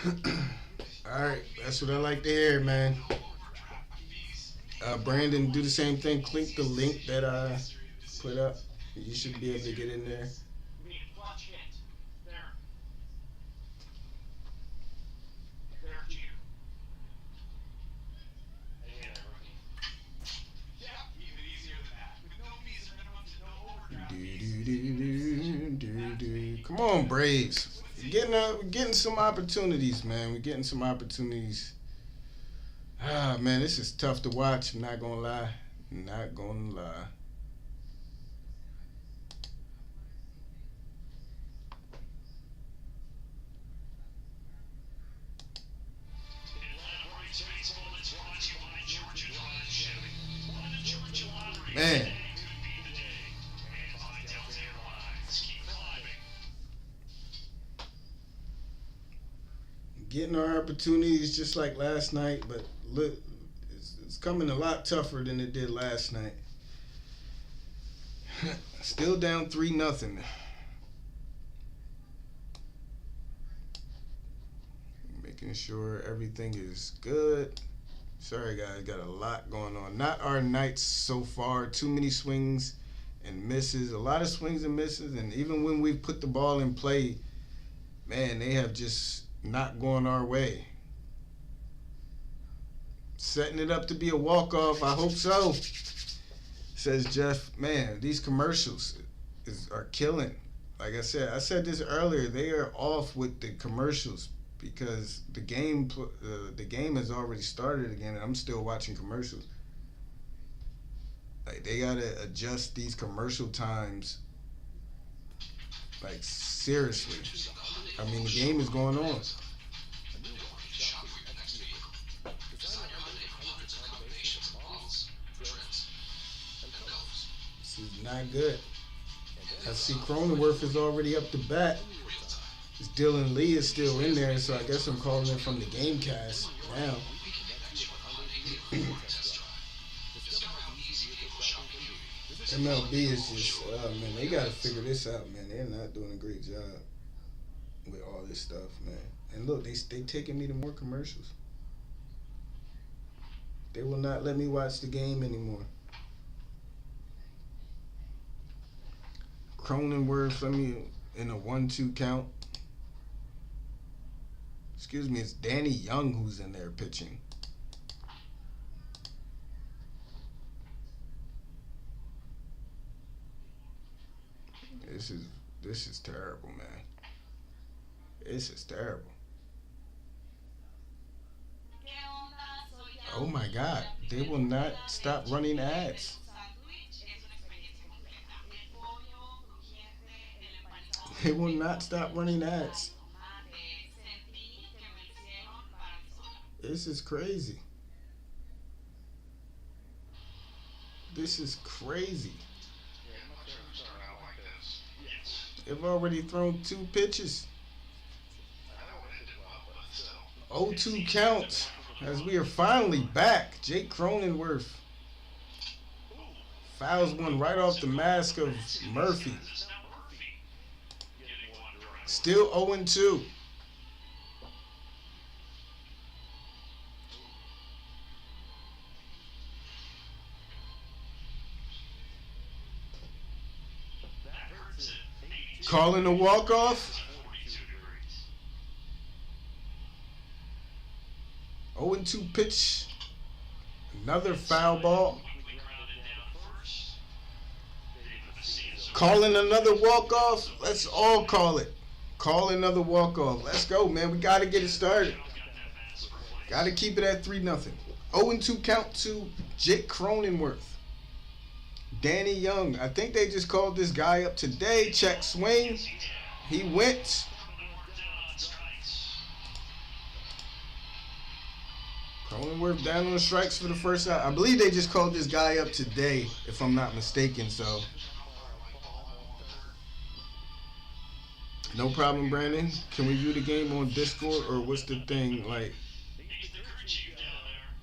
All right, that's what I like to hear, man. Brandon, do the same thing. Click the link that I put up. You should be able to get in there. Come on, Braves. We're getting some opportunities, man. We're getting some opportunities. Ah, man, this is tough to watch. I'm not gonna lie. Not gonna lie. Man. Getting our opportunities just like last night, but look, it's coming a lot tougher than it did last night. Still down 3-0. Making sure everything is good. Sorry guys, got a lot going on. Not our nights so far. Too many swings and misses. A lot of swings and misses, and even when we've put the ball in play, man, they have just not going our way. Setting it up to be a walk-off. I hope so. Says Jeff. Man, these commercials are killing. Like I said this earlier. They are off with the commercials because the game has already started again, and I'm still watching commercials. Like, they gotta adjust these commercial times. Like, seriously. I mean, the game is going on. This is not good. I see Cronenworth is already up to bat. Dylan Lee is still in there, so I guess I'm calling it from the game cast now. MLB is just, man, they got to figure this out, man. They're not doing a great job with all this stuff, man. And look, they taking me to more commercials. They will not let me watch the game anymore. Cronenworth, let me, in a 1-2 count. Excuse me, it's Danny Young who's in there pitching. This is terrible, man. This is terrible. Oh my God, they will not stop running ads. They will not stop running ads. This is crazy. This is crazy. They've already thrown 2 pitches. 0-2 count as we are finally back. Jake Cronenworth fouls one right off the mask of Murphy. Still 0-2. Calling a walk-off. 0-2 pitch. Another foul ball. Calling another walk-off. Let's all call it. Call another walk-off. Let's go, man. We got to get it started. Got to keep it at 3-0. 0-2 count to Jake Cronenworth. Danny Young. I think they just called this guy up today. Check swing. He went. Cronenworth down on the strikes for the first out. I believe they just called this guy up today, if I'm not mistaken. So, no problem, Brandon. Can we view the game on Discord, or what's the thing? Like,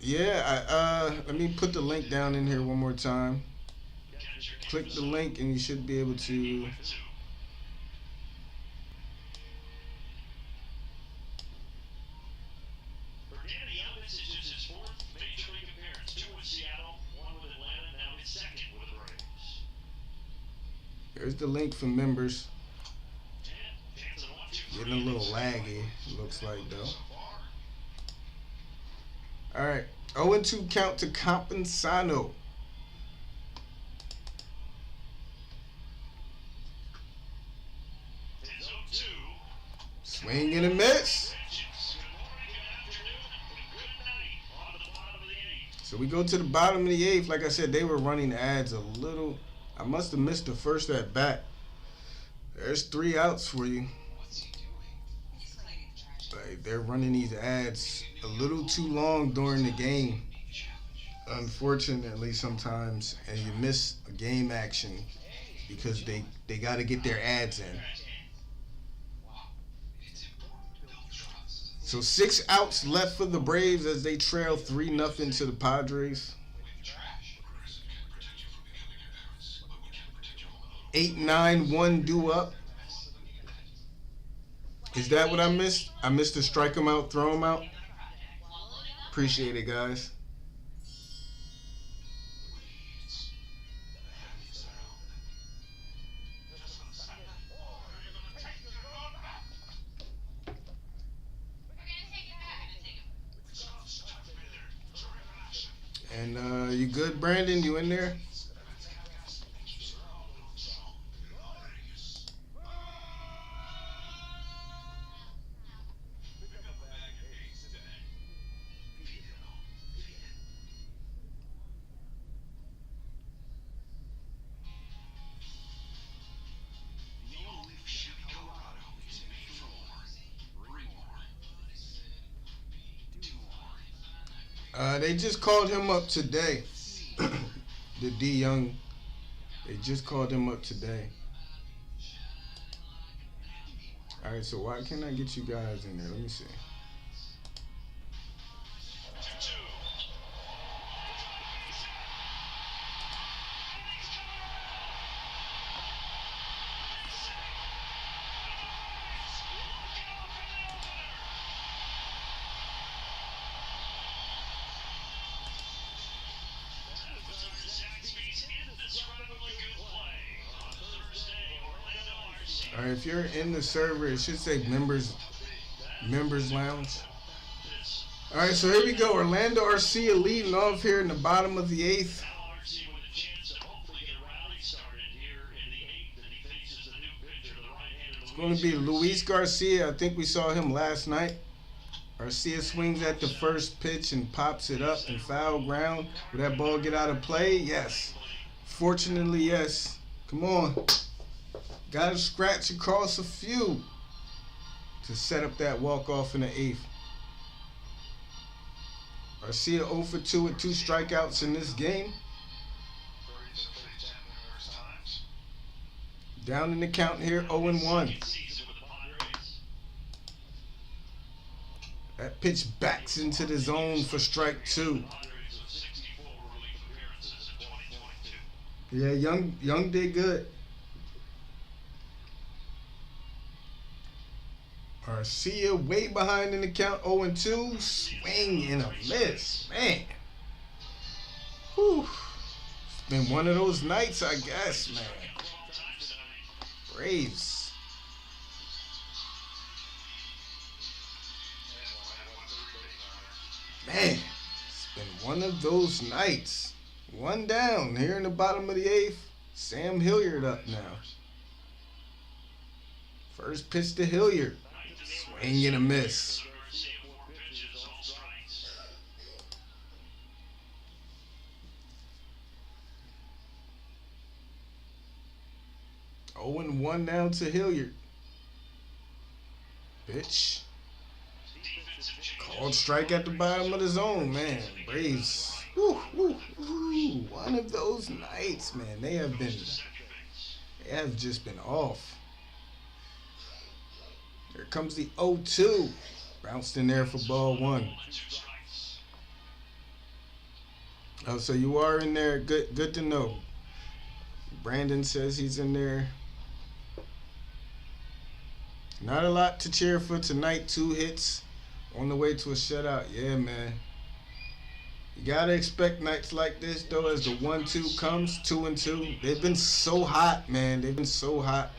yeah, let me put the link down in here one more time. Click the link and you should be able to There's the link for members. Getting a little laggy, looks like, though. All right, 0-2 count to Compensano. Swing and a miss. So we go to the bottom of the 8th. Like I said, they were running ads a little. I must have missed the first at bat. There's 3 outs for you. Like, they're running these ads a little too long during the game, unfortunately, sometimes, and you miss a game action because they got to get their ads in. So 6 outs left for the Braves as they trail 3-0 to the Padres. 8-9-1 due up. Is that what I missed? I missed to strike him out, throw him out. Appreciate it, guys. And you good, Brandon? You in there? They just called him up today. The D Young. They just called him up today. All right, so why can't I get you guys in there? Let me see. All right, if you're in the server, it should say members lounge. All right, so here we go. Orlando Arcia leading off here in the bottom of the 8th. It's going to be Luis Garcia. I think we saw him last night. Arcia swings at the first pitch and pops it up and foul ground. Will that ball get out of play? Yes. Fortunately, yes. Come on. Got to scratch across a few to set up that walk-off in the 8th. Arcia 0 for 2 with 2 strikeouts in this game. Down in the count here, 0-1. That pitch backs into the zone for strike 2. Yeah, Young did good. Arcia way behind in the count, 0-2. Swing and a miss. Man. Whew. It's been one of those nights, I guess, man. Braves. Man, it's been one of those nights. One down here in the bottom of the 8th. Sam Hilliard up now. First pitch to Hilliard. Swing and a miss. Oh, and 1 down to Hilliard. Pitch. Called strike at the bottom of the zone, man. Braves. Woo, woo, woo. One of those nights, man. They have just been off. Here comes the 0-2. Bounced in there for ball 1. Oh, so you are in there. Good to know. Brandon says he's in there. Not a lot to cheer for tonight. 2 hits on the way to a shutout. Yeah, man. You gotta expect nights like this though, as the 1-2 comes, 2-2. They've been so hot, man. They've been so hot.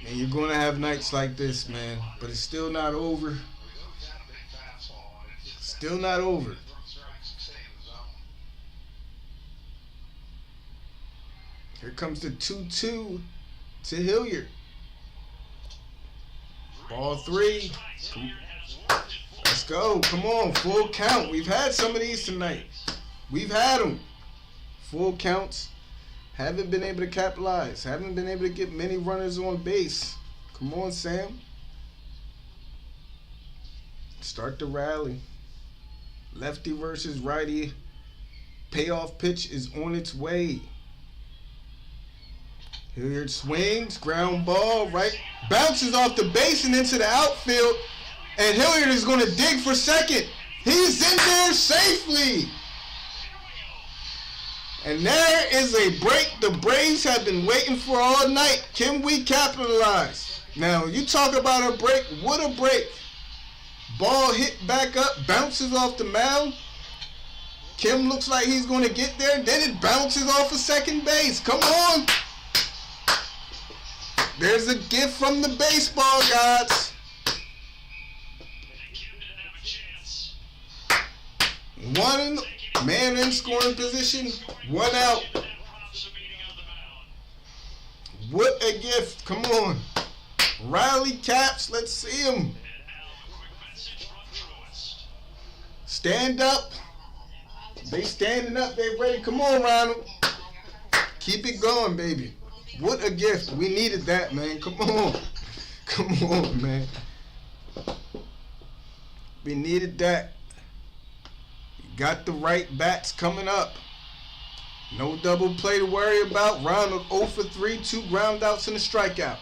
And you're gonna have nights like this, man. But it's still not over. Still not over. Here comes the 2-2 to Hilliard. Ball 3. Let's go. Come on. Full count. We've had some of these tonight. We've had them. Full counts. Haven't been able to capitalize. Haven't been able to get many runners on base. Come on, Sam. Start the rally. Lefty versus righty. Payoff pitch is on its way. Hilliard swings, ground ball, right, bounces off the base and into the outfield, and Hilliard is going to dig for second. He's in there safely. And there is a break the Braves have been waiting for all night. Can we capitalize? Now, you talk about a break. What a break. Ball hit back up, bounces off the mound. Kim looks like he's going to get there. Then it bounces off of second base. Come on. There's a gift from the baseball gods. One man in scoring position, one out. What a gift. Come on. Riley Caps, let's see him. Stand up. They standing up, they ready. Come on, Ronald. Keep it going, baby. What a gift. We needed that, man. Come on. Come on, man. We needed that. Got the right bats coming up. No double play to worry about. Ronald 0 for 3, 2 ground outs and a strikeout.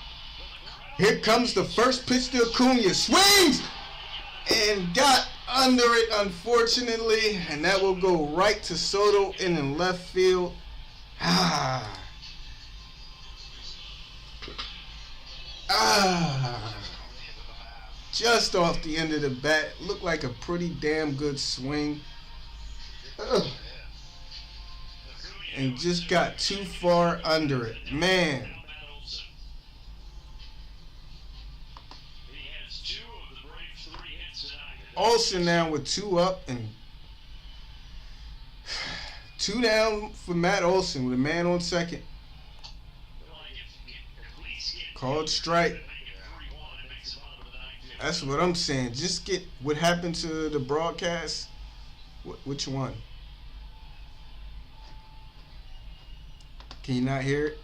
Here comes the first pitch to Acuna. Swings! And got under it, unfortunately. And that will go right to Soto in left field. Just off the end of the bat. Looked like a pretty damn good swing. And just got too far under it. Man. Olsen now with 2 up and 2 down for Matt Olsen with a man on second. Called strike. That's what I'm saying. Just get what happened to the broadcast. Which one? Can you not hear it?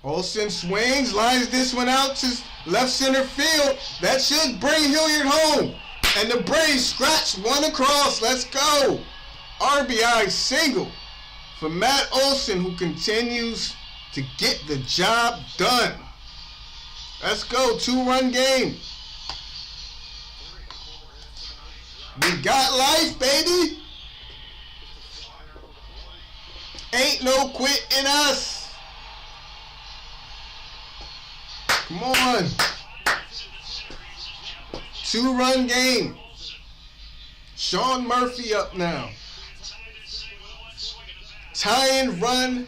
Olsen swings, lines this one out to left center field. That should bring Hilliard home. And the Braves scratch one across. Let's go. RBI single for Matt Olsen, who continues to get the job done. Let's go. 2-run game. We got life, baby. Ain't no quit in us. Come on. 2-run game. Sean Murphy up now. Tying run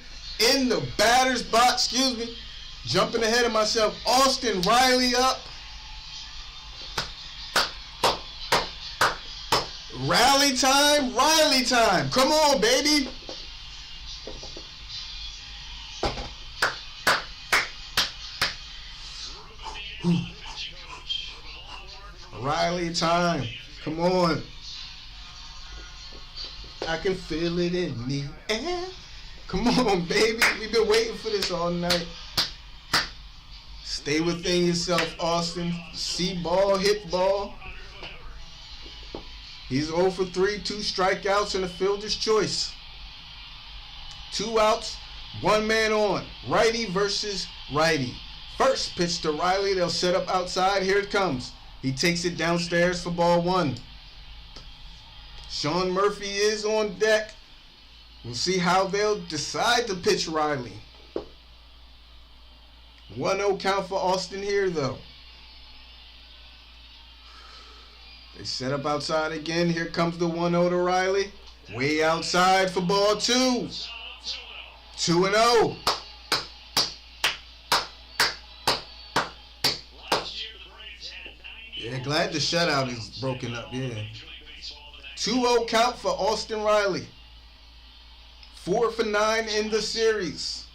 in the batter's box. Excuse me. Jumping ahead of myself. Austin Riley up. Rally time. Riley time. Come on, baby. Riley time. Come on. I can feel it in the air. Come on, baby. We've been waiting for this all night. Stay within yourself, Austin. See ball, hit ball. He's 0 for 3, 2 strikeouts and a fielder's choice. 2 outs, 1 man on. Righty versus righty. First pitch to Riley. They'll set up outside. Here it comes. He takes it downstairs for ball 1. Sean Murphy is on deck. We'll see how they'll decide to pitch Riley. 1-0 count for Austin here, though. They set up outside again. Here comes the 1-0 to Riley. Way outside for ball 2. 2-0. Yeah, glad the shutout is broken up, yeah. 2-0 count for Austin Riley. 4 for 9 in the series.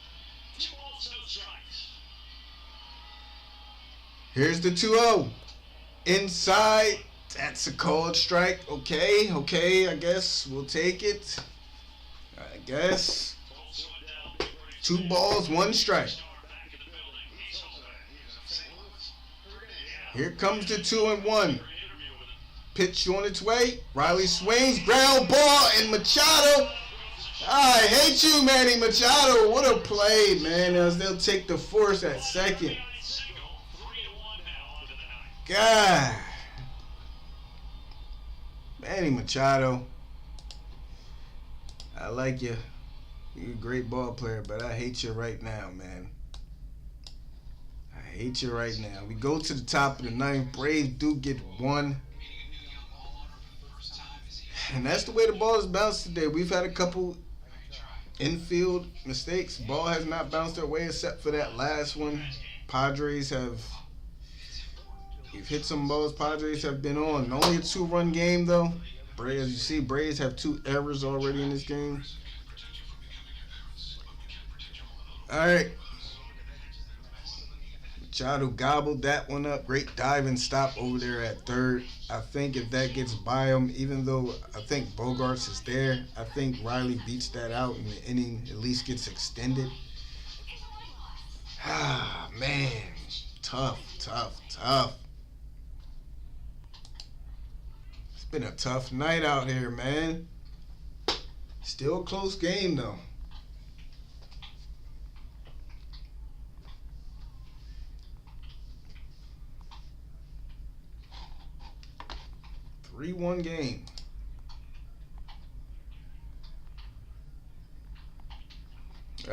Here's the 2-0. Inside. That's a called strike. Okay, I guess we'll take it. I guess. 2 balls, 1 strike. Here comes the 2-1. Pitch on its way. Riley swings, ground ball, and Machado. I hate you, Manny Machado. What a play, man. They'll take the force at second. God. Manny Machado. I like you. You're a great ball player, but I hate you right now, man. I hate you right now. We go to the top of the 9th. Braves do get 1. And that's the way the ball is bounced today. We've had a couple infield mistakes. Ball has not bounced our way except for that last one. Padres have... We've hit some balls Padres have been on. Only a 2-run game, though. Braves, as you see, Braves have 2 errors already in this game. All right. Machado gobbled that one up. Great diving stop over there at third. I think if that gets by him, even though I think Bogarts is there, I think Riley beats that out and the inning at least gets extended. Ah, man. Tough. It's been a tough night out here, man. Still a close game, though. A 3-1 game.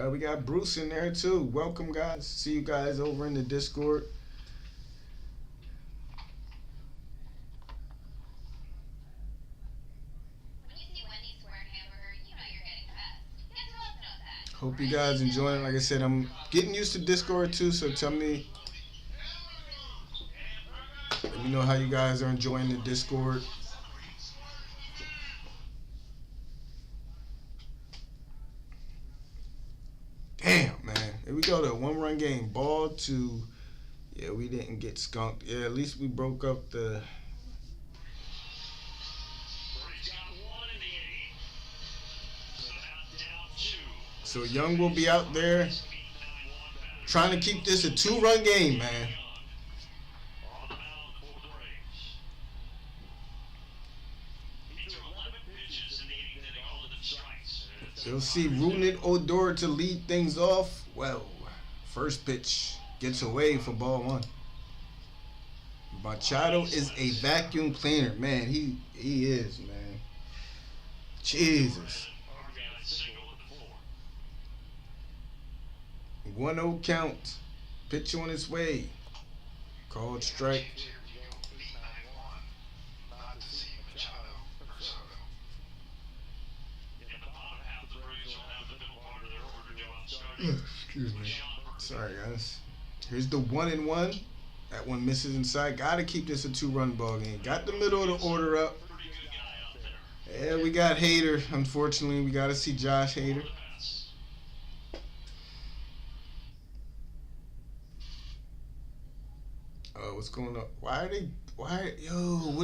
We got Bruce in there too. Welcome, guys. See you guys over in the Discord. Hope you guys enjoying. Like I said, I'm getting used to Discord too, so tell me, let me know how you guys are enjoying the Discord. Damn, man. Here we go to a 1-run game. Ball 2. Yeah, we didn't get skunked. Yeah, at least we broke up the... So Young will be out there trying to keep this a 2-run game, man. You'll see Rougned Odor to lead things off. Well, first pitch gets away for ball 1. Machado is a vacuum cleaner. Man, he is, man. Jesus. 1-0 count. Pitch on its way. Called strike. Excuse me. Sorry, guys. Here's the 1-1. That one misses inside. Got to keep this a 2-run ball game. Got the middle of the order up. Yeah, we got Hader. Unfortunately, we got to see Josh Hader. What's going on? What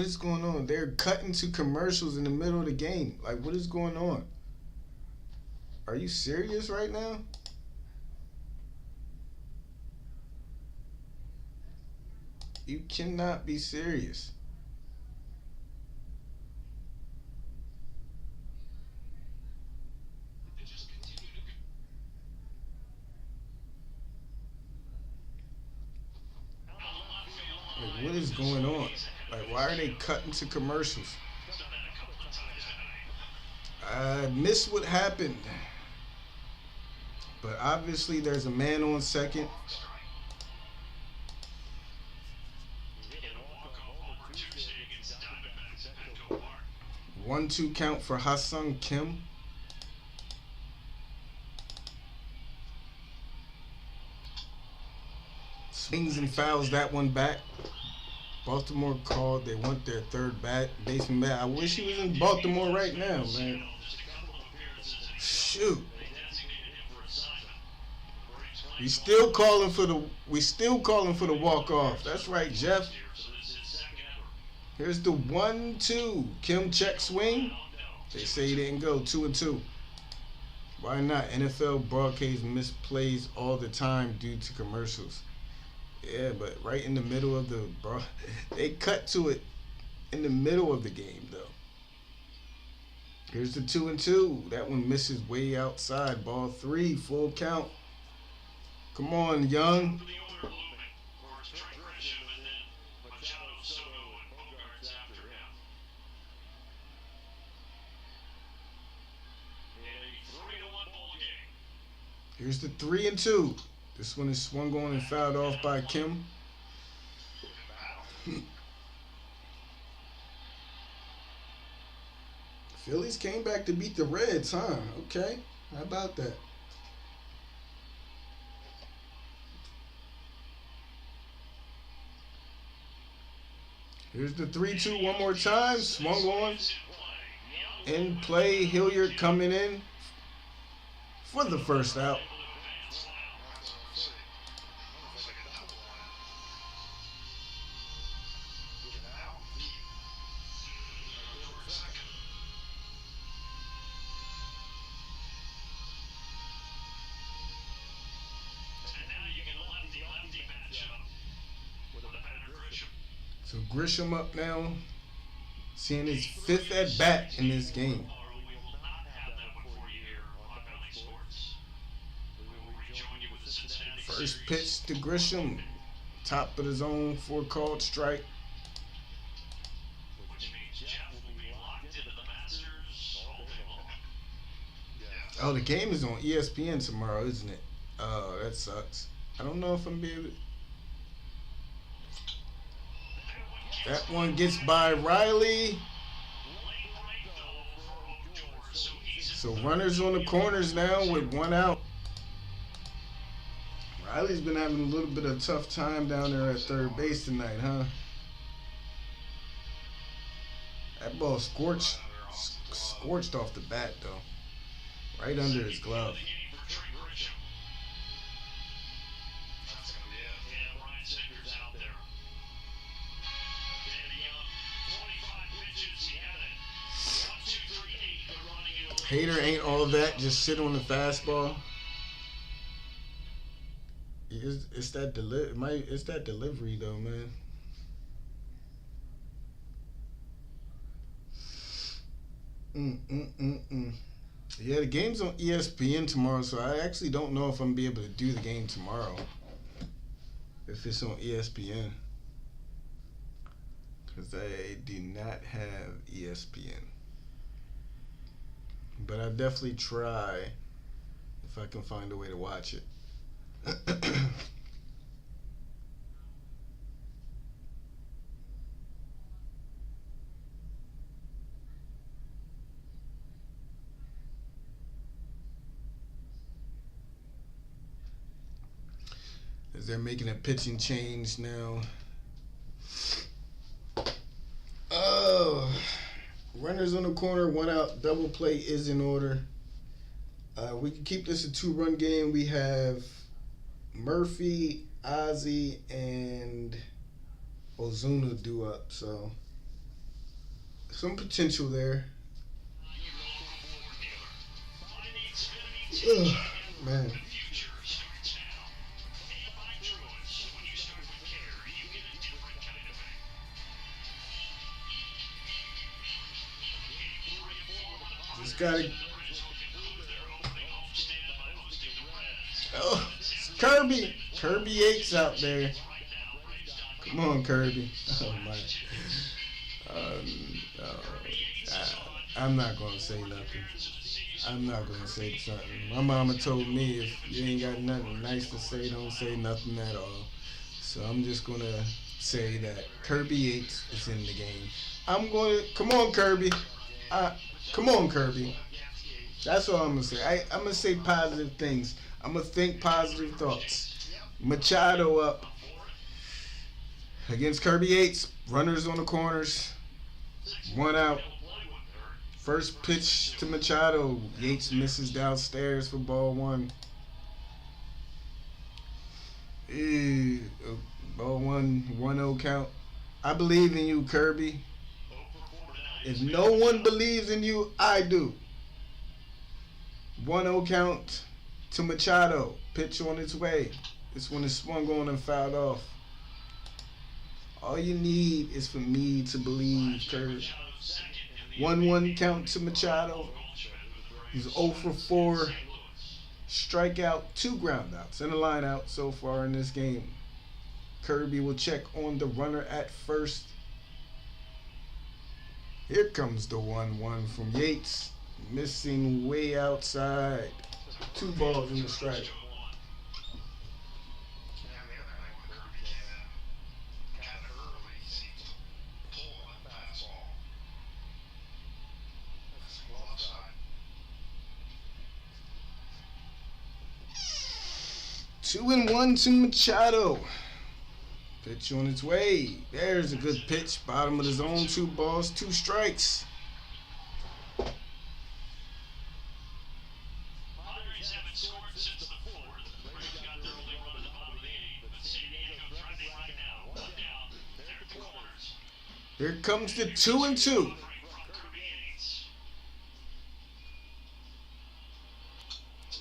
is going on? They're cutting to commercials in the middle of the game. Like, what is going on? Are you serious right now? You cannot be serious. Like, what is going on? Like, why are they cutting to commercials? I missed what happened. But obviously there's a man on second. 1-2 count for Ha-Sung Kim. Swings and fouls that one back. Baltimore called. They want their third baseman back. I wish he was in Baltimore right now, man. Shoot. We still calling for the walk-off. That's right, Jeff. Here's the 1-2. Kim check swing. They say he didn't go. 2-2. Why not? NFL broadcasts miss plays all the time due to commercials. Yeah, but right in the middle of the they cut to it in the middle of the game though. Here's the 2-2. That one misses way outside. Ball 3, full count. Come on, Young. Here's the 3-2. This one is swung on and fouled off by Kim. Phillies came back to beat the Reds, huh? Okay. How about that? Here's the 3-2 one more time. Swung on. In play. Hilliard coming in for the first out. So Grisham up now, seeing his 5th at bat in this game. First pitch to Grisham, top of the zone for a called strike. Oh, the game is on ESPN tomorrow, isn't it? Oh, that sucks. I don't know if I'm be able to. That one gets by Riley. So runners on the corners now with 1 out. Riley's been having a little bit of a tough time down there at third base tonight, huh? That ball scorched off the bat, though. Right under his glove. Hater ain't all that. Just sit on the fastball. It's that delivery though, man. Yeah, the game's on ESPN tomorrow, so I actually don't know if I'm gonna be able to do the game tomorrow if it's on ESPN, because I do not have ESPN. But I'll definitely try if I can find a way to watch it. As they're making a pitching change now. Oh. Runners on the corner, 1 out, double play is in order. We can keep this a 2-run game. We have Murphy, Ozzie, and Ozuna due up. So some potential there. Ugh, man. Just gotta. Oh, it's Kirby. Kirby Yates out there. Come on, Kirby. Oh my. I'm not gonna say nothing. I'm not gonna say something. My mama told me if you ain't got nothing nice to say, don't say nothing at all. So I'm just gonna say that Kirby Yates is in the game. Come on, Kirby. Come on, Kirby. That's all I'm gonna say. I'm gonna say positive things. I'm gonna think positive thoughts. Machado up against Kirby Yates. Runners on the corners. 1 out. First pitch to Machado. Yates misses downstairs for ball 1. Ball 1, 1-0 count. I believe in you, Kirby. If no one believes in you, I do. 1-0 count to Machado. Pitch on its way. This one is swung on and fouled off. All you need is for me to believe, Kirby. 1-1 count to Machado. He's 0 for 4. Strikeout, 2 groundouts, and a line out so far in this game. Kirby will check on the runner at first. Here comes the 1-1 from Yates. Missing way outside. 2 balls in the strike. Two and 1 to Machado. Pitch on its way. There's a good pitch. Bottom of the zone. 2 balls, 2 strikes. Padres haven't scored since the 4th. The Braves got their only run at the bottom of the 8th. But San Diego trending right now. 1 down. They're at the corners. Here comes the 2 and 2.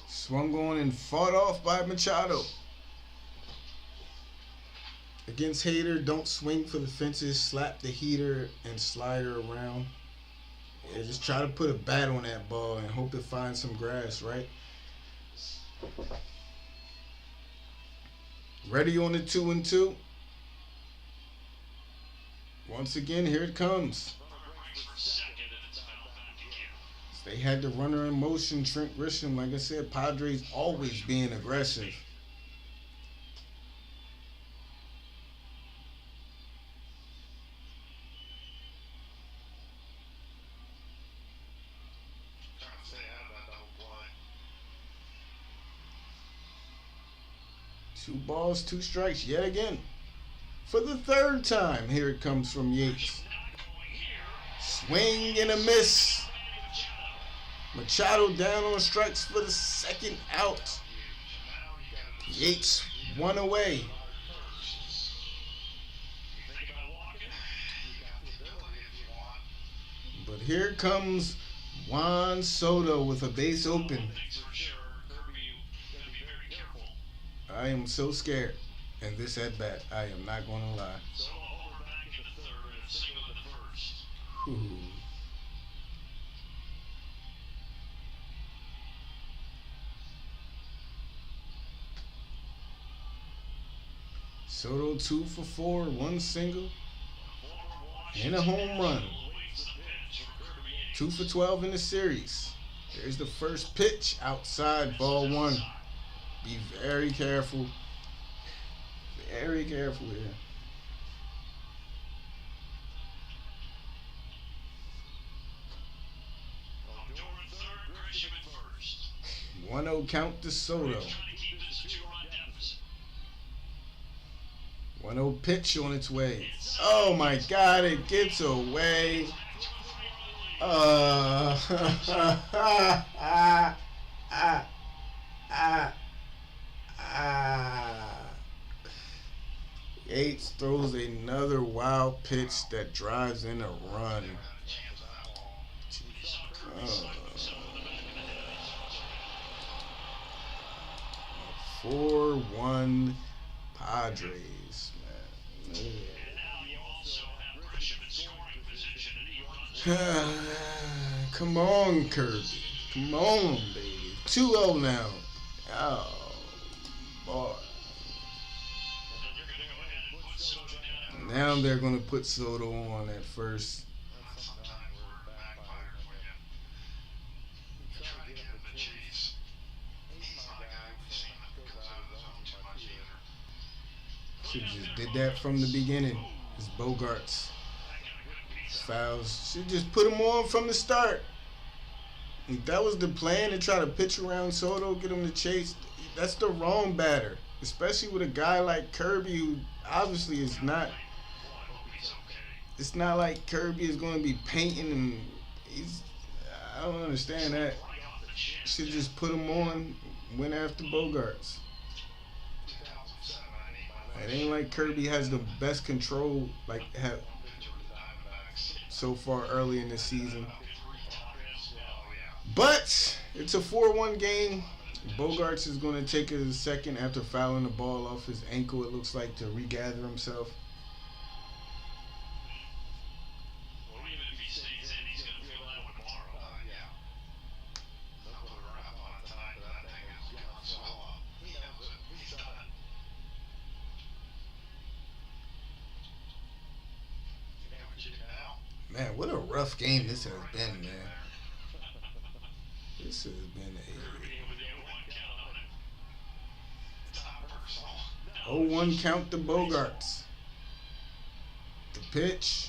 Swung on and fought off by Machado. Against Hader, don't swing for the fences. Slap the heater and slide her around. Yeah, just try to put a bat on that ball and hope it finds some grass, right? Ready on the 2 and 2. Once again, here it comes. They had the runner in motion, Trent Grisham. Like I said, Padres always being aggressive. Two balls, 2 strikes yet again. For the 3rd time, here it comes from Yates. Swing and a miss. Machado down on strikes for the 2nd out. Yates 1 away. But here comes Juan Soto with a base open. I am so scared. And this at bat, I am not going to lie. Ooh. Soto 2 for 4, 1 single, and a home run. 2 for 12 in the series. There's the first pitch outside, ball 1. Be very careful. Very careful here. One 1-0 count to Soto. 1-0 pitch on its way. Oh my God, it gets away. Yates throws another wild pitch that drives in a run. 4-1 Padres, man. Come on, Kirby. Come on, baby. 2-0 now. Oh, boy. Now they're going to put Soto on at first. Should just did that from the beginning. It's Bogarts. fouls. Should just put him on from the start. If that was the plan, to try to pitch around Soto, get him to chase, that's the wrong batter. Especially with a guy like Kirby, who obviously is not. It's not like Kirby is going to be painting and I don't understand that. Should just put him on, went after Bogarts. It ain't like Kirby has the best control so far early in the season. But it's a 4-1 game. Bogarts is going to take a second after fouling the ball off his ankle, it looks like, to regather himself. Man, what a rough game this has been, man. This has been a 0-1 count to Bogarts. The pitch.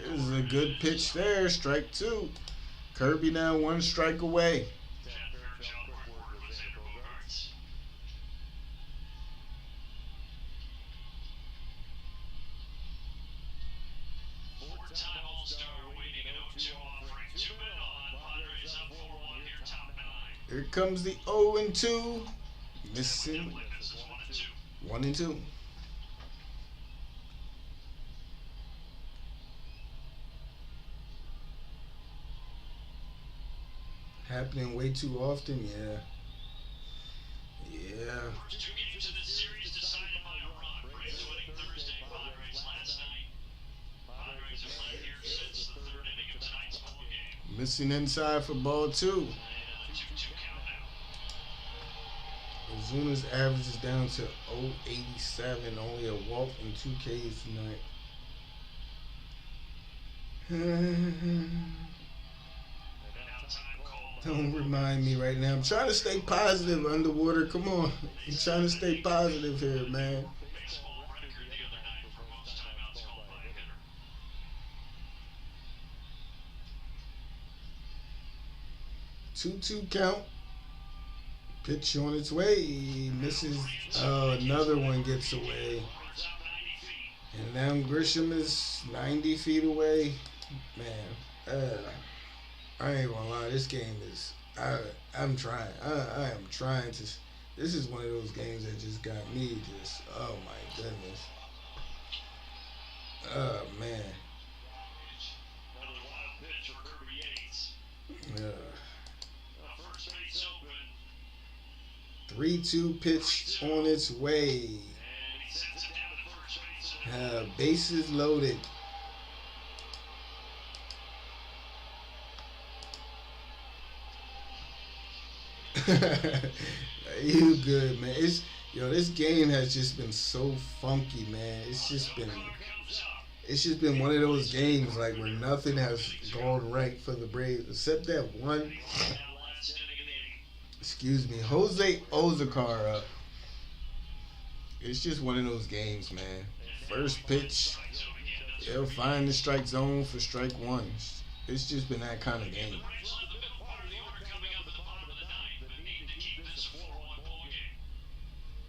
There's a good pitch there. Strike 2. Kirby now 1 strike away. Here comes the 0-2. Missing 1-2. Happening way too often, yeah. Yeah. 2 games in the series decided by a run. Braves winning Thursday, Padres last night. Padres have led here since the 3rd inning of tonight's ball game. Missing inside for ball 2. And a 2-2 count now. Ozuna's average is down to 0.87. Only a walk and 2 Ks tonight. Don't remind me right now. I'm trying to stay positive, Underwater. Come on. I'm trying to stay positive here, man. Baseball record the other night for most timeouts called by a hitter. 2-2 count. Pitch on its way. Misses. Oh, another one gets away. And now Grisham is 90 feet away. Man, I ain't gonna lie. This game is. I'm trying. I am trying to. This is one of those games that just got me just. Oh my goodness. Oh man. Another wild pitch for Kirby Yates. Yeah. First base open. 3-2 pitch on its way. And he sends it down to first base. Bases loaded. You good, man. This game has just been so funky, man. It's just been one of those games like where nothing has gone right for the Braves except that one. Excuse me, Jose Ozakar up. It's just one of those games, man. First pitch, they'll find the strike zone for strike 1. It's just been that kind of game.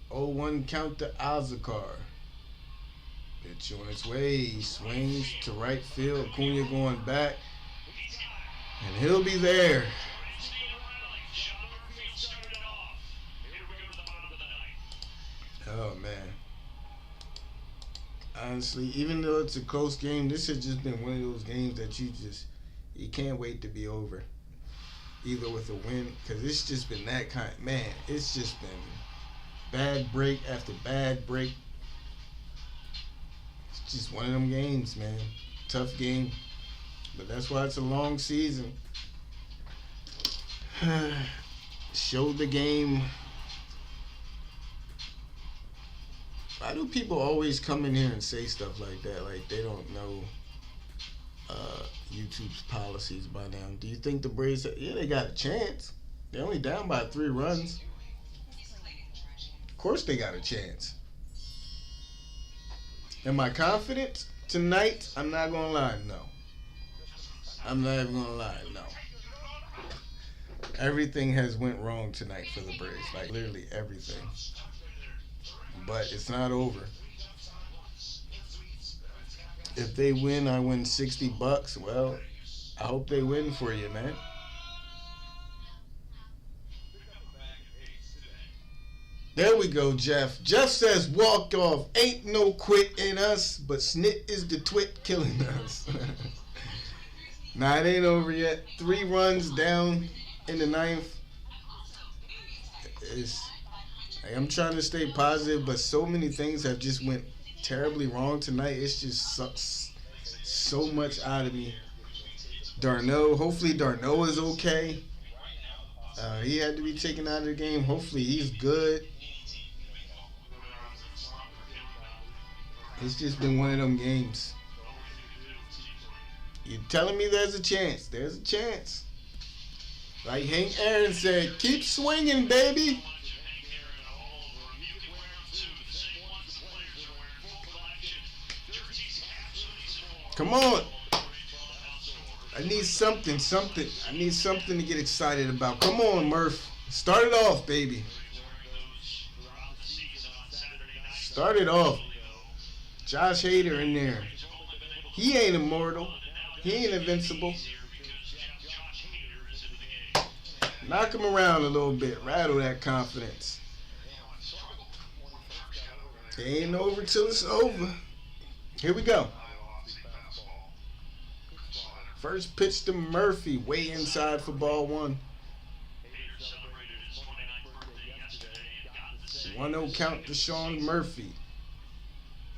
0-1 count to Ozakar. Pitch on its way. He swings to right field. Acuna going back. And he'll be there. Oh, man. Honestly, even though it's a close game, this has just been one of those games that you can't wait to be over. Either with a win, because it's just been that kind. Man, it's just been bad break after bad break. It's just one of them games, man. Tough game. But that's why it's a long season. Show the game. Why do people always come in here and say stuff like that? Like they don't know YouTube's policies by now. Do you think the Braves, they got a chance. They're only down by 3 runs. Of course they got a chance. Am I confident? tonight, I'm not going to lie, no. I'm not even going to lie, no. Everything has went wrong tonight for the Braves. Like, literally everything. But it's not over. If they win, I win $60. Well, I hope they win for you, man. There we go, Jeff. Jeff says, walk off. Ain't no quit in us, but snit is the twit killing us. Nah, it ain't over yet. 3 runs down in the 9th. I'm trying to stay positive, but so many things have just went terribly wrong tonight. It's just sucks so much out of me. Darno, hopefully Darno is okay. He had to be taken out of the game. Hopefully he's good. It's just been one of them games. You're telling me there's a chance. There's a chance. Like Hank Aaron said, keep swinging, baby. Come on. I need something. I need something to get excited about. Come on, Murph. Start it off, baby. Start it off. Josh Hader in there. He ain't immortal. He ain't invincible. Knock him around a little bit. Rattle that confidence. It ain't over till it's over. Here we go. First pitch to Murphy. Way inside for ball 1. 1-0 count to Sean Murphy,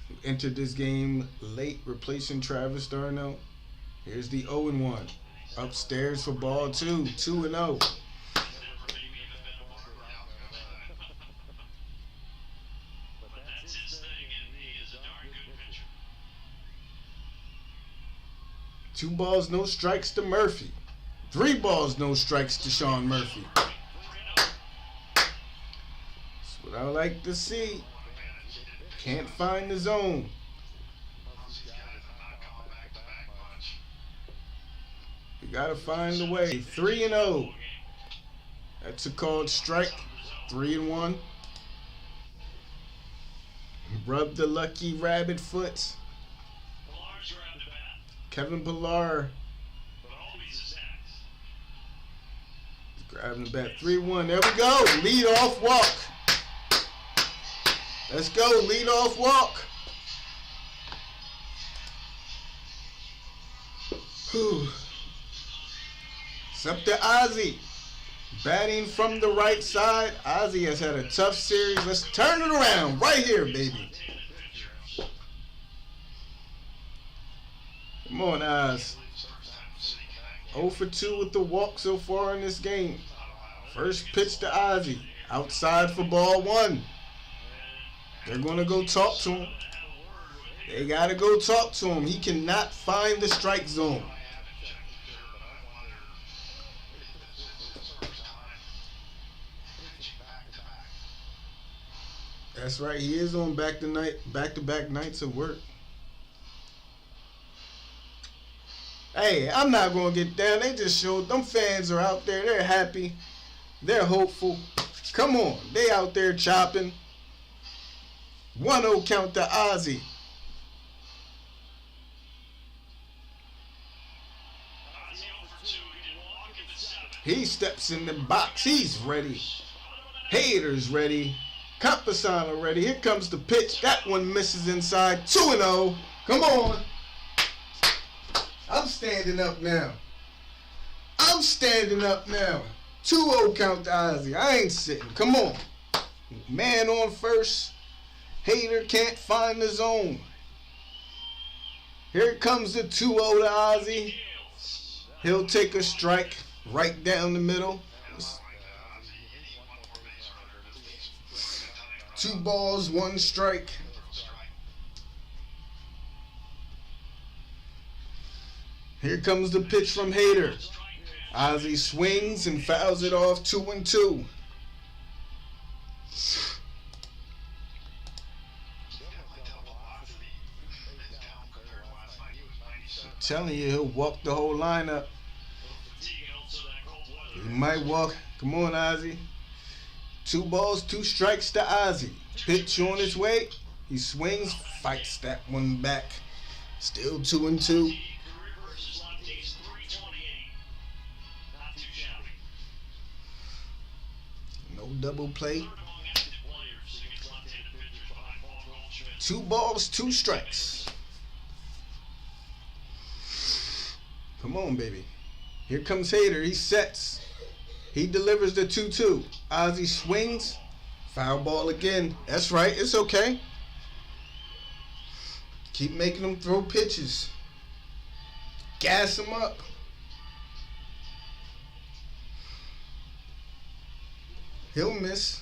who entered this game late, replacing Travis Darno. Here's the 0-1. Upstairs for ball 2. 2-0. Two balls, no strikes to Murphy. 3 balls, no strikes to Sean Murphy. That's what I like to see. Can't find the zone. You gotta find a way. 3-0. That's a called strike. 3-1. Rub the lucky rabbit foot. Kevin Pillar. Grabbing the bat. 3-1. There we go. Lead off walk. Let's go. Lead off walk. Whew. It's up to Ozzie. Batting from the right side. Ozzie has had a tough series. Let's turn it around right here, baby. Come on, Oz. 0 for 2 with the walk so far in this game. First pitch to Ozzie. Outside for ball 1. They're going to go talk to him. They got to go talk to him. He cannot find the strike zone. That's right. He is on back-to-back nights of work. Hey, I'm not going to get down. They just showed them fans are out there. They're happy. They're hopeful. Come on. They out there chopping. 1-0 count to Ozzie. He steps in the box. He's ready. Hader's ready. Campusano ready. Here comes the pitch. That one misses inside. 2-0. Come on. I'm standing up now. I'm standing up now. 2-0 count to Ozzie. I ain't sitting. Come on. Man on first. Hader can't find the zone. Here comes the 2-0 to Ozzie. He'll take a strike right down the middle. 2 balls, 1 strike. Here comes the pitch from Hader. Ozzie swings and fouls it off. 2-2. telling you, he'll walk the whole lineup. He might walk. Come on, Ozzy. 2 balls, 2 strikes to Ozzy. Pitch on his way. He swings, fights that one back. Still 2-2. No double play. 2 balls, 2 strikes. Come on, baby. Here comes Hader. He sets. He delivers the 2-2. Ozzy swings. Foul ball again. That's right. It's okay. Keep making them throw pitches. Gas him up. He'll miss.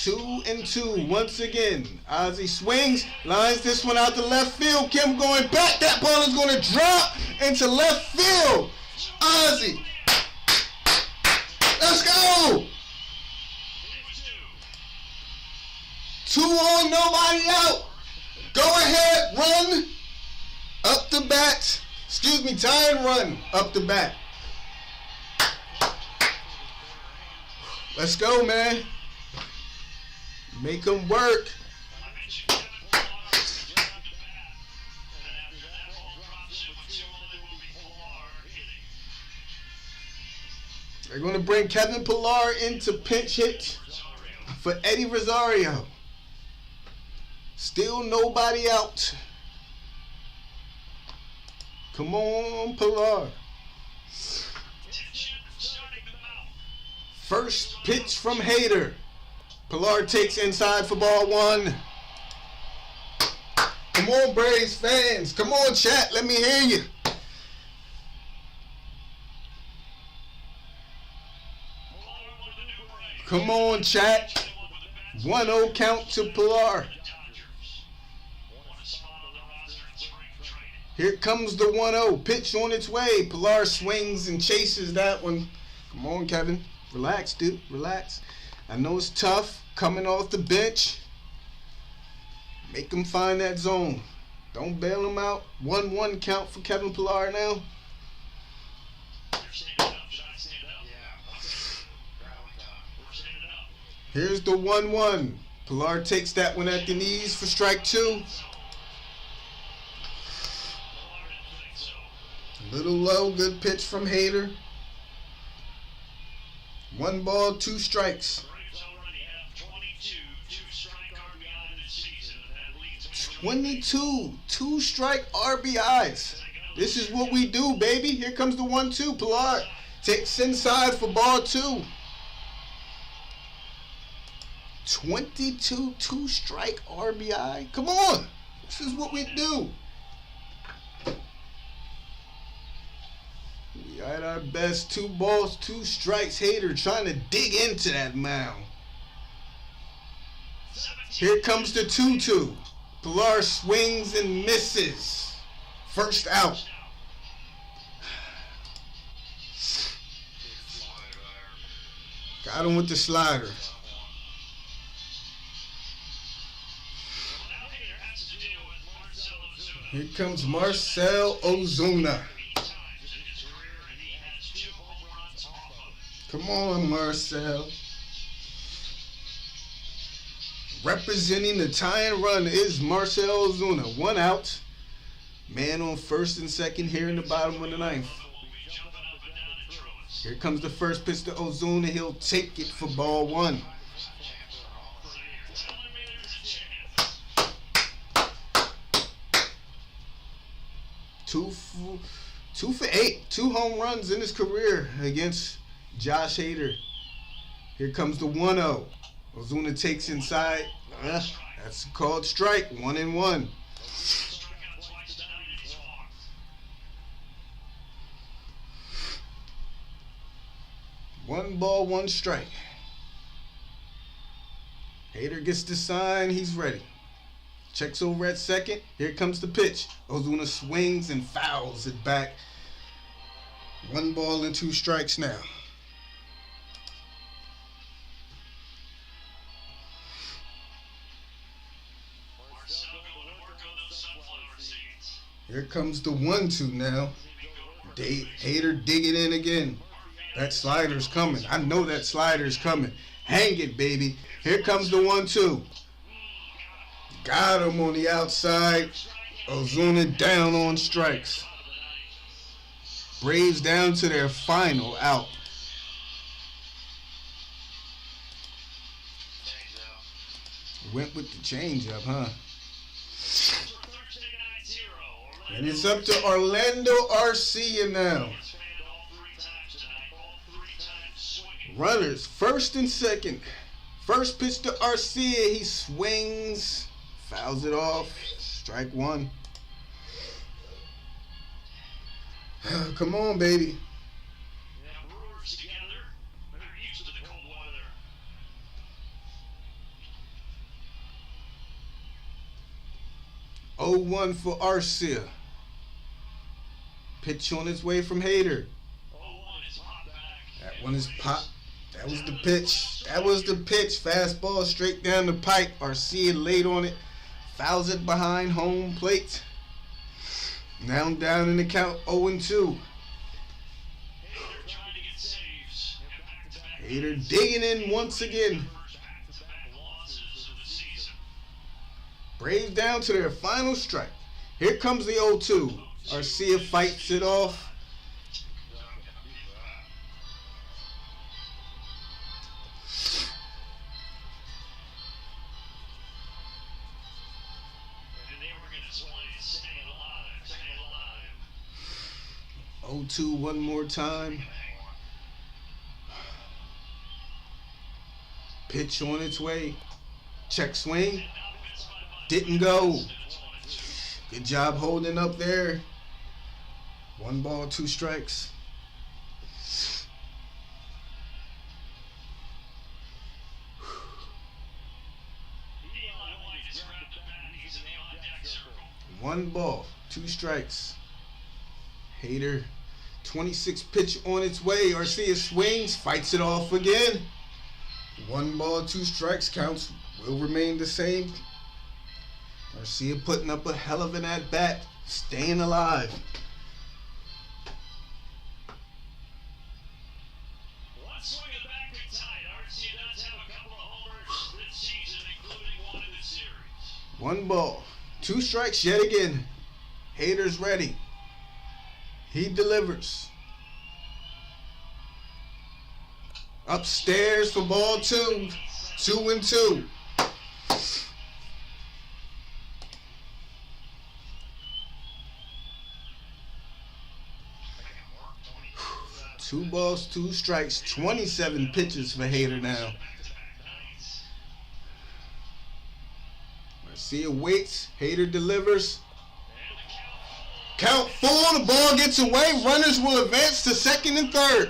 Two and two once again. Ozzy swings, lines this one out to left field. Kim going back. That ball is going to drop into left field. Ozzy. Let's go. 2 on, nobody out. Go ahead, run. Up the bat. Excuse me, tie and run. Up the bat. Let's go, man. Make them work. They're going to bring Kevin Pillar in to pinch hit for Eddie Rosario. Still nobody out. Come on, Pillar. First pitch from Hader. Pillar takes inside for ball 1. Come on, Braves fans. Come on, chat. Let me hear you. Come on, chat. 1-0 count to Pillar. Here comes the 1-0. Pitch on its way. Pillar swings and chases that one. Come on, Kevin. Relax, dude. Relax. I know it's tough coming off the bench. Make him find that zone. Don't bail him out. 1-1 count for Kevin Pillar now. Here's the 1-1. Pillar takes that one at the knees for strike 2. A little low. Good pitch from Hader. 1 ball, 2 strikes. 22 2-strike RBIs. This is what we do, baby. Here comes the 1-2. Pillar takes inside for ball 2. 22 2-strike RBI. Come on. This is what we do. We at our best. 2 balls, 2 strikes. Hader trying to dig into that mound. Here comes the 2-2. Pillar swings and misses. First out. Got him with the slider. Here comes Marcell Ozuna. Come on, Marcell. Representing the tie and run is Marcell Ozuna. 1 out. Man on first and second here in the bottom of the 9th. Here comes the first pitch to Ozuna. He'll take it for ball 1. Two for 8. 2 home runs in his career against Josh Hader. Here comes the 1-0. Ozuna takes inside. That's called strike. 1-1. One ball, 1 strike. Hader gets the sign. He's ready. Checks over at second. Here comes the pitch. Ozuna swings and fouls it back. 1 ball and 2 strikes now. Here comes the 1-2 now. Hater digging in again. That slider's coming. I know that slider's coming. Hang it, baby. Here comes the 1-2. Got him on the outside. Ozuna down on strikes. Braves down to their final out. Went with the changeup, huh? And it's up to Orlando Arcia now. Runners first and second. First pitch to Arcia. He swings. Fouls it off. Strike one. Come on, baby. 0-1 for Arcia. Pitch on its way from Hader. That one is pop. That was the pitch. That was the pitch. Fastball straight down the pipe. Arcia laid on it. Fouls it behind home plate. Now down in the count 0-2. Hader digging in once again. Braves down to their final strike. Here comes the 0-2. Arcia fights it off. Oh, 2 one more time. Pitch on its way. Check swing. Didn't go. Good job holding up there. 1 ball, 2 strikes. One ball, 2 strikes. Hader, 26 pitch on its way. Arcia swings, fights it off again. 1 ball, 2 strikes. Counts will remain the same. Arcia putting up a hell of an at-bat, staying alive. One swing and back and tight. Arcia does have a couple of homers this season, including one in the series. 1 ball, 2 strikes yet again. Hader's ready. He delivers. Upstairs for ball 2. 2-2. Two balls, 2 strikes, 27 pitches for Hader now. Arcia waits, Hader delivers. Count 4, the ball gets away. Runners will advance to second and third.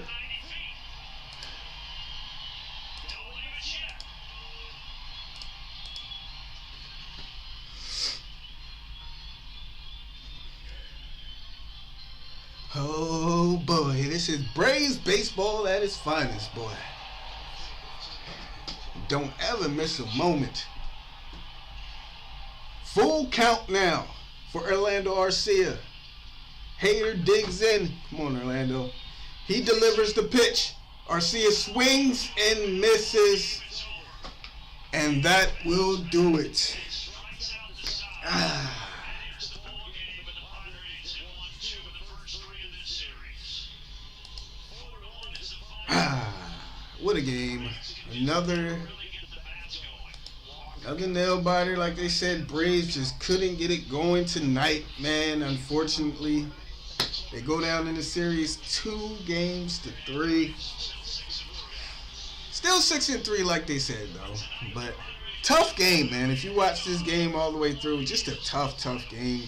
Oh boy, this is Braves baseball at its finest, boy. Don't ever miss a moment. Full count now for Orlando Arcia. Hader digs in. Come on, Orlando. He delivers the pitch. Arcia swings and misses. And that will do it. What a game. Another nail biter. Like they said, Braves just couldn't get it going tonight, man. Unfortunately, they go down in the series 2-3. Still 6-3 like they said, though. But tough game, man. If you watch this game all the way through, just a tough game.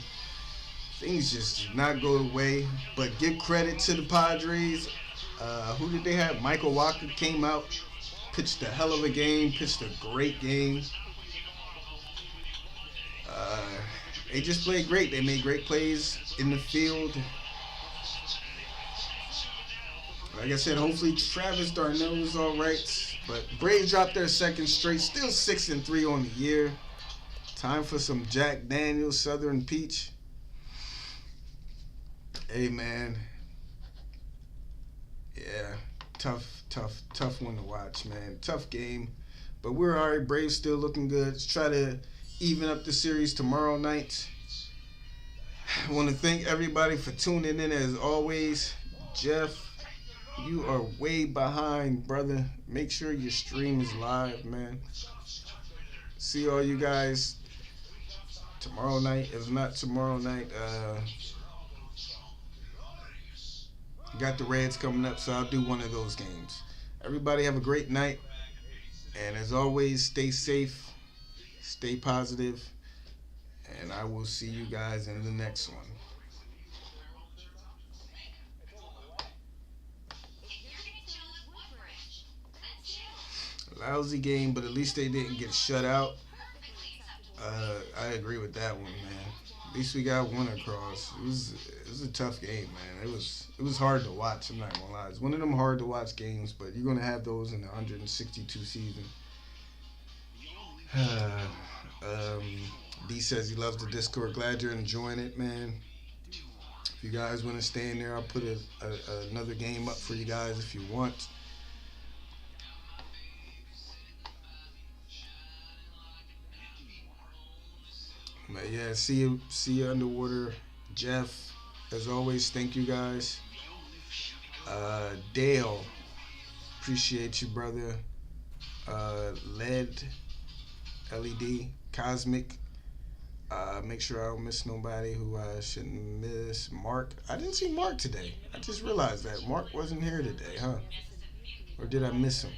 Things just did not go the way. But give credit to the Padres. Who did they have? Michael Walker came out, pitched a hell of a game, pitched a great game. They just played great. They made great plays in the field. Like I said, hopefully Travis Darnell is all right. But Braves dropped their second straight, still 6-3 on the year. Time for some Jack Daniels Southern Peach. Hey, man. Yeah, tough one to watch, man. Tough game. But we're all right. Braves still looking good. Let's try to even up the series tomorrow night. I want to thank everybody for tuning in as always. Jeff, you are way behind, brother. Make sure your stream is live, man. See all you guys tomorrow night. If not tomorrow night, got the Reds coming up, so I'll do one of those games. Everybody have a great night. And as always, stay safe, stay positive, and I will see you guys in the next one. Lousy game, but at least they didn't get shut out. I agree with that one, man. At least we got one across. It was a tough game, man. It was hard to watch. I'm not gonna lie. It's one of them hard to watch games, but you're gonna have those in the 162 season. D says he loves the Discord. Glad you're enjoying it, man. If you guys want to stay in there, I'll put another game up for you guys if you want. But yeah, see you underwater. Jeff, as always, thank you guys. Dale, appreciate you, brother. LED, Cosmic. Make sure I don't miss nobody who I shouldn't miss. Mark, I didn't see Mark today. I just realized that Mark wasn't here today, huh? Or did I miss him?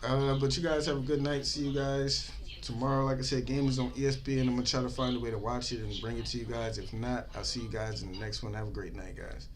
But you guys have a good night. See you guys tomorrow. Like I said, game is on ESPN. I'm going to try to find a way to watch it and bring it to you guys. If not, I'll see you guys in the next one. Have a great night, guys.